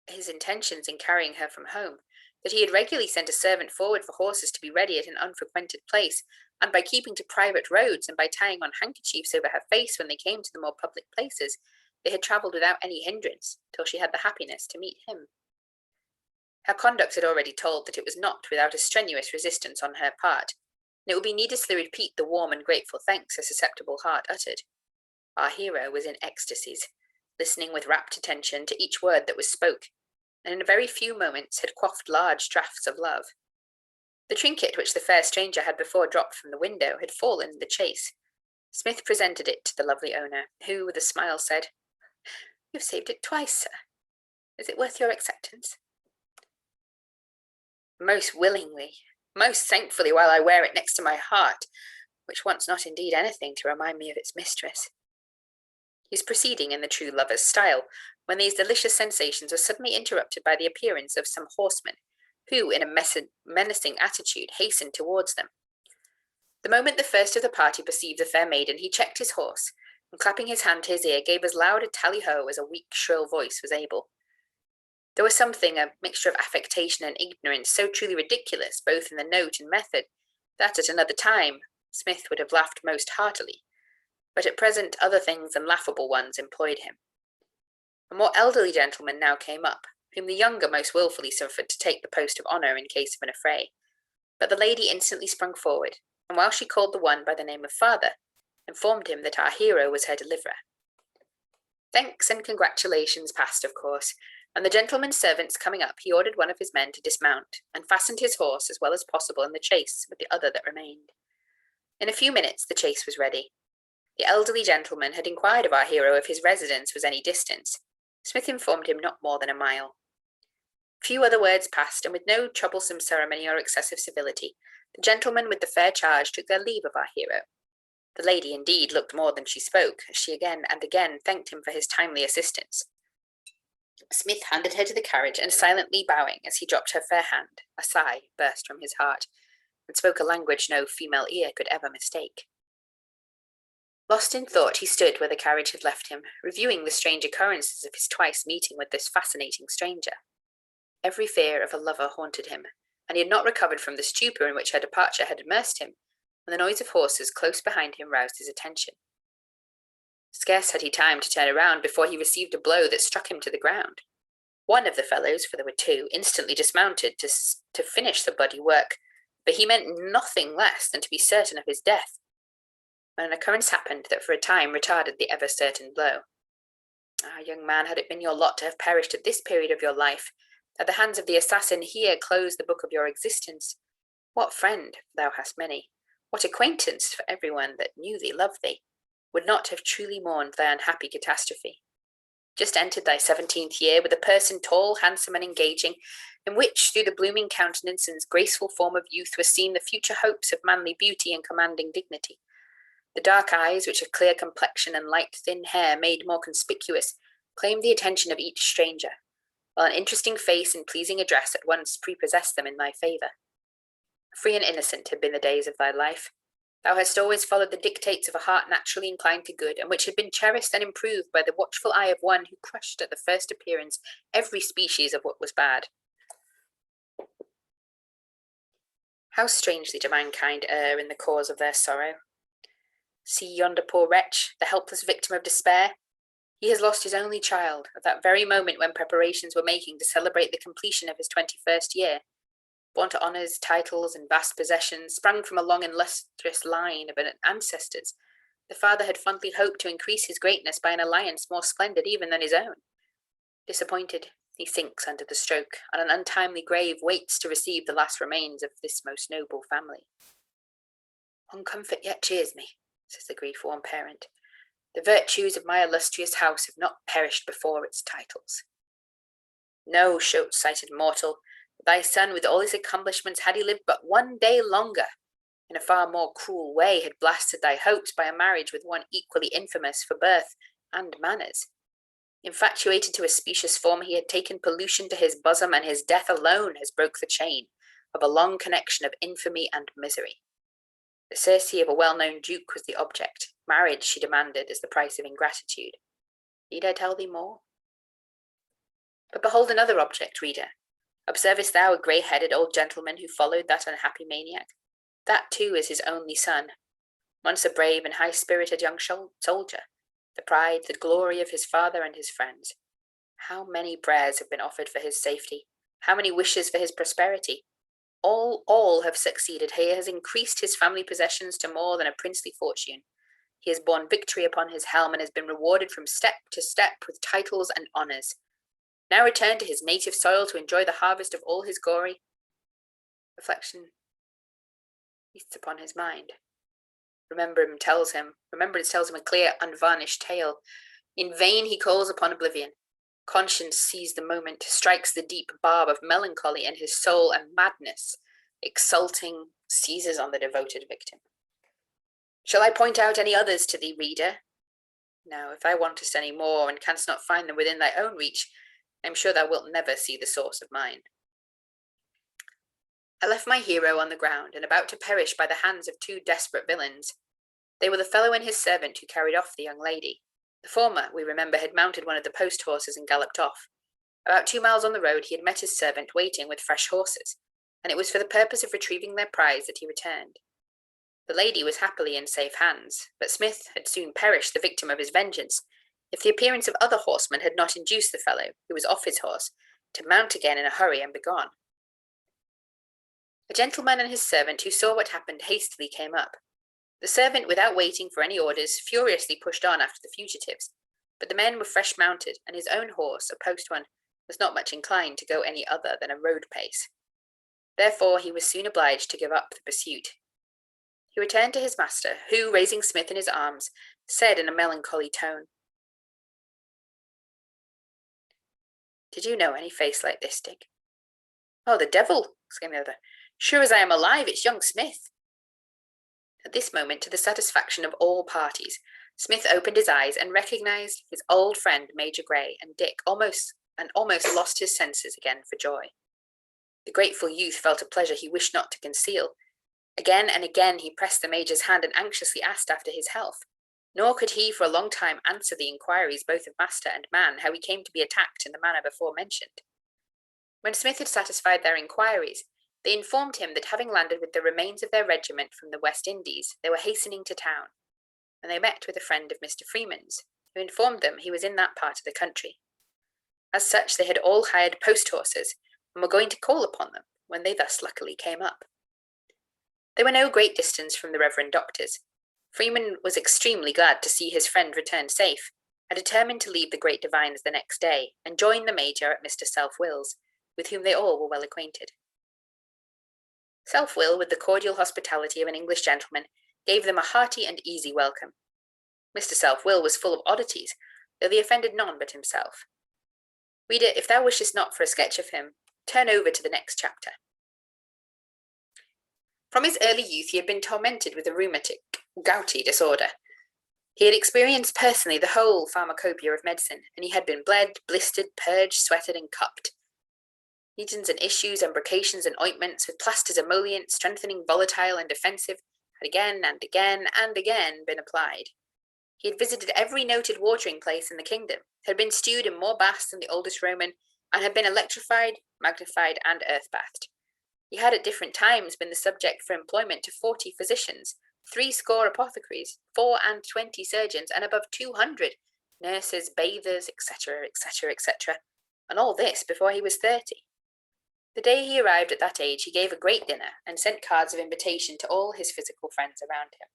his intentions in carrying her from home, that he had regularly sent a servant forward for horses to be ready at an unfrequented place, and by keeping to private roads, and by tying on handkerchiefs over her face when they came to the more public places, they had travelled without any hindrance, till she had the happiness to meet him. Her conduct had already told that it was not without a strenuous resistance on her part, and it would be needlessly repeat the warm and grateful thanks her susceptible heart uttered. Our hero was in ecstasies, listening with rapt attention to each word that was spoke, and in a very few moments had quaffed large draughts of love. The trinket which the fair stranger had before dropped from the window had fallen in the chase. Smith presented it to the lovely owner, who, with a smile, said, "You have saved it twice, sir. Is it worth your acceptance?" "Most willingly, most thankfully, while I wear it next to my heart, which wants not indeed anything to remind me of its mistress." He was proceeding in the true lover's style, when these delicious sensations were suddenly interrupted by the appearance of some horsemen, who, in a menacing attitude, hastened towards them. The moment the first of the party perceived the fair maiden, he checked his horse, and clapping his hand to his ear, gave as loud a tally-ho as a weak, shrill voice was able. There was something, a mixture of affectation and ignorance, so truly ridiculous, both in the note and method, that at another time Smith would have laughed most heartily, but at present other things than laughable ones employed him. A more elderly gentleman now came up, whom the younger most wilfully suffered to take the post of honour in case of an affray, but the lady instantly sprung forward, and while she called the one by the name of father, informed him that our hero was her deliverer. Thanks and congratulations passed, of course, and the gentleman's servants coming up, he ordered one of his men to dismount, and fastened his horse as well as possible in the chaise with the other that remained. In a few minutes the chaise was ready. The elderly gentleman had inquired of our hero if his residence was any distance. Smith informed him not more than a mile. Few other words passed, and with no troublesome ceremony or excessive civility, the gentleman with the fair charge took their leave of our hero. The lady, indeed, looked more than she spoke, as she again and again thanked him for his timely assistance. Smith handed her to the carriage, and silently bowing as he dropped her fair hand, a sigh burst from his heart, and spoke a language no female ear could ever mistake. Lost in thought, he stood where the carriage had left him, reviewing the strange occurrences of his twice meeting with this fascinating stranger. Every fear of a lover haunted him, and he had not recovered from the stupor in which her departure had immersed him, when the noise of horses close behind him roused his attention. Scarce had he time to turn around before he received a blow that struck him to the ground. One of the fellows, for there were two, instantly dismounted to finish the bloody work, but he meant nothing less than to be certain of his death, when an occurrence happened that for a time retarded the ever-certain blow. Ah, young man, had it been your lot to have perished at this period of your life, at the hands of the assassin here closed the book of your existence, what friend, thou hast many, what acquaintance for every one that knew thee loved thee, would not have truly mourned thy unhappy catastrophe? Just entered thy 17th year, with a person tall, handsome, and engaging, in which, through the blooming countenance and graceful form of youth, were seen the future hopes of manly beauty and commanding dignity. The dark eyes, which a clear complexion and light thin hair made more conspicuous, claimed the attention of each stranger, while an interesting face and pleasing address at once prepossessed them in thy favour. Free and innocent had been the days of thy life. Thou hast always followed the dictates of a heart naturally inclined to good, and which had been cherished and improved by the watchful eye of one who crushed at the first appearance every species of what was bad. How strangely do mankind err in the cause of their sorrow! See yonder poor wretch, the helpless victim of despair. He has lost his only child at that very moment when preparations were making to celebrate the completion of his 21st year. Born to honours, titles, and vast possessions, sprung from a long and illustrious line of ancestors, the father had fondly hoped to increase his greatness by an alliance more splendid even than his own. Disappointed, he sinks under the stroke, and an untimely grave waits to receive the last remains of this most noble family. One comfort yet cheers me, says the grief-worn parent. The virtues of my illustrious house have not perished before its titles. No, short-sighted mortal, thy son, with all his accomplishments, had he lived but one day longer, in a far more cruel way had blasted thy hopes by a marriage with one equally infamous for birth and manners. Infatuated to a specious form, he had taken pollution to his bosom, and his death alone has broke the chain of a long connection of infamy and misery. The Circe of a well-known duke was the object. Marriage, she demanded, as the price of ingratitude. Need I tell thee more? But behold another object, reader. Observest thou a grey-headed old gentleman who followed that unhappy maniac? That, too, is his only son. Once a brave and high-spirited young soldier, the pride, the glory of his father and his friends. How many prayers have been offered for his safety? How many wishes for his prosperity? All have succeeded. He has increased his family possessions to more than a princely fortune. He has borne victory upon his helm and has been rewarded from step to step with titles and honours. Now return to his native soil to enjoy the harvest of all his glory. Reflection feasts upon his mind. Remembrance tells him a clear, unvarnished tale. In vain he calls upon oblivion. Conscience sees the moment, strikes the deep barb of melancholy in his soul, and madness, exulting, seizes on the devoted victim. Shall I point out any others to thee, reader? No, if thou wantest any more, and canst not find them within thy own reach, I am sure thou wilt never see the source of mine. I left my hero on the ground, and about to perish by the hands of two desperate villains. They were the fellow and his servant who carried off the young lady. The former, we remember, had mounted one of the post horses and galloped off. About 2 miles on the road he had met his servant waiting with fresh horses, and it was for the purpose of retrieving their prize that he returned. The lady was happily in safe hands, but Smith had soon perished the victim of his vengeance, if the appearance of other horsemen had not induced the fellow, who was off his horse, to mount again in a hurry and be gone. A gentleman and his servant who saw what happened hastily came up. The servant, without waiting for any orders, furiously pushed on after the fugitives, but the men were fresh mounted, and his own horse, a post one, was not much inclined to go any other than a road pace. Therefore he was soon obliged to give up the pursuit. He returned to his master, who, raising Smith in his arms, said in a melancholy tone, "Did you know any face like this, Dick? "Oh, the devil!" exclaimed the other. "Sure as I am alive, it's young Smith." At this moment, to the satisfaction of all parties, Smith opened his eyes and recognised his old friend Major Grey, and Dick almost lost his senses again for joy. The grateful youth felt a pleasure he wished not to conceal. Again and again he pressed the Major's hand and anxiously asked after his health. Nor could he for a long time answer the inquiries both of master and man how he came to be attacked in the manner before mentioned. When Smith had satisfied their inquiries, they informed him that having landed with the remains of their regiment from the West Indies, they were hastening to town, and they met with a friend of Mr. Freeman's, who informed them he was in that part of the country. As such, they had all hired post horses, and were going to call upon them when they thus luckily came up. They were no great distance from the Reverend Doctor's. Freeman was extremely glad to see his friend return safe, and determined to leave the great divines the next day, and join the Major at Mr. Self-Will's, with whom they all were well acquainted. Self-Will, with the cordial hospitality of an English gentleman, gave them a hearty and easy welcome. Mr. Self-Will was full of oddities, though they offended none but himself. Reader, if thou wishest not for a sketch of him, turn over to the next chapter. From his early youth he had been tormented with a rheumatic, gouty disorder. He had experienced personally the whole pharmacopoeia of medicine, and he had been bled, blistered, purged, sweated, and cupped. Legions and issues, embrocations and ointments, with plasters, emollients, strengthening, volatile, and defensive, had again and again and again been applied. He had visited every noted watering place in the kingdom, had been stewed in more baths than the oldest Roman, and had been electrified, magnified, and earth-bathed. He had at different times been the subject for employment to 40 physicians, 60 apothecaries, 24 surgeons, and above 200 nurses, bathers, etc., etc., etc., and all this before he was 30. The day he arrived at that age, he gave a great dinner and sent cards of invitation to all his physical friends around him.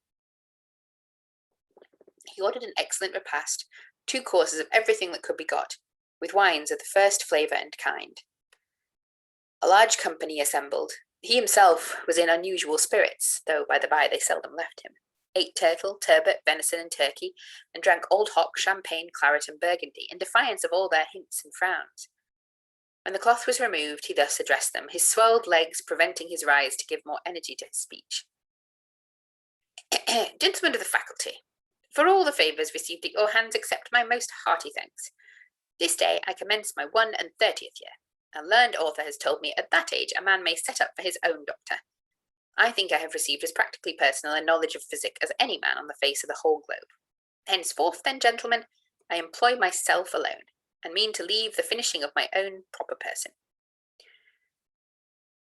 He ordered an excellent repast, 2 courses of everything that could be got, with wines of the first flavour and kind. A large company assembled. He himself was in unusual spirits, though by the by they seldom left him. Ate turtle, turbot, venison, and turkey, and drank old hock, champagne, claret, and burgundy, in defiance of all their hints and frowns. When the cloth was removed, he thus addressed them, his swelled legs preventing his rise to give more energy to his speech. Gentlemen of the faculty, for all the favours received at your hands, accept my most hearty thanks. This day I commence my 31st year. A learned author has told me at that age a man may set up for his own doctor. I think I have received as practically personal a knowledge of physic as any man on the face of the whole globe. Henceforth, then, gentlemen, I employ myself alone, and mean to leave the finishing of my own proper person.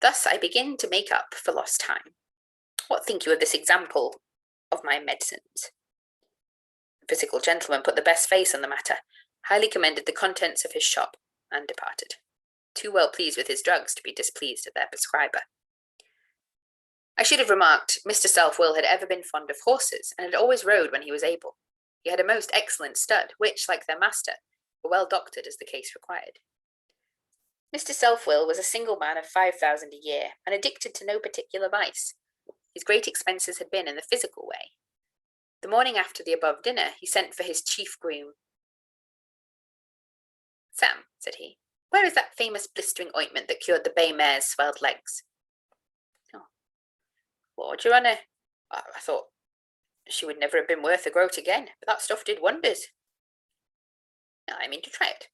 Thus I begin to make up for lost time. What think you of this example of my medicines? The physical gentleman put the best face on the matter, highly commended the contents of his shop, and departed, too well pleased with his drugs to be displeased at their prescriber. I should have remarked, Mr. Self-Will had ever been fond of horses, and had always rode when he was able. He had a most excellent stud, which, like their master, were well doctored as the case required. Mr. Self-Will was a single man of 5,000 a year, and addicted to no particular vice. His great expenses had been in the physical way. The morning after the above dinner, he sent for his chief groom. Sam, said he, where is that famous blistering ointment that cured the bay mare's swelled legs? Oh, Lord, your honour, I thought she would never have been worth a groat again, but that stuff did wonders. I mean to try it.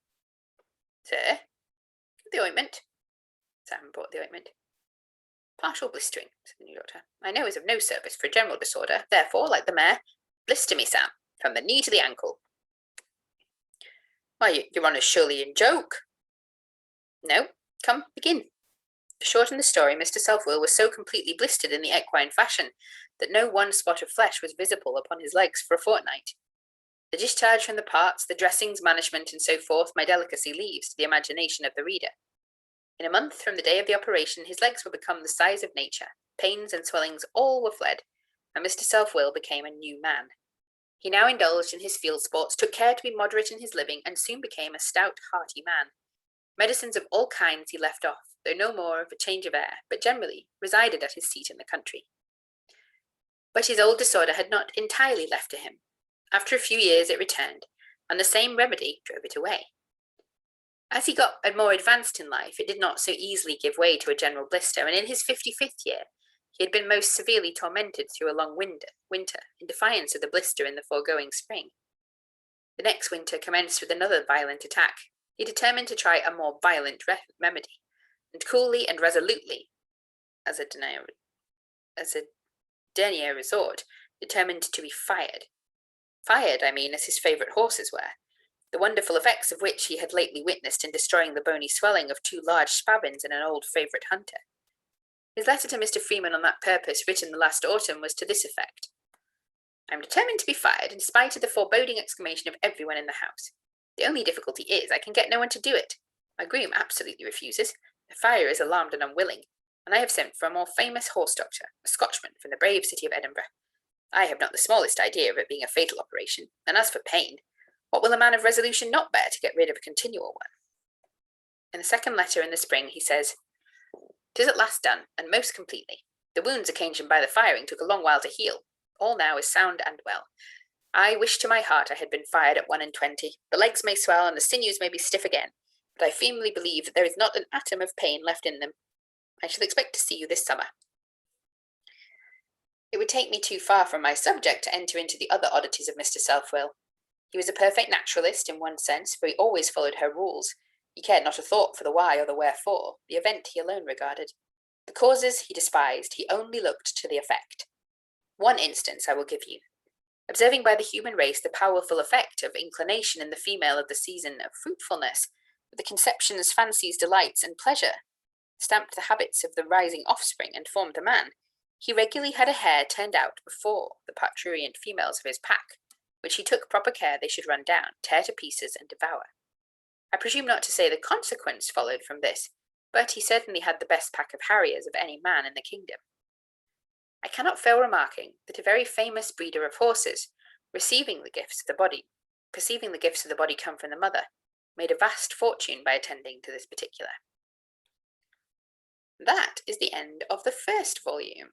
Sir, the ointment. Sam brought the ointment. Partial blistering, said the new doctor. I know is of no service for a general disorder. Therefore, like the mare, blister me, Sam, from the knee to the ankle. Why, your honour's surely in joke. No, come, begin. To shorten the story, Mr. Self-Will was so completely blistered in the equine fashion that no one spot of flesh was visible upon his legs for a fortnight. The discharge from the parts, the dressings, management, and so forth, my delicacy leaves to the imagination of the reader. In a month from the day of the operation, his legs were become the size of nature, pains and swellings all were fled, and Mr. Self-Will became a new man. He now indulged in his field sports, took care to be moderate in his living, and soon became a stout, hearty man. Medicines of all kinds he left off, though no more of a change of air, but generally resided at his seat in the country. But his old disorder had not entirely left to him. After a few years it returned, and the same remedy drove it away. As he got more advanced in life, it did not so easily give way to a general blister, and in his 55th year, he had been most severely tormented through a long winter, in defiance of the blister in the foregoing spring. The next winter commenced with another violent attack. He determined to try a more violent remedy, and coolly and resolutely, as a dernier resort, determined to be fired. Fired, I mean, as his favourite horses were, the wonderful effects of which he had lately witnessed in destroying the bony swelling of 2 large spavins in an old favourite hunter. His letter to Mr. Freeman on that purpose, written the last autumn, was to this effect: I am determined to be fired, in spite of the foreboding exclamation of everyone in the house. The only difficulty is, I can get no one to do it. My groom absolutely refuses, the farrier is alarmed and unwilling, and I have sent for a more famous horse doctor, a Scotchman from the brave city of Edinburgh. I have not the smallest idea of it being a fatal operation, and as for pain, what will a man of resolution not bear to get rid of a continual one? In the second letter in the spring he says, 'Tis at last done, and most completely. The wounds occasioned by the firing took a long while to heal. All now is sound and well. I wish to my heart I had been fired at 21. The legs may swell and the sinews may be stiff again, but I firmly believe that there is not an atom of pain left in them. I shall expect to see you this summer. It would take me too far from my subject to enter into the other oddities of Mr. Southwell. He was a perfect naturalist in one sense, for he always followed her rules. He cared not a thought for the why or the wherefore. The event he alone regarded. The causes he despised. He only looked to the effect. One instance I will give you. Observing by the human race the powerful effect of inclination in the female of the season of fruitfulness, with the conceptions, fancies, delights, and pleasure, stamped the habits of the rising offspring and formed the man, he regularly had a hair turned out before the parturient females of his pack, which he took proper care they should run down, tear to pieces, and devour. I presume not to say the consequence followed from this, but he certainly had the best pack of harriers of any man in the kingdom. I cannot fail remarking that a very famous breeder of horses, perceiving the gifts of the body come from the mother, made a vast fortune by attending to this particular. That is the end of the first volume.